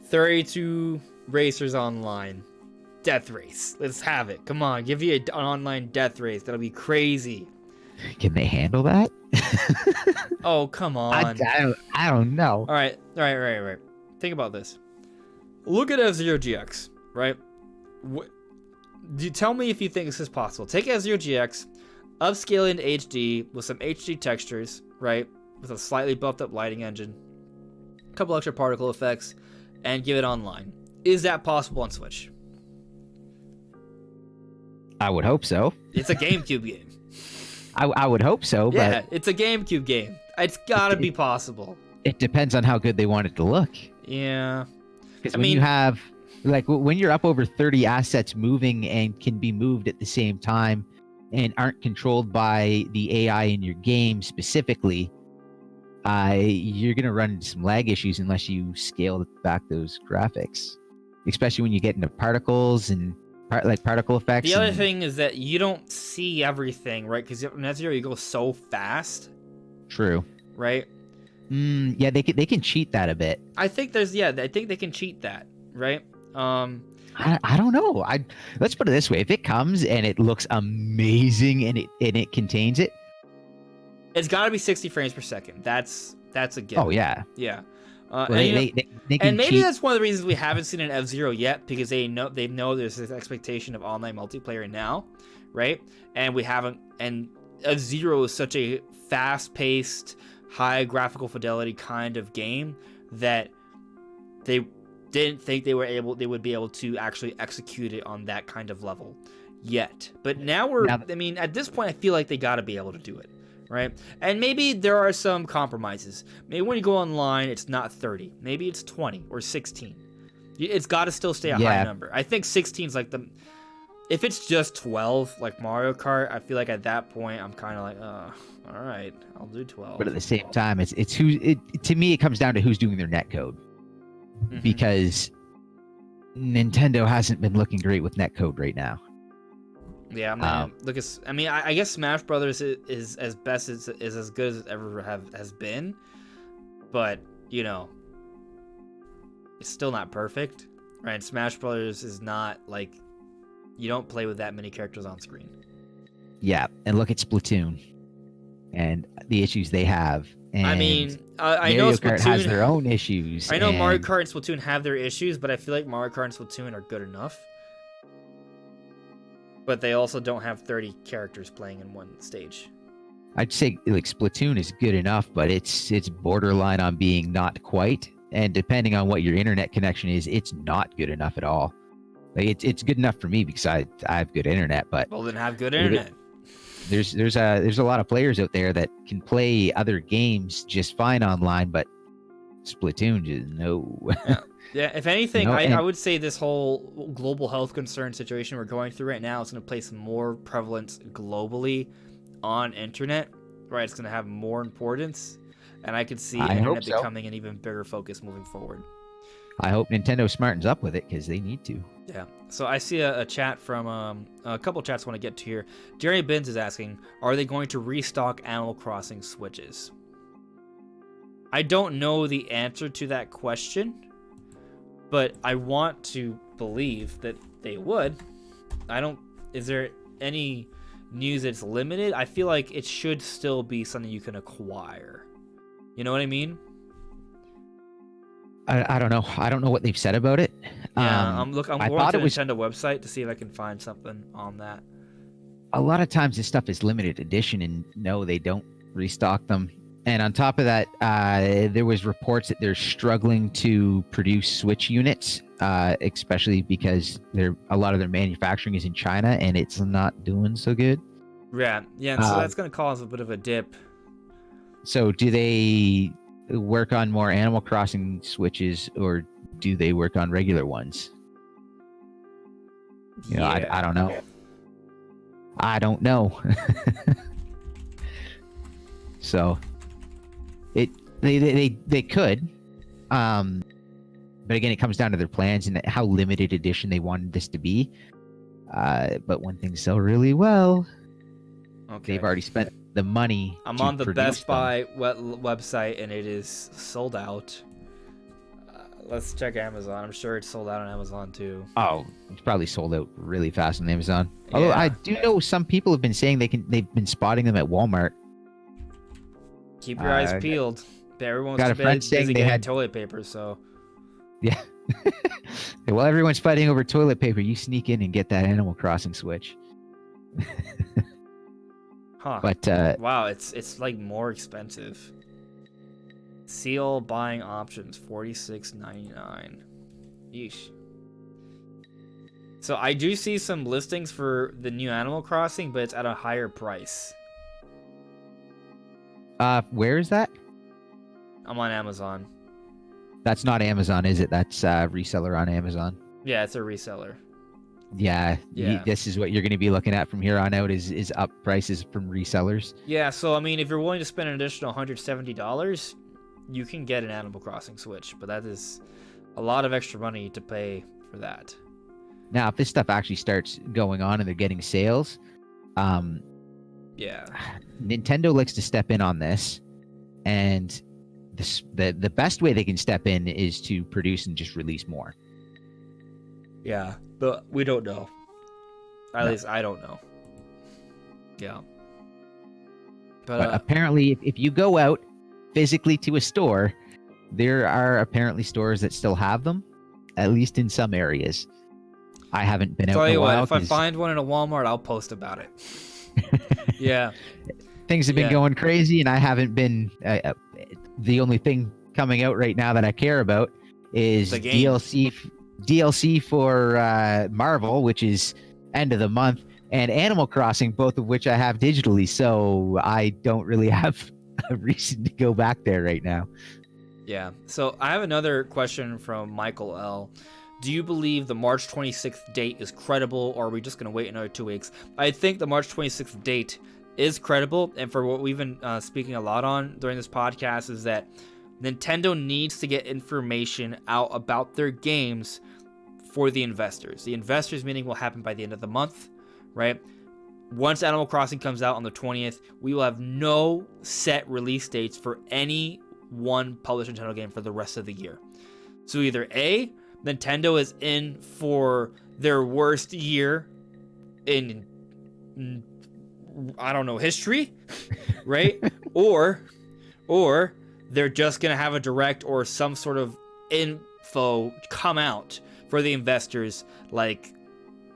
32 racers online. Death race. Let's have it. Come on, give you an online death race. That'll be crazy. Can they handle that? Oh, come on. I don't know. All right. Think about this. Look at F-Zero GX, right? You tell me if you think this is possible. Take F-Zero GX, upscale into HD with some HD textures, right? With a slightly buffed up lighting engine, a couple extra particle effects, and give it online. Is that possible on Switch? I would hope so. It's a GameCube game. I would hope so, yeah, but it's a GameCube game. It's gotta be possible. It depends on how good they want it to look. Yeah. Because when you have, like, when you're up over 30 assets moving and can be moved at the same time and aren't controlled by the AI in your game specifically, you're going to run into some lag issues unless you scale back those graphics, especially when you get into particles and particle effects. The other thing is that you don't see everything, right? Because in F-Zero you go so fast. True. Right? Yeah, they can cheat that a bit. I think they can cheat that, right? I don't know. Let's put it this way: if it comes and it looks amazing and it contains it, it's got to be 60 frames per second. That's a given. Oh yeah. Yeah. Well, they can maybe cheat. that's one of the reasons we haven't seen an F-Zero yet, because they know there's this expectation of online multiplayer now, right? And we haven't. And F-Zero is such a fast-paced, high graphical fidelity kind of game that they didn't think they would be able to actually execute it on that kind of level yet. But now I mean, at this point, I feel like they got to be able to do it, right? And maybe there are some compromises. Maybe when you go online, it's not 30. Maybe it's 20 or 16. It's got to still stay a high number. I think 16 is like if it's just 12, like Mario Kart, I feel like at that point, I'm kind of like, all right, I'll do 12. But at the same time, to me, it comes down to who's doing their netcode. Because Nintendo hasn't been looking great with netcode right now. Yeah, I guess Smash Brothers is as best as good as it ever has been, but you know, it's still not perfect, right? Smash Brothers is not like you don't play with that many characters on screen. Yeah, and look at Splatoon and the issues they have. And I mean, I know Mario Kart has their own issues. I know Mario Kart and Splatoon have their issues, but I feel like Mario Kart and Splatoon are good enough. But they also don't have 30 characters playing in one stage. I'd say like Splatoon is good enough, but it's borderline on being not quite. And depending on what your internet connection is, it's not good enough at all. Like it's good enough for me because I have good internet, but well, then have good internet. There's a lot of players out there that can play other games just fine online, but Splatoon just no. Yeah, if anything, I would say this whole global health concern situation we're going through right now is going to place more prevalence globally on internet, right? It's going to have more importance, and I could see internet becoming an even bigger focus moving forward. I hope Nintendo smartens up with it because they need to. Yeah. So I see a chat from a couple chats I want to get to here. Jerry Binns is asking, are they going to restock Animal Crossing Switches? I don't know the answer to that question, but I want to believe that they would. Is there any news that's limited? I feel like it should still be something you can acquire. You know what I mean? I don't know. I don't know what they've said about it. Yeah, I'm going to the Nintendo website to see if I can find something on that. A lot of times this stuff is limited edition, and no, they don't restock them. And on top of that, there was reports that they're struggling to produce Switch units, especially because a lot of their manufacturing is in China, and it's not doing so good. Yeah, and so that's going to cause a bit of a dip. So do they work on more Animal Crossing Switches, or do they work on regular ones? I don't know. I don't know. So they could, but again, it comes down to their plans and how limited edition they wanted this to be. But when things sell really well, they've already spent the money. I'm on the Best Buy website and it is sold out. Let's check Amazon. I'm sure it's sold out on Amazon too. Oh, it's probably sold out really fast on Amazon. Yeah. Although I do know some people have been saying they've been spotting them at Walmart. Keep your eyes peeled. Everyone's busy getting toilet paper, so. Yeah. While everyone's fighting over toilet paper, you sneak in and get that Animal Crossing Switch. Huh. But wow, it's like more expensive. Seal buying options, $46.99. Yeesh. So I do see some listings for the new Animal Crossing, but it's at a higher price. Where is that? I'm on Amazon. That's not Amazon, is it? That's reseller on Amazon. Yeah, it's a reseller. Yeah. This is what you're going to be looking at from here on out is up prices from resellers. Yeah, so I mean, if you're willing to spend an additional $170, you can get an Animal Crossing Switch, but that is a lot of extra money to pay for that. Now, if this stuff actually starts going on and they're getting sales, yeah, Nintendo likes to step in on this, and the best way they can step in is to produce and just release more. Yeah, but we don't know. At least I don't know. Yeah. But apparently, if you go out physically to a store, there are apparently stores that still have them, at least in some areas. I haven't been out in a while. If I find one in a Walmart, I'll post about it. Yeah. Things have been going crazy, and I haven't been... the only thing coming out right now that I care about is DLC for Marvel, which is end of the month, and Animal Crossing, both of which I have digitally. So I don't really have a reason to go back there right now. Yeah. So I have another question from Michael L. Do you believe the March 26th date is credible, or are we just going to wait another 2 weeks? I think the March 26th date is credible, and for what we've been speaking a lot on during this podcast is that Nintendo needs to get information out about their games for the investors. The investors meeting will happen by the end of the month, right? Once Animal Crossing comes out on the 20th, we will have no set release dates for any one published Nintendo game for the rest of the year. So either A, Nintendo is in for their worst year in, I don't know, history, right? or they're just going to have a direct or some sort of info come out for the investors, like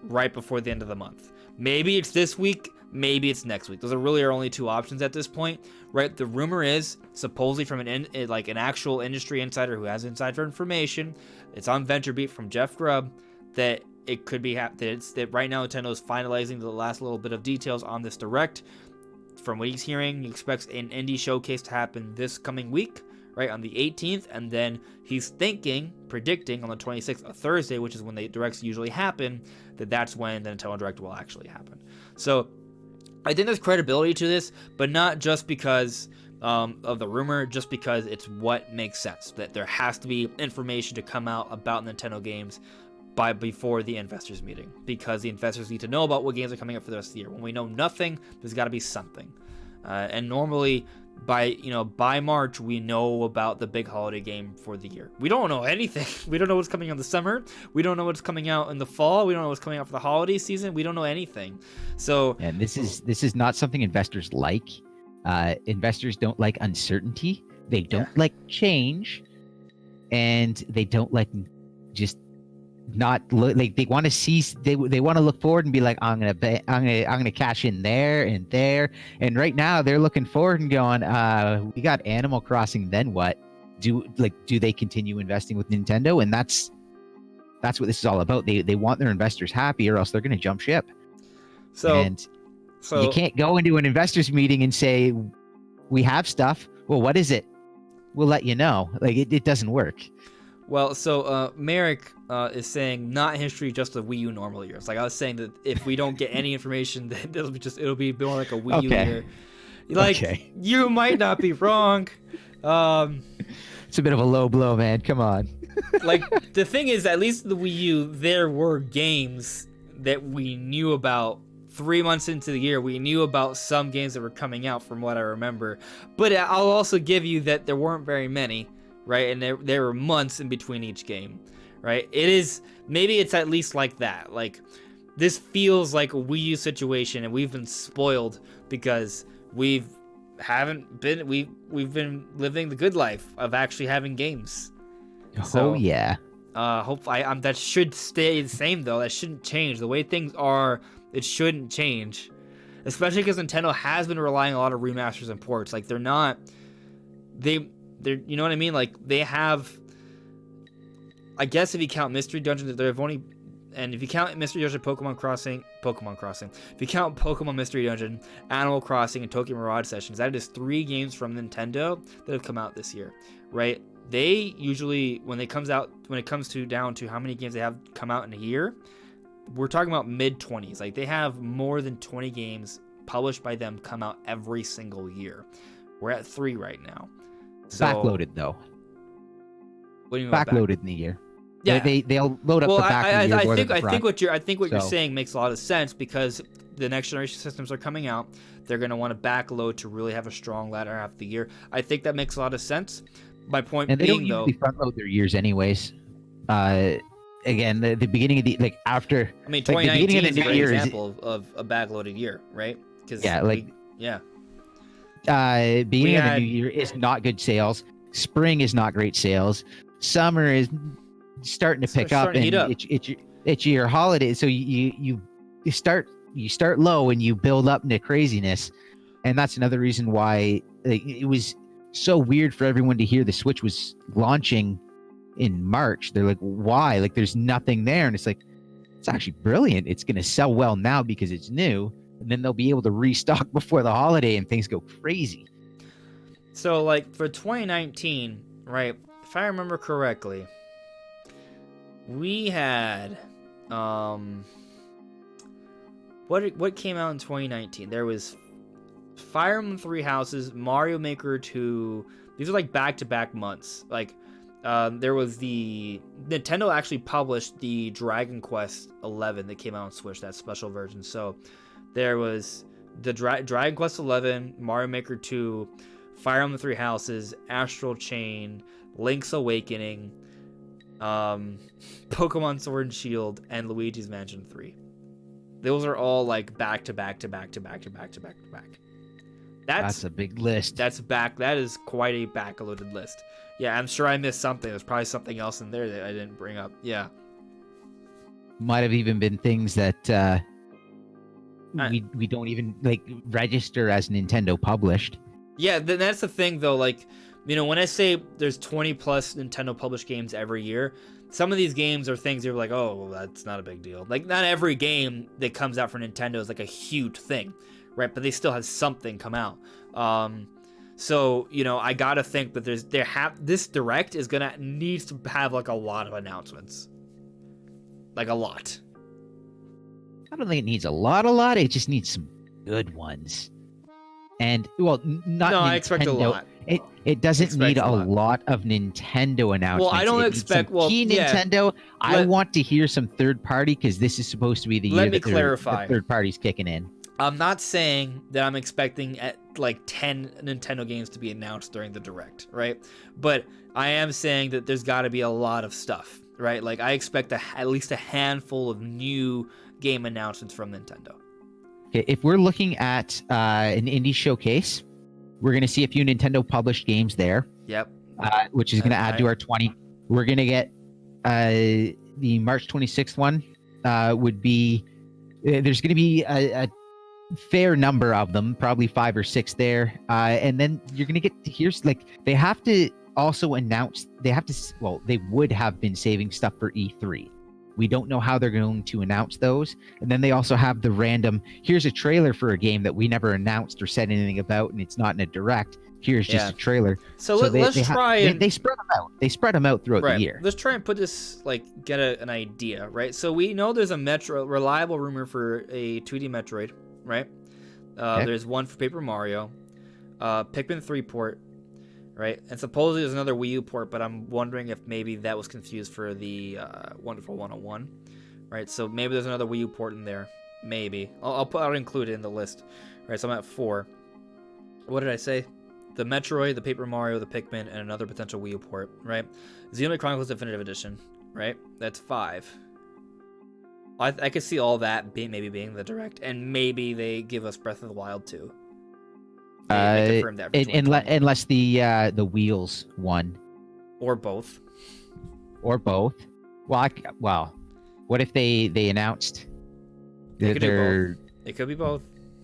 right before the end of the month. Maybe it's this week, maybe it's next week. Those are really our only two options at this point, right? The rumor is supposedly from an actual industry insider who has insider information. It's on VentureBeat from Jeff Grubb that it could be that right now Nintendo is finalizing the last little bit of details on this direct. From what he's hearing, he expects an indie showcase to happen this coming week, right, on the 18th, and then he's predicting on the 26th, a Thursday, which is when the directs usually happen, that's when the Nintendo Direct will actually happen. So I think there's credibility to this, but not just because of the rumor, just because it's what makes sense, that there has to be information to come out about Nintendo games before the investors meeting, because the investors need to know about what games are coming up for the rest of the year. When we know nothing, there's got to be something. And normally by March, we know about the big holiday game for the year. We don't know anything. We don't know what's coming out in the summer. We don't know what's coming out in the fall. We don't know what's coming out for the holiday season. We don't know anything. So, and this is not something investors like. Investors don't like uncertainty. They don't like change, and they don't like just not look like they want to see. They want to look forward and be like, I'm gonna cash in there and there. And right now they're looking forward and going, we got Animal Crossing. Then what? Do they continue investing with Nintendo? And that's what this is all about. They want their investors happy, or else they're gonna jump ship. So you can't go into an investors meeting and say, we have stuff. Well, what is it? We'll let you know. Like it doesn't work. Well, so Merrick is saying not history, just a Wii U normal year. It's like I was saying that if we don't get any information, then it'll be more like a Wii U year. Like you might not be wrong. It's a bit of a low blow, man. Come on. Like the thing is, at least the Wii U, there were games that we knew about. 3 months into the year, we knew about some games that were coming out, from what I remember. But I'll also give you that there weren't very many. Right, and there were months in between each game, right? Maybe it's at least like that. Like, this feels like a Wii U situation, and we've been spoiled because we've been living the good life of actually having games. So, yeah. Hopefully, that should stay the same though. That shouldn't change. The way things are, it shouldn't change. Especially because Nintendo has been relying a lot of remasters and ports. Like, they're you know what I mean? Like, they have, I guess if you count Mystery Dungeon, and if you count Mystery Dungeon, Pokemon Crossing, if you count Pokemon Mystery Dungeon, Animal Crossing, and Tokyo Mirage Sessions, that is 3 games from Nintendo that have come out this year, right? They usually, when it comes down to how many games they have come out in a year, we're talking about mid-20s. Like, they have more than 20 games published by them come out every single year. We're at 3 right now. So, backloaded though. What do you mean backloaded in the year? Yeah, they'll load up the back of the year. I think what you're saying makes a lot of sense, because the next generation systems are coming out. They're going to want to backload to really have a strong latter half of the year. I think that makes a lot of sense. My point and being, they don't usually front load their years anyways. Again, the beginning of the after. I mean, 2019 is a great example of a backloaded year, right? Beginning of the new year is not good sales. Spring is not great sales. Summer is starting to pick up, and it's your holiday. So you start low and you build up into craziness, and that's another reason why it was so weird for everyone to hear the Switch was launching in March. They're like, why? Like, there's nothing there. And it's like, it's actually brilliant. It's going to sell well now because it's new. And then they'll be able to restock before the holiday and things go crazy. So, like, for 2019, right, if I remember correctly, we had, what came out in 2019? There was Fire Emblem Three Houses, Mario Maker 2. These are like back-to-back months. Like, there was Nintendo actually published the Dragon Quest 11 that came out on Switch, that special version. So there was the Dragon Quest 11, Mario Maker 2, Fire Emblem Three Houses, Astral Chain, Link's Awakening, Pokemon Sword and Shield, and Luigi's Mansion 3. Those are all like back to back to back to back to back to back to back. That's a big list. That is quite a backloaded list. Yeah, I'm sure I missed something. There's probably something else in there that I didn't bring up. Yeah. Might have even been things that we don't even like register as Nintendo published. Yeah, that's the thing though. Like, you know, when I say there's 20 plus Nintendo published games every year, some of these games are things you're like, oh, well, that's not a big deal. Like, not every game that comes out for Nintendo is like a huge thing, right? But they still have something come out. So, you know, I gotta think that this Direct needs to have like a lot of announcements. Like a lot. I don't think it needs a lot. It just needs some good ones. And, well, not No, Nintendo. I expect a lot. It doesn't need a lot of Nintendo announcements. Well, I don't expect... Well, Nintendo. I want to hear some third party because this is supposed to be the year that the third party's kicking in. I'm not saying that I'm expecting like 10 Nintendo games to be announced during the Direct, right? But I am saying that there's got to be a lot of stuff, right? Like, I expect at least a handful of new game announcements from Nintendo. Okay, if we're looking at an indie showcase, we're going to see a few Nintendo published games there. Yep. Which is going to add to our 20. We're going to get the March 26th one would be... there's going to be a fair number of them, probably 5 or 6 there. And then you're going to get... Here's like... They have to also announce... They would have been saving stuff for E3. We don't know how they're going to announce those. And then they also have the random, here's a trailer for a game that we never announced or said anything about, and it's not in a Direct. Here's just a trailer. So let's try they spread them out. They spread them out throughout the year. Let's try and put this, like, get an idea, right? So we know there's a reliable rumor for a 2D Metroid, right? Okay. There's one for Paper Mario, Pikmin 3 port, right? And supposedly there's another Wii U port, but I'm wondering if maybe that was confused for the Wonderful 101, right? So maybe there's another Wii U port in there. Maybe. I'll include it in the list. Right, so I'm at 4. What did I say? The Metroid, the Paper Mario, the Pikmin, and another potential Wii U port, right? Xenoblade Chronicles Definitive Edition, right? That's 5. I could see all that maybe being the Direct, and maybe they give us Breath of the Wild 2. Unless the Wheels one, or both. Well, what if they announced It could be both.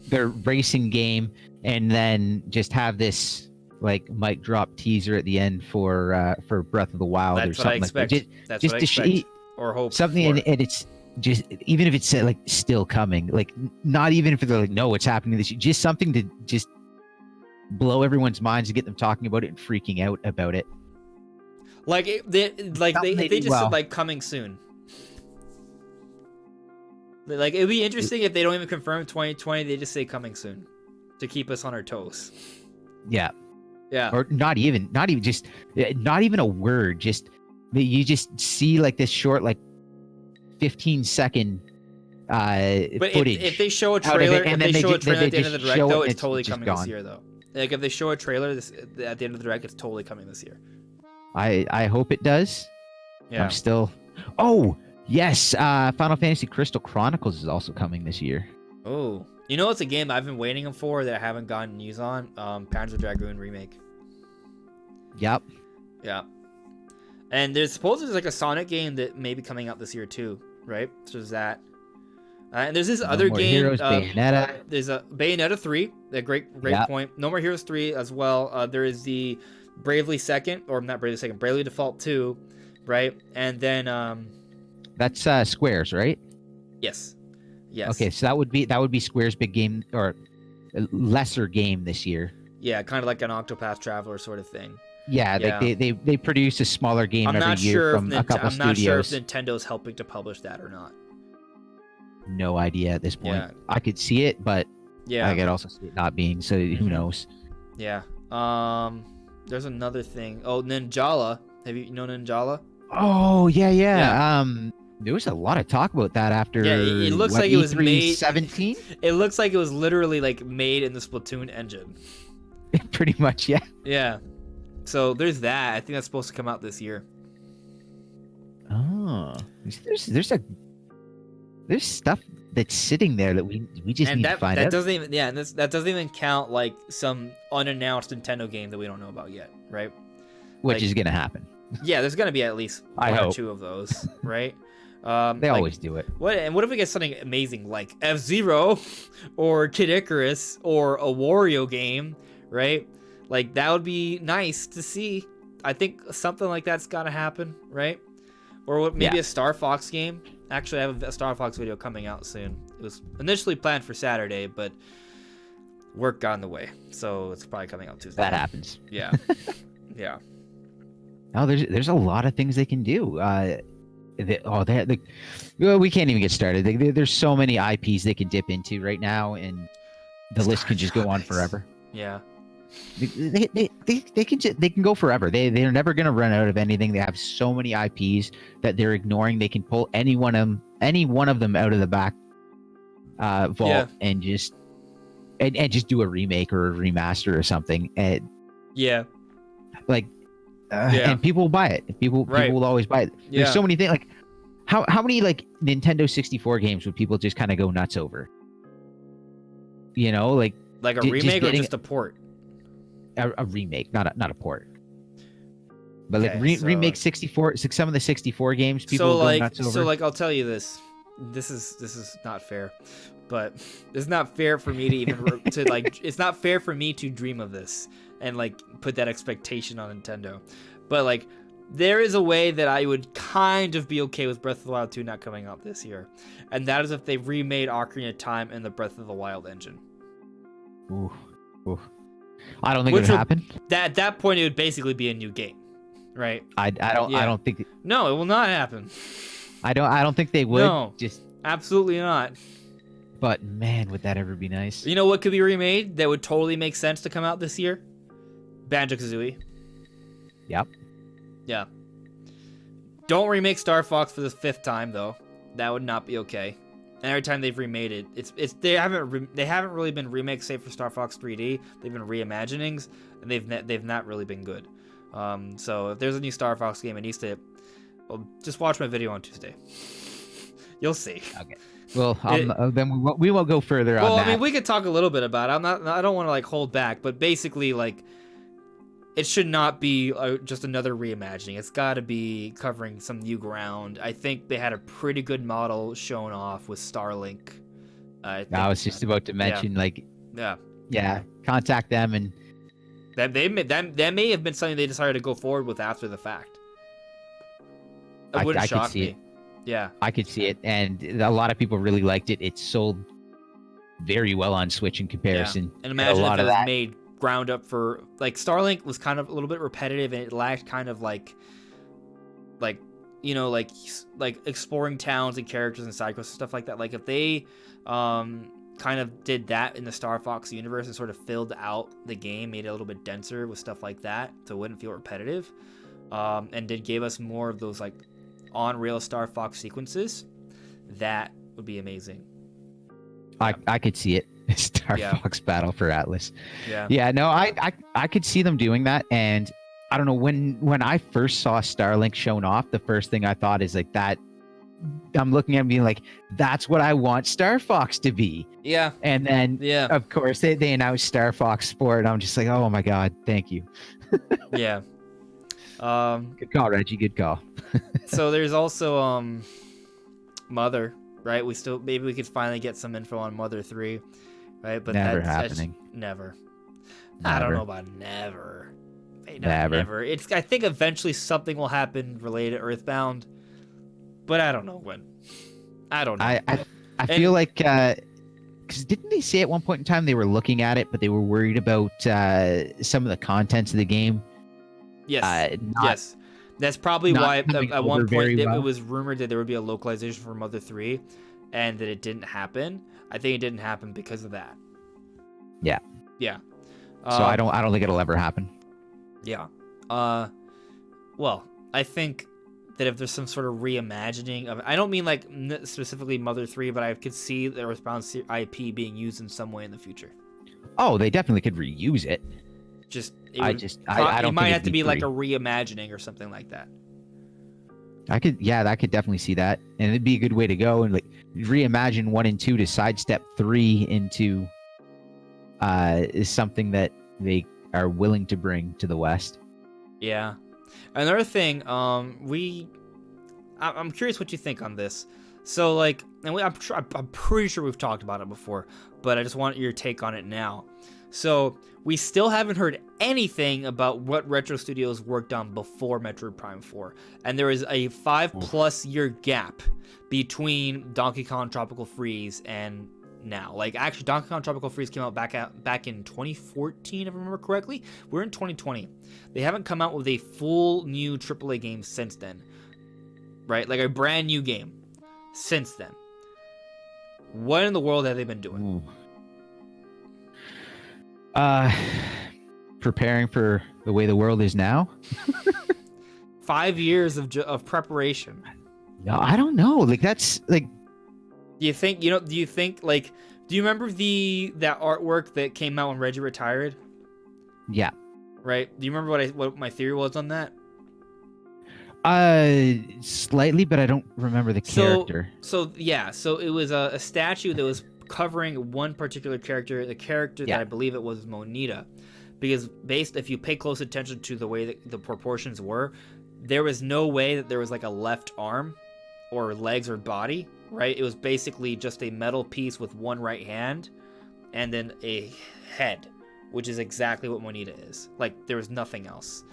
Their racing game, and then just have this like mic drop teaser at the end for Breath of the Wild or something like that. That's what I expect. Or hope something, and it's just, even if it's like still coming, like not even if they're like, no, it's happening this year, just something to just blow everyone's minds and get them talking about it and freaking out about it. Like they just said like coming soon. Like, it'd be interesting if they don't even confirm 2020, they just say coming soon to keep us on our toes. Yeah. Yeah. Or not even a word, just you just see like this short, like 15-second but footage. If they show a trailer, at the end of the Direct, though, it's totally coming this year, though. Like, if they show a trailer at the end of the Direct, it's totally coming this year. I hope it does. Yeah. I'm still... Oh, yes. Final Fantasy Crystal Chronicles is also coming this year. Oh. You know what's a game I've been waiting for that I haven't gotten news on? Panzer Dragoon Remake. Yep. Yeah. And there's supposedly like a Sonic game that may be coming out this year, too. Right? So there's that. And there's this other game. Heroes, Bayonetta. There's a Bayonetta 3. A great point. No More Heroes 3 as well. There is the Bravely Default 2. right? And then that's Square's, right? yes. Okay, so that would be Square's big game or lesser game this year. Yeah, kind of like an Octopath Traveler sort of thing. Yeah, like they produce a smaller game every year from a couple studios. I'm not sure if Nintendo's helping to publish that or not. No idea at this point. Yeah. I could see it, but yeah, I could also see it not being. So who knows? Yeah. There's another thing. Oh, Ninjala. Have you know Ninjala? Oh yeah. There was a lot of talk about that after. Yeah, it looks like it was made 17. It looks like it was literally like made in the Splatoon engine. Pretty much, yeah. Yeah. So there's that. I think that's supposed to come out this year. Oh, there's stuff that's sitting there that we just need to find out. That doesn't even count like some unannounced Nintendo game that we don't know about yet, right? Which is gonna happen. Yeah, there's gonna be at least one or two of those, right? They always do it. What if we get something amazing like F-Zero or Kid Icarus or a Wario game, right? Like that would be nice to see. I think something like that's gotta happen, right? Or maybe a Star Fox game. Actually, I have a Star Fox video coming out soon. It was initially planned for Saturday, but work got in the way, so it's probably coming out Tuesday. That happens. Yeah, yeah. Oh, there's a lot of things they can do. We can't even get started. There's so many IPs they can dip into right now, and the list can just go on forever. Yeah. They can go forever. They're never gonna run out of anything. They have so many IPs that they're ignoring. They can pull any one of them out of the back vault and just do a remake or a remaster or something. And and people will buy it. People will always buy it. There's so many things. Like how many like Nintendo 64 games would people just kind of go nuts over? You know, like a remake or just a port. A remake, not a port. But remake 64, some of the 64 games people go nuts over. So I'll tell you this. This is not fair, but it's not fair for me to even it's not fair for me to dream of this and put that expectation on Nintendo. But there is a way that I would kind of be okay with Breath of the Wild 2 not coming out this year, and that is if they remade Ocarina of Time in the Breath of the Wild engine. Ooh. I don't think it would happen. At that point, it would basically be a new game, right? I don't think. No, it will not happen. I don't think they would. No, absolutely not. But man, would that ever be nice? You know what could be remade that would totally make sense to come out this year? Banjo-Kazooie. Yep. Yeah. Don't remake Star Fox for the 5th time though. That would not be okay. And every time they've remade it, they haven't really been remakes save for Star Fox 3D. They've been reimaginings, and they've not really been good. So if there's a new Star Fox game, it needs to. Well, just watch my video on Tuesday. You'll see. Okay. Well, then we won't go further on that. Well, I mean, we could talk a little bit about it. I don't want to hold back, but basically, it should not be just another reimagining. It's got to be covering some new ground. I think they had a pretty good model shown off with Starlink. I was just about to mention, contact them, and that may have been something they decided to go forward with after the fact. It wouldn't shock me. Yeah, I could see it, and a lot of people really liked it. It sold very well on Switch in comparison. Yeah. And imagine if it was made ground up for Starlink was kind of a little bit repetitive, and it lacked kind of exploring towns and characters and side quests and stuff like that. If they kind of did that in the Star Fox universe and sort of filled out the game, made it a little bit denser with stuff like that, so it wouldn't feel repetitive, and gave us more of those on rail Star Fox sequences, that would be amazing. I could see it. Star Fox Battle for Atlas. Yeah. No, I could see them doing that, and I don't know, when I first saw Starlink shown off, the first thing I thought is that. I'm looking at it being that's what I want Star Fox to be. Yeah. And then of course they announced Star Fox Sport, and I'm just oh my god, thank you. Yeah. Good call, Reggie. Good call. So there's also Mother, right? Maybe we could finally get some info on Mother 3, right? But never happening. Never. I don't know about never. Never. I think eventually something will happen related to Earthbound, but I don't know when. I don't know. I feel like because didn't they say at one point in time they were looking at it, but they were worried about some of the contents of the game? Yes. Yes. That's probably why at one point it was rumored that there would be a localization for Mother 3 and that it didn't happen. I think it didn't happen because of that. Yeah. Yeah. So I don't think it'll ever happen. Yeah. Well, I think that if there's some sort of reimagining of, I don't mean like specifically Mother 3, but I could see the Earthbound IP being used in some way in the future. Oh, they definitely could reuse it. I don't. It might have to be like a reimagining or something like that. I could definitely see that, and it'd be a good way to go and like reimagine 1 and 2 to sidestep 3 into is something that they are willing to bring to the West. Yeah. Another thing, I'm curious what you think on this. So like, and I'm pretty sure we've talked about it before, but I just want your take on it now. So we still haven't heard anything about what Retro Studios worked on before Metroid Prime 4. And there is a 5+ year gap between Donkey Kong Tropical Freeze and now. Like, actually, Donkey Kong Tropical Freeze came out back in 2014, if I remember correctly. We're in 2020. They haven't come out with a full new AAA game since then. Right? Like a brand new game since then. What in the world have they been doing? Ooh. Preparing for the way the world is now. 5 years of preparation. No, I don't know. Like that's like. Do you think like? Do you remember that artwork that came out when Reggie retired? Yeah. Right. Do you remember what my theory was on that? Slightly, but I don't remember the character. So it was a statue that was covering one particular character, the character that I believe it was Monita, because if you pay close attention to the way that the proportions were, there was no way that there was like a left arm or legs or body, right? It was basically just a metal piece with one right hand and then a head, which is exactly what Monita is. Like, there was nothing else.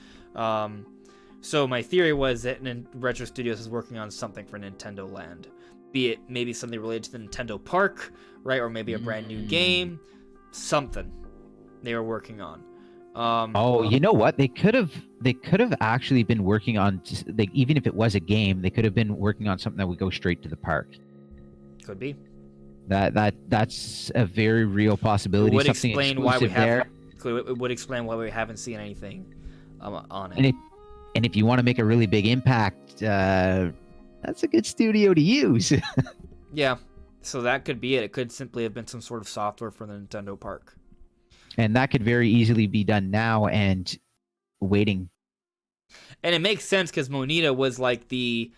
So my theory was that Retro Studios is working on something for Nintendo Land, be it maybe something related to the Nintendo Park, right? Or maybe a brand new game, something they were working on. You know what? They could have actually been working on, like, even if it was a game, they could have been working on something that would go straight to the park. Could be. That's a very real possibility. It would explain why we haven't seen anything on it. And if you want to make a really big impact, that's a good studio to use. Yeah, so that could be it. It could simply have been some sort of software for the Nintendo Park. And that could very easily be done now and waiting. And it makes sense because Monita was like the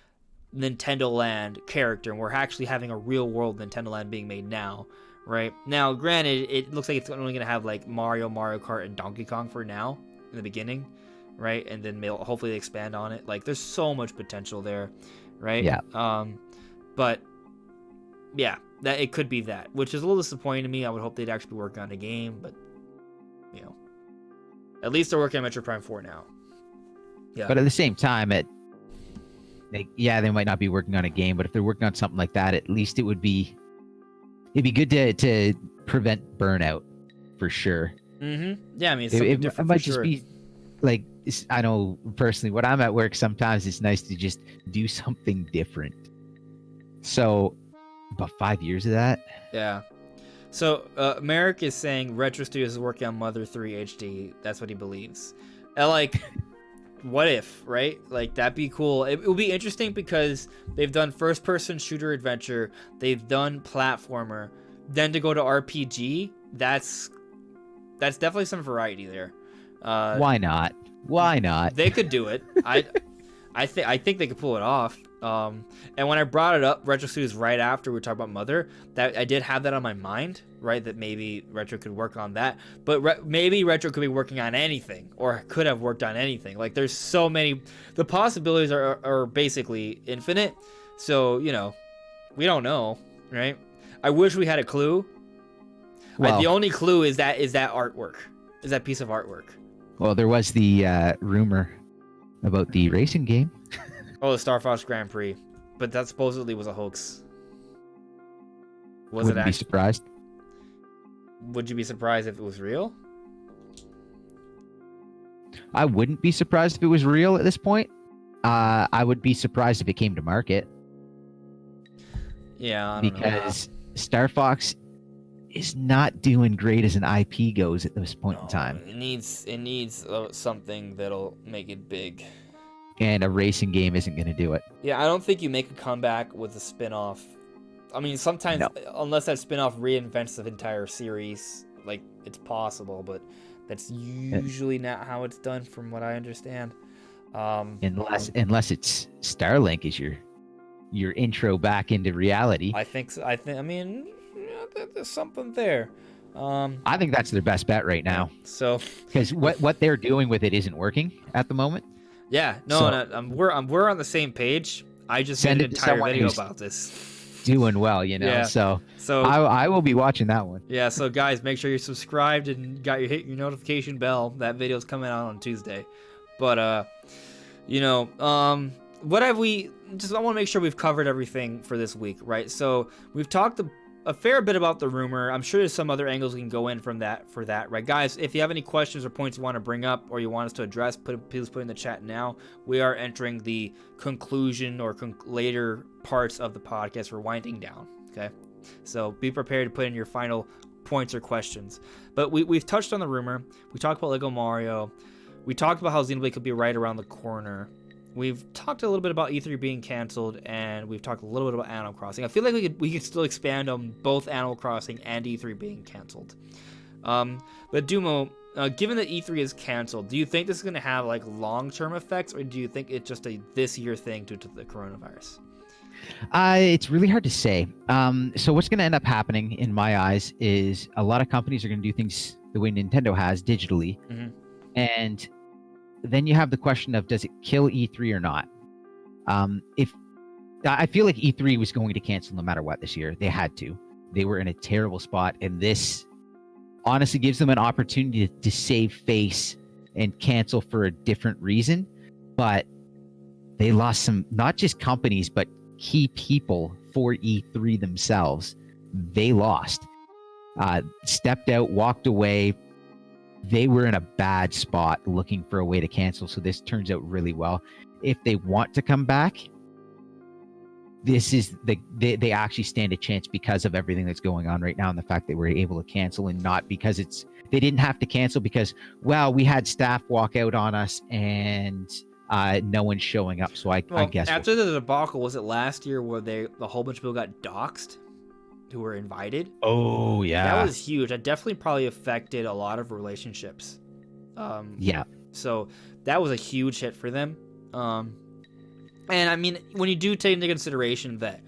Nintendo Land character, and we're actually having a real world Nintendo Land being made now, right? Now, granted, it looks like it's only going to have like Mario Kart, and Donkey Kong for now in the beginning, right? And then hopefully they expand on it. Like, there's so much potential there, right? Yeah. But yeah, that it could be that, which is a little disappointing to me. I would hope they'd actually be working on a game, but you know, at least they're working on Metroid Prime 4 now. Yeah. But at the same time, they might not be working on a game, but if they're working on something like that, at least it'd be good to prevent burnout for sure. Mm-hmm. Yeah, I mean, it might just be like, I know personally when I'm at work, sometimes it's nice to just do something different. So, about 5 years of that. Yeah. So, Merrick is saying Retro Studios is working on Mother 3 HD. That's what he believes. And, like, what if, right? Like, that'd be cool. It would be interesting because they've done first-person shooter adventure. They've done platformer. Then to go to RPG, that's definitely some variety there. Why not? Why not? They could do it. I think they could pull it off. And when I brought it up, Retro Studios, right after we talked about Mother, that I did have that on my mind, right? That maybe Retro could work on that, but maybe Retro could be working on anything, or could have worked on anything. Like, there's so many, the possibilities are basically infinite. So, you know, we don't know, right? I wish we had a clue. Well, the only clue is that artwork, is that piece of artwork. Well, there was the rumor about the racing game. Oh, the Star Fox Grand Prix, but that supposedly was a hoax. Wouldn't be surprised. Would you be surprised if it was real? I wouldn't be surprised if it was real at this point. I would be surprised if it came to market. Yeah, I don't because Star Fox is not doing great as an IP goes at this point in time. It needs something that'll make it big. And a racing game isn't going to do it. Yeah, I don't think you make a comeback with a spin-off. I mean, sometimes, unless that spin-off reinvents the entire series, like, it's possible, but that's usually not how it's done from what I understand. Unless it's Starlink is your intro back into reality. I think so. I mean, yeah, there's something there. I think that's their best bet right now. So, because what they're doing with it isn't working at the moment. Yeah, we're on the same page. I just made an entire video about this. Doing well, you know. Yeah. So I will be watching that one. Yeah. So guys, make sure you're subscribed and hit your notification bell. That video's coming out on Tuesday. But what have we? I want to make sure we've covered everything for this week, right? So we've talked a fair bit about the rumor. I'm sure there's some other angles we can go in from that right? Guys, if you have any questions or points you want to bring up or you want us to address, please put in the chat now. We are entering the conclusion or later parts of the podcast. We're winding down, okay? So be prepared to put in your final points or questions. But we've touched on the rumor. We talked about Lego Mario. We talked about how Xenoblade could be right around the corner. We've talked a little bit about E3 being canceled, and we've talked a little bit about Animal Crossing. I feel like we could still expand on both Animal Crossing and E3 being canceled. But Dumo, given that E3 is canceled, do you think this is going to have like long-term effects, or do you think it's just a this-year thing due to the coronavirus? It's really hard to say. So what's going to end up happening, in my eyes, is a lot of companies are going to do things the way Nintendo has digitally, and then you have the question of, does it kill E3 or not? If I feel like E3 was going to cancel no matter what this year. They had to. They were in a terrible spot, and this honestly gives them an opportunity to save face and cancel for a different reason. But they lost some, not just companies, but key people for E3 themselves. They lost. Stepped out, walked away. They were in a bad spot looking for a way to cancel, so this turns out really well. If they want to come back, this is they actually stand a chance because of everything that's going on right now and the fact that we're able to cancel, and not because they didn't have to cancel because, well, we had staff walk out on us and no one's showing up. So I guess after the debacle, was it last year where a whole bunch of people got doxxed who were invited? Oh yeah, that was huge. That definitely probably affected a lot of relationships. Yeah. So that was a huge hit for them. And I mean, when you do take into consideration that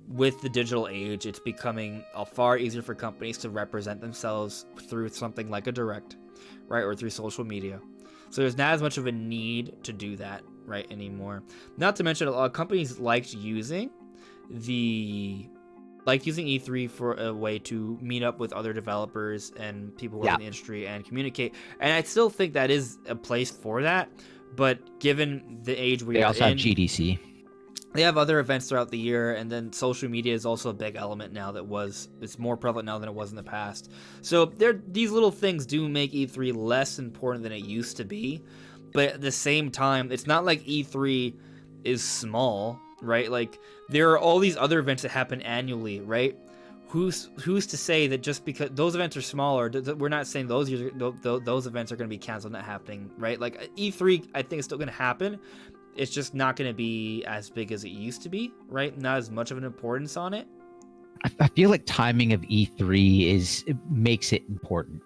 with the digital age, it's becoming far easier for companies to represent themselves through something like a direct, right, or through social media. So there's not as much of a need to do that, right, anymore. Not to mention, a lot of companies liked using E3 for a way to meet up with other developers and people who are in the industry and communicate. And I still think that is a place for that. But given the age we are in, they also have GDC. They have other events throughout the year, and then social media is also a big element now it's more prevalent now than it was in the past. So these little things do make E3 less important than it used to be. But at the same time, it's not like E3 is small, right? Like, there are all these other events that happen annually, right? Who's to say that just because those events are smaller, we're not saying those events are going to be canceled, not happening, right? Like, E3, I think, is still going to happen. It's just not going to be as big as it used to be, right? Not as much of an importance on it. I feel like timing of E3 makes it important.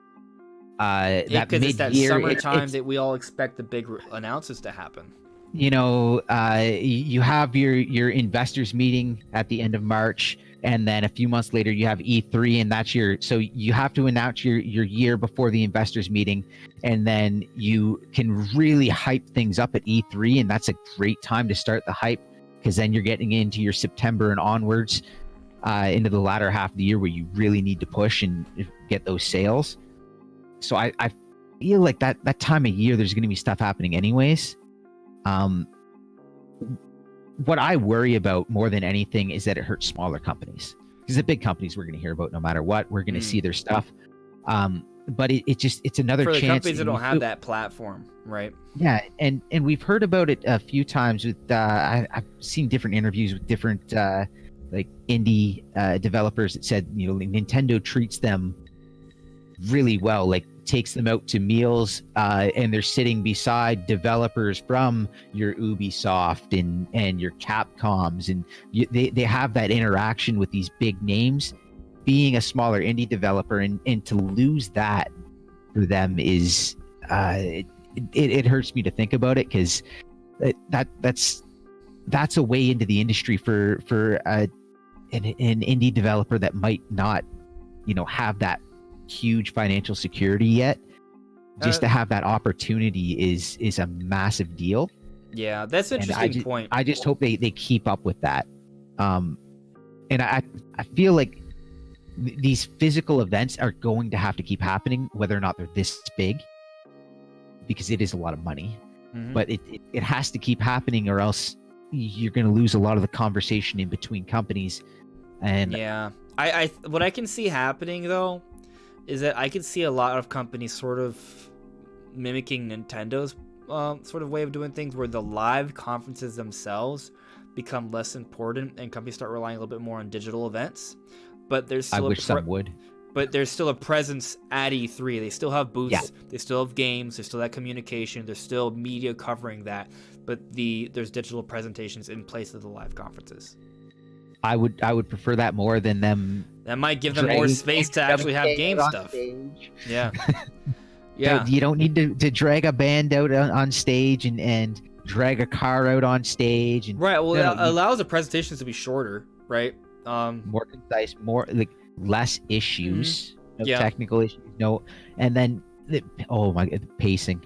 Because it's that summertime that we all expect the big announcements to happen. You know, you have your investors meeting at the end of March, and then a few months later you have E3, and that's so you have to announce your year before the investors meeting, and then you can really hype things up at E3, and that's a great time to start the hype, because then you're getting into your September and onwards, into the latter half of the year where you really need to push and get those sales. So I feel like that time of year there's going to be stuff happening anyways. What I worry about more than anything is that it hurts smaller companies, because the big companies we're going to hear about no matter what. We're going to see their stuff. But it's another for the chance companies that don't have that platform, right? Yeah, and we've heard about it a few times with I've seen different interviews with different like indie developers that said, you know, Nintendo treats them really well, like takes them out to meals, and they're sitting beside developers from your Ubisoft and your Capcoms, and they have that interaction with these big names. Being a smaller indie developer and to lose that for them is it hurts me to think about it, because that's a way into the industry for an indie developer that might not, you know, have that huge financial security yet. Just to have that opportunity is a massive deal. Yeah, that's an interesting point. I just hope they keep up with that. And I feel like these physical events are going to have to keep happening, whether or not they're this big, because it is a lot of money. But it has to keep happening, or else you're going to lose a lot of the conversation in between companies. And yeah, I what I can see happening though is that I can see a lot of companies sort of mimicking Nintendo's sort of way of doing things, where the live conferences themselves become less important and companies start relying a little bit more on digital events. But there's still some would. But there's still a presence at E3. They still have booths. Yeah. They still have games. There's still that communication. There's still media covering that. But there's digital presentations in place of the live conferences. I would prefer that more than them. That might give them more space to actually have game stuff. Stage. Yeah. Yeah. You don't need to drag a band out on stage and drag a car out on stage. And, right. Well, it allows the presentations to be shorter, right? More concise, more like less issues, no technical issues, no. And then the pacing.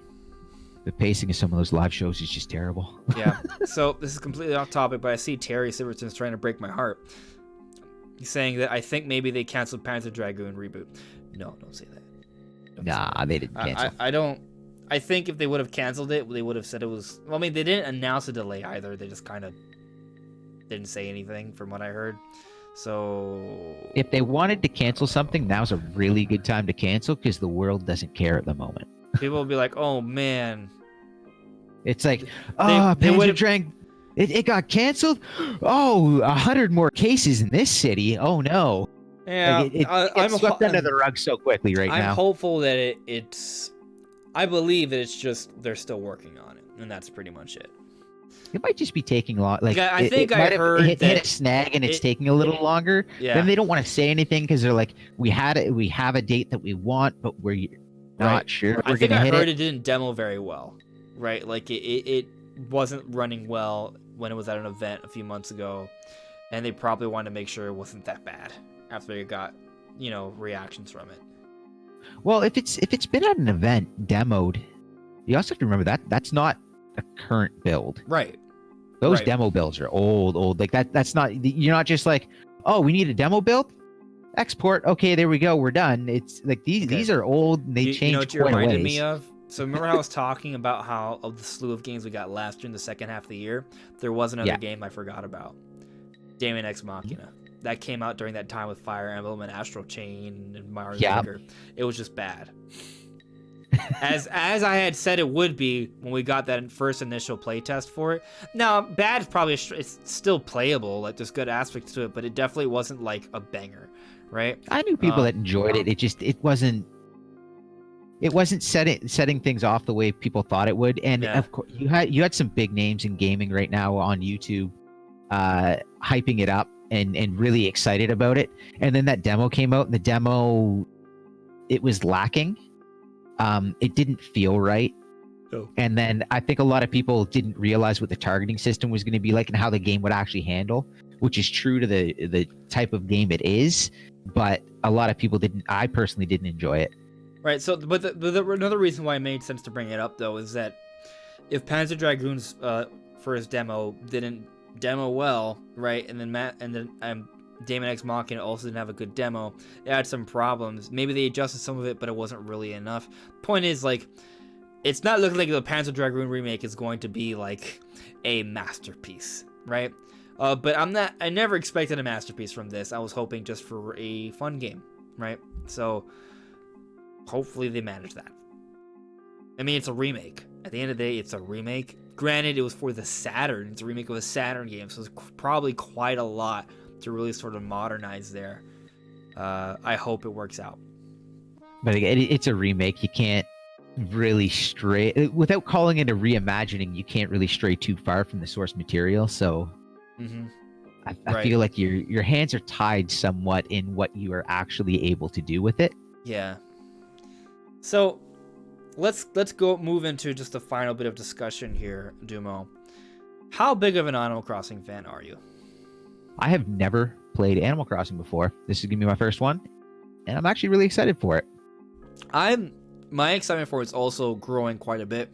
The pacing of some of those live shows is just terrible. Yeah. So this is completely off topic, but I see Terry Sivertson's trying to break my heart. He's saying that I think maybe they canceled Panzer Dragoon reboot. No, don't say that. Nah, they didn't cancel. I don't. I think if they would have canceled it, they would have said it was. Well, I mean, they didn't announce a delay either. They just kind of didn't say anything, from what I heard. So if they wanted to cancel something, now's a really good time to cancel, because the world doesn't care at the moment. People will be like, "Oh man." It's like, Panzer Dragoon, it got canceled. Oh, 100 more cases in this city. Oh no. Yeah, like it's swept under the rug so quickly now. I'm hopeful that it's. I believe that it's just they're still working on it, and that's pretty much it. It might just be taking long. Like I think I heard hit a snag and it's taking a little longer. Yeah. Then they don't want to say anything because they're like, we have a date that we want, but we're not sure. I think I heard it didn't demo very well, right? Like it wasn't running well when it was at an event a few months ago, and they probably wanted to make sure it wasn't that bad after they got, reactions from it. Well, if it's been at an event demoed, you also have to remember that that's not a current build. Right. Those demo builds are old. Like that's not, you're not just like, oh, we need a demo build? Export. Okay, there we go. We're done. It's like these are old and they change. You know what you reminded me of? So remember how I was talking about how of the slew of games we got last year in the second half of the year? There was another game I forgot about. Daemon X Machina. That came out during that time with Fire Emblem and Astral Chain and Mario Maker. It was just bad. As I had said it would be when we got that first initial playtest for it. Now, bad is probably it's still playable. Like there's good aspects to it, but it definitely wasn't like a banger, right? I knew people that enjoyed it. It wasn't setting things off the way people thought it would. And of course, you had some big names in gaming right now on YouTube, hyping it up and really excited about it. And then that demo came out, and the demo, it was lacking. It didn't feel right. Oh. And then I think a lot of people didn't realize what the targeting system was going to be like and how the game would actually handle, which is true to the type of game it is. But a lot of people didn't. I personally didn't enjoy it. Right. So, but another reason why it made sense to bring it up though is that if Panzer Dragoon's first demo didn't demo well, right, and then Daemon X Machina also didn't have a good demo. It had some problems. Maybe they adjusted some of it, but it wasn't really enough. Point is, like, it's not looking like the Panzer Dragoon remake is going to be like a masterpiece, right? But I never expected a masterpiece from this. I was hoping just for a fun game, right? So hopefully they manage that. I mean, it's a remake. At the end of the day, it's a remake. Granted, it was for the Saturn. It's a remake of a Saturn game, so it's probably quite a lot to really sort of modernize there. I hope it works out. But again, it's a remake. You can't really stray, without calling it a reimagining, you can't really stray too far from the source material. So I feel like your hands are tied somewhat in what you are actually able to do with it. Yeah. So let's move into just a final bit of discussion here, Dumo. How big of an Animal Crossing fan are you? I have never played Animal Crossing before. This is gonna be my first one, and I'm actually really excited for it. My excitement for it's also growing quite a bit.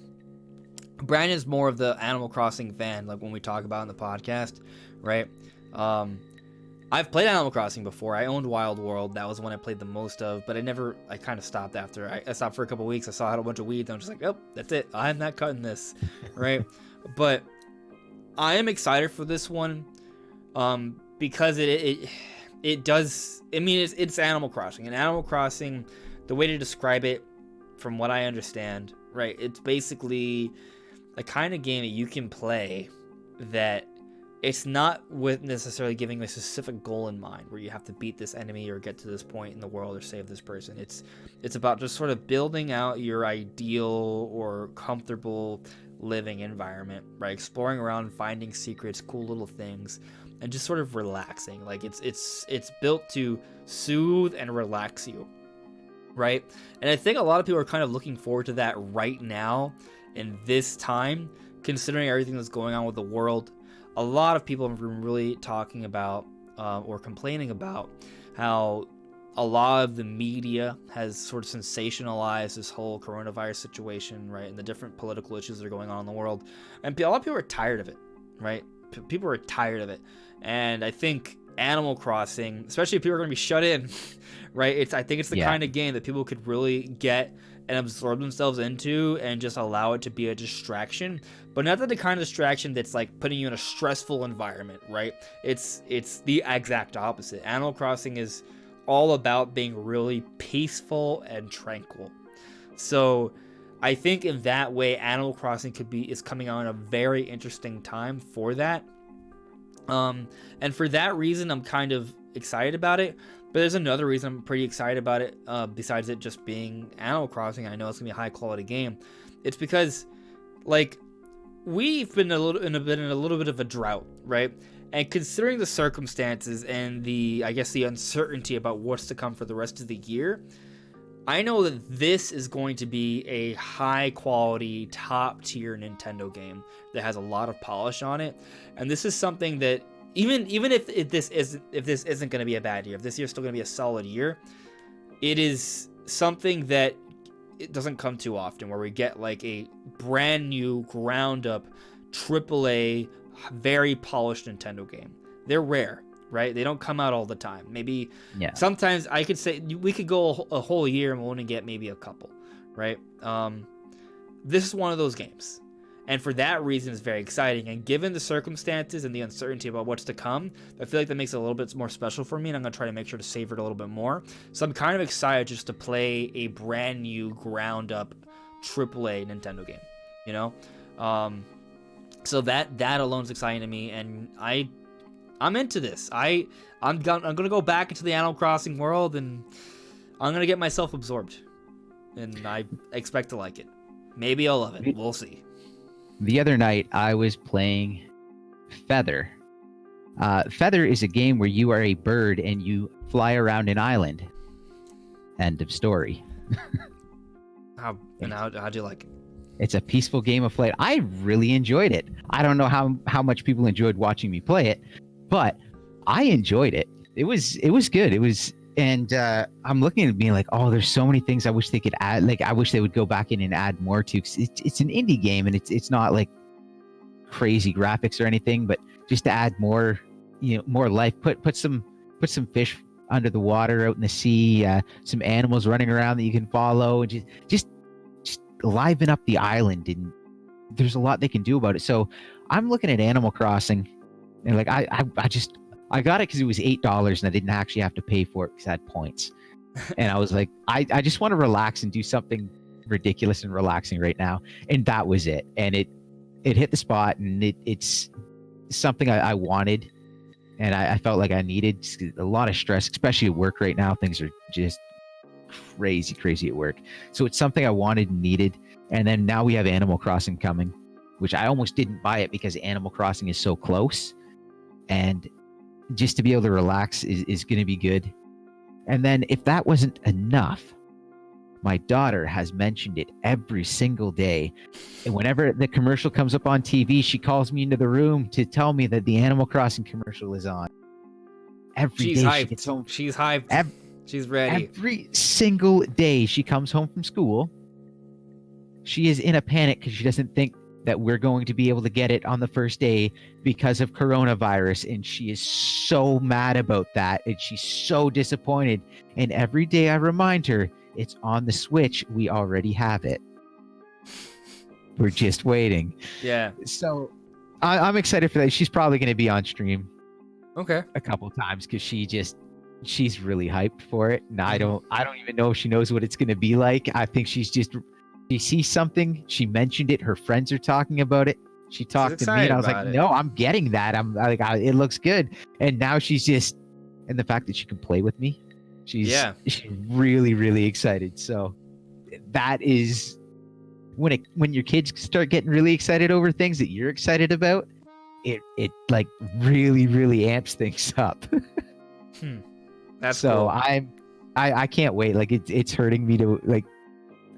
Brandon's more of the Animal Crossing fan, like when we talk about in the podcast, right? I've played Animal Crossing before. I owned Wild World. That was one I played the most of, but I kind of stopped after. I stopped for a couple weeks. I saw I had a bunch of weeds. I'm just like, oh, that's it. I'm not cutting this, right? But I am excited for this one, because it does. I mean, it's Animal Crossing, and Animal Crossing, the way to describe it, from what I understand, right? It's basically a kind of game that you can play that it's not with necessarily giving a specific goal in mind where you have to beat this enemy or get to this point in the world or save this person. It's about just sort of building out your ideal or comfortable living environment, right? Exploring around, finding secrets, cool little things, and just sort of relaxing. Like it's built to soothe and relax you, right? And I think a lot of people are kind of looking forward to that right now in this time, considering everything that's going on with the world. A lot of people have been really talking about or complaining about how a lot of the media has sort of sensationalized this whole coronavirus situation, right? And the different political issues that are going on in the world. And a lot of people are tired of it, right? People are tired of it. And I think Animal Crossing, especially if people are going to be shut in, right? I think it's the kind of game that people could really get and absorb themselves into and just allow it to be a distraction, but not the kind of distraction that's like putting you in a stressful environment, right? It's the exact opposite. Animal Crossing is all about being really peaceful and tranquil. So I think in that way, Animal Crossing is coming out in a very interesting time for that. And for that reason, I'm kind of excited about it. But there's another reason I'm pretty excited about it, besides it just being Animal Crossing. I know it's gonna be a high quality game. It's because, like, we've been in a little bit of a drought, right? And considering the circumstances and the uncertainty about what's to come for the rest of the year, I know that this is going to be a high quality, top tier Nintendo game that has a lot of polish on it. And this is something that even if this isn't going to be a bad year, if this year's still going to be a solid year, it is something that it doesn't come too often, where we get like a brand new ground up AAA, very polished Nintendo game. They're rare, right? They don't come out all the time. Maybe sometimes I could say we could go a whole year and we only get maybe a couple, right? This is one of those games. And for that reason, it's very exciting. And given the circumstances and the uncertainty about what's to come, I feel like that makes it a little bit more special for me. And I'm going to try to make sure to savor it a little bit more. So I'm kind of excited just to play a brand new ground up AAA Nintendo game, you know? So that alone is exciting to me. And I'm into this. I'm going to go back into the Animal Crossing world, and I'm going to get myself absorbed. And I expect to like it. Maybe I'll love it. We'll see. The other night, I was playing Feather. Feather is a game where you are a bird and you fly around an island. End of story. How'd you like it? It's a peaceful game of flight. I really enjoyed it. I don't know how much people enjoyed watching me play it, but I enjoyed it. It was good. And I'm looking at it being like, oh, there's so many things I wish they could add. Like, I wish they would go back in and add more to. 'Cause it's an indie game, and it's not like crazy graphics or anything, but just to add more, more life. Put some put some fish under the water out in the sea, some animals running around that you can follow, and just liven up the island. And there's a lot they can do about it. So I'm looking at Animal Crossing, and like I got it because it was $8 and I didn't actually have to pay for it because I had points. And I was like, I just want to relax and do something ridiculous and relaxing right now. And that was it. And it hit the spot, and it's something I wanted, and I felt like I needed. A lot of stress, especially at work right now. Things are just crazy at work. So it's something I wanted and needed. And then now we have Animal Crossing coming, which I almost didn't buy it because Animal Crossing is so close. And just to be able to relax is going to be good. And then if that wasn't enough, my daughter has mentioned it every single day. And whenever the commercial comes up on TV, she calls me into the room to tell me that the Animal Crossing commercial is on. She's day hyped. she gets home. She's hyped. She's ready. Every single day she comes home from school, she is in a panic because she doesn't think that we're going to be able to get it on the first day because of coronavirus. And she is so mad about that. And she's so disappointed. And every day I remind her, it's on the Switch. We already have it. We're just waiting. Yeah. So I'm excited for that. She's probably going to be on stream. Okay. A couple times because she's really hyped for it. And I don't even know if she knows what it's going to be like. I think she sees something. She mentioned it. Her friends are talking about it. She talked to me and I was like, no, I'm getting that. I'm like, it looks good. And now she's just, and the fact that she can play with me, she's really excited. So that is when your kids start getting really excited over things that you're excited about, it like really amps things up. That's so cool. I can't wait. Like it's hurting me to like,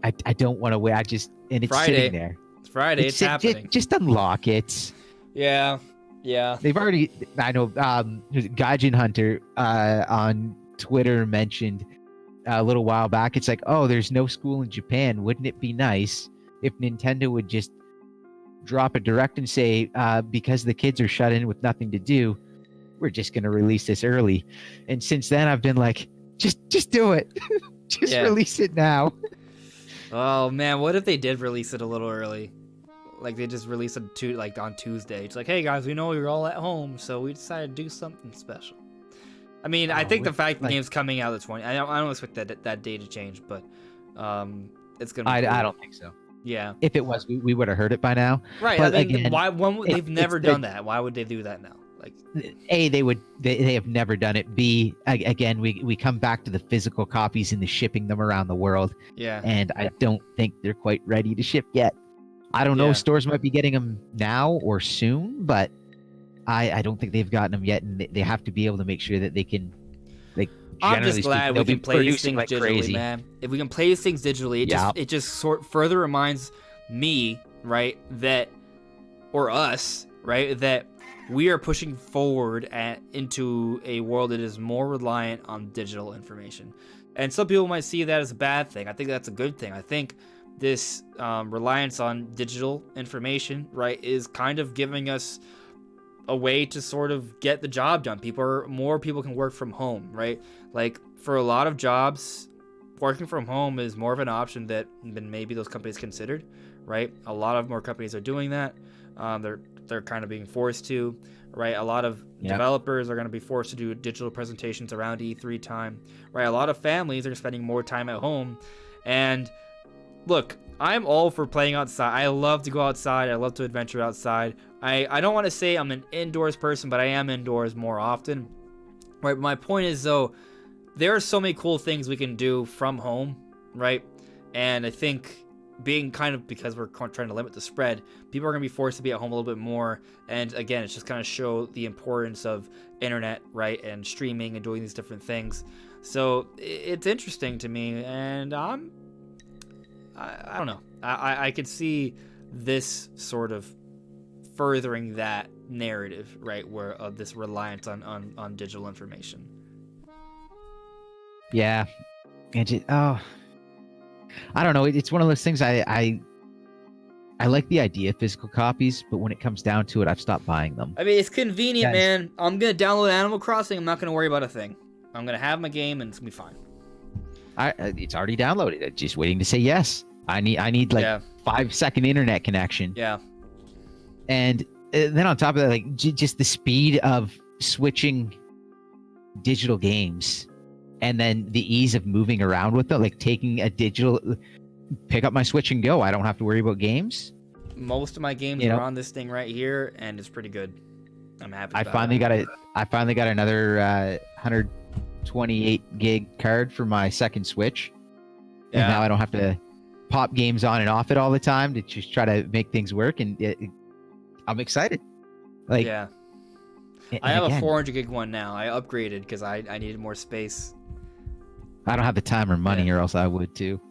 I don't want to wait. And it's Friday. sitting there. It's Friday. It's happening. Just unlock it. Yeah. They've already. I know. Gaijin Hunter on Twitter mentioned a little while back. It's like, oh, there's no school in Japan. Wouldn't it be nice if Nintendo would just drop a direct and say, because the kids are shut in with nothing to do, we're just going to release this early. And since then, I've been like, just do it. Just release it now. Oh man, what if they did release it a little early? Like they just released it on Tuesday. It's like, hey guys, we know you're all at home, so we decided to do something special. I mean, I think the fact the game's coming out the 20th, I don't expect that day to change, but it's gonna. I don't think so. Yeah. If it was, we would have heard it by now. Right. But I mean, again, they've never done that. Why would they do that now? Like, A, they have never done it. B, again, we come back to the physical copies and the shipping them around the world. Yeah. And I don't think they're quite ready to ship yet. I don't know. Stores might be getting them now or soon, but I don't think they've gotten them yet, and they have to be able to make sure that they can. Like, I'm just glad we can play these things like digitally, crazy. Man. If we can play these things digitally, it just further reminds me, right, that, or us, right, that we are pushing forward into a world that is more reliant on digital information. And some people might see that as a bad thing. I think that's a good thing. I think this reliance on digital information, right, is kind of giving us a way to sort of get the job done. More people can work from home, right? Like for a lot of jobs, working from home is more of an option than maybe those companies considered, right? A lot of more companies are doing that. They're kind of being forced to, right? A lot of developers are going to be forced to do digital presentations around E3 time, right? A lot of families are spending more time at home. And look, I'm all for playing outside. I love to go outside. I love to adventure outside. I don't want to say I'm an indoors person, but I am indoors more often, right? But my point is, though, there are so many cool things we can do from home, right? And I think being because we're trying to limit the spread, people are going to be forced to be at home a little bit more. And again, it's just kind of show the importance of internet, right? And streaming and doing these different things. So it's interesting to me, and I don't know. I could see this sort of furthering that narrative, right? Where of this reliance on digital information. Yeah. And I don't know. It's one of those things I I like the idea of physical copies, but when it comes down to it, I've stopped buying them. I mean, it's convenient, man. I'm gonna download Animal Crossing. I'm not gonna worry about a thing. I'm gonna have my game, and it's gonna be fine. It's already downloaded. I'm just waiting to say yes. I need like 5-second internet connection. Yeah. And then on top of that, like just the speed of switching digital games, and then the ease of moving around with them, like taking a digital, pick up my Switch and go. I don't have to worry about games. Most of my games are on this thing right here, and it's pretty good. I'm happy. I finally got another 128 gig card for my second Switch, and now I don't have to pop games on and off it all the time to just try to make things work. And I'm excited. Like, yeah, I have a 400 gig one now. I upgraded because I needed more space. I don't have the time or money, or else I would too.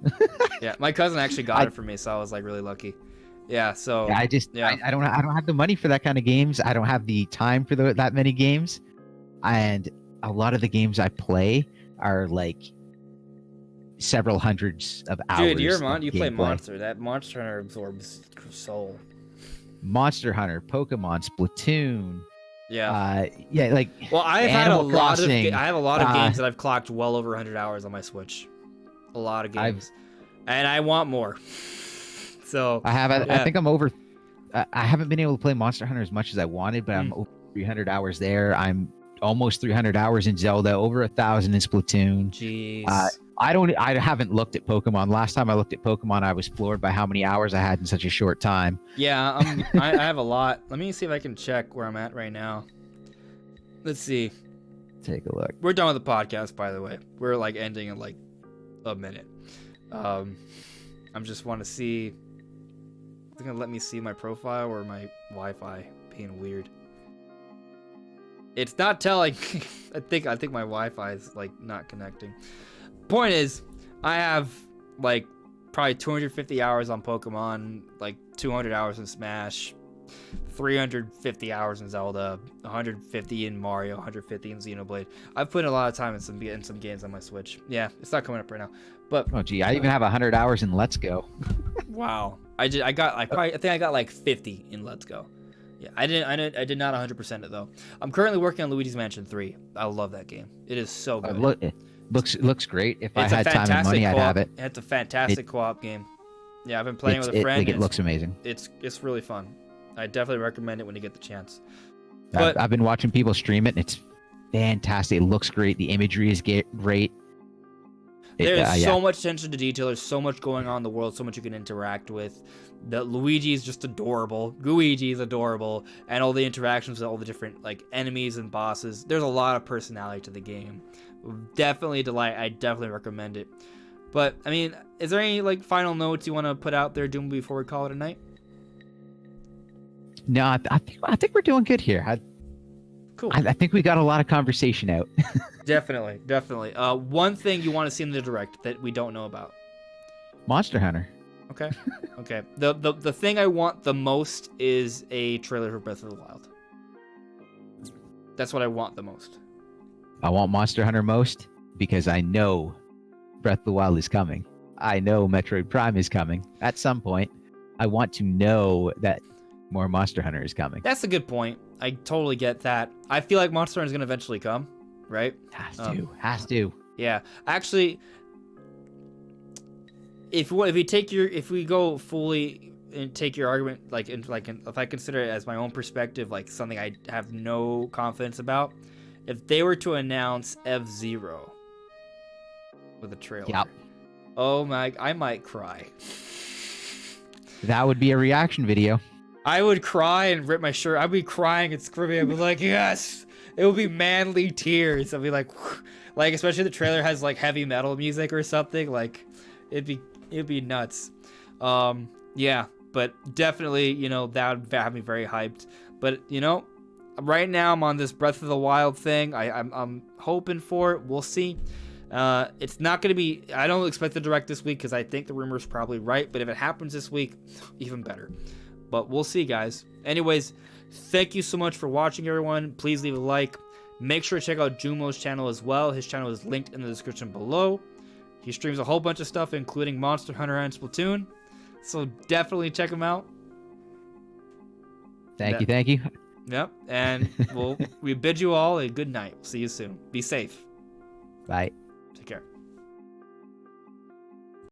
Yeah, my cousin actually got it for me, so I was like really lucky. Yeah, so I don't have the money for that kind of games. I don't have the time for that many games, and a lot of the games I play are like several hundreds of hours. Dude, you play Monster. That Monster Hunter absorbs soul. Monster Hunter, Pokemon, Splatoon. Yeah. Like. Well, I have a lot of games that I've clocked well over 100 hours on my Switch. A lot of games, and I want more. So I think I'm over. I haven't been able to play Monster Hunter as much as I wanted, but I'm over 300 hours there. I'm almost 300 hours in Zelda, over 1,000 in Splatoon. Jeez. I haven't looked at Pokemon. Last time I looked at Pokemon, I was floored by how many hours I had in such a short time. Yeah, I have a lot. Let me see if I can check where I'm at right now. Let's see. Take a look. We're done with the podcast, by the way. We're like ending in like a minute. I'm just want to see. Is it gonna let me see my profile or my Wi-Fi being weird? It's not telling. I think my Wi-Fi is like not connecting. Point is, I have like probably 250 hours on Pokemon, like 200 hours in Smash, 350 hours in Zelda, 150 in Mario, 150 in Xenoblade. I've put in a lot of time in some games on my Switch. Yeah, it's not coming up right now, but I even have 100 hours in Let's Go. Wow, I think I got like 50 in Let's Go. Yeah, I did not 100% it though. I'm currently working on Luigi's Mansion 3. I love that game. It is so good. Looks great. If I had time and money, I'd have it. It's a fantastic co-op game. Yeah, I've been playing with a friend. It looks amazing. It's really fun. I definitely recommend it when you get the chance. But I've been watching people stream it, and it's fantastic. It looks great. The imagery is great. There's so much attention to detail. There's so much going on in the world. So much you can interact with. The Luigi is just adorable. Gooigi is adorable, and all the interactions with all the different like enemies and bosses. There's a lot of personality to the game. Definitely a delight. I definitely recommend it. But I mean, is there any like final notes you want to put out there, Dumo, before we call it a night? No, I think we're doing good here. Cool. I think we got a lot of conversation out. Definitely. One thing you want to see in the Direct that we don't know about? Monster Hunter. Okay. The thing I want the most is a trailer for Breath of the Wild. That's what I want the most. I want Monster Hunter most because I know Breath of the Wild is coming. I know Metroid Prime is coming at some point. I want to know that more Monster Hunter is coming. That's a good point. I totally get that. I feel like Monster Hunter is going to eventually come, right? Has to. Yeah. Actually, if we go fully and take your argument, if I consider it as my own perspective, like something I have no confidence about, if they were to announce F-Zero with a trailer, oh my, I might cry. That would be a reaction video. I would cry and rip my shirt. I'd be crying and screaming. I'd be like, yes! It would be manly tears. I'd be like, especially the trailer has like heavy metal music or something. Like, it'd be nuts. Yeah, but definitely, that would have me very hyped. But right now I'm on this Breath of the Wild thing. I'm hoping for it. We'll see. It's not gonna be. I don't expect the Direct this week because I think the rumor's probably right. But if it happens this week, even better. But we'll see, guys. Anyways, thank you so much for watching, everyone. Please leave a like. Make sure to check out Dumo's channel as well. His channel is linked in the description below. He streams a whole bunch of stuff, including Monster Hunter and Splatoon. So definitely check him out. Thank you. Yep. And we bid you all a good night. See you soon. Be safe. Bye. Take care.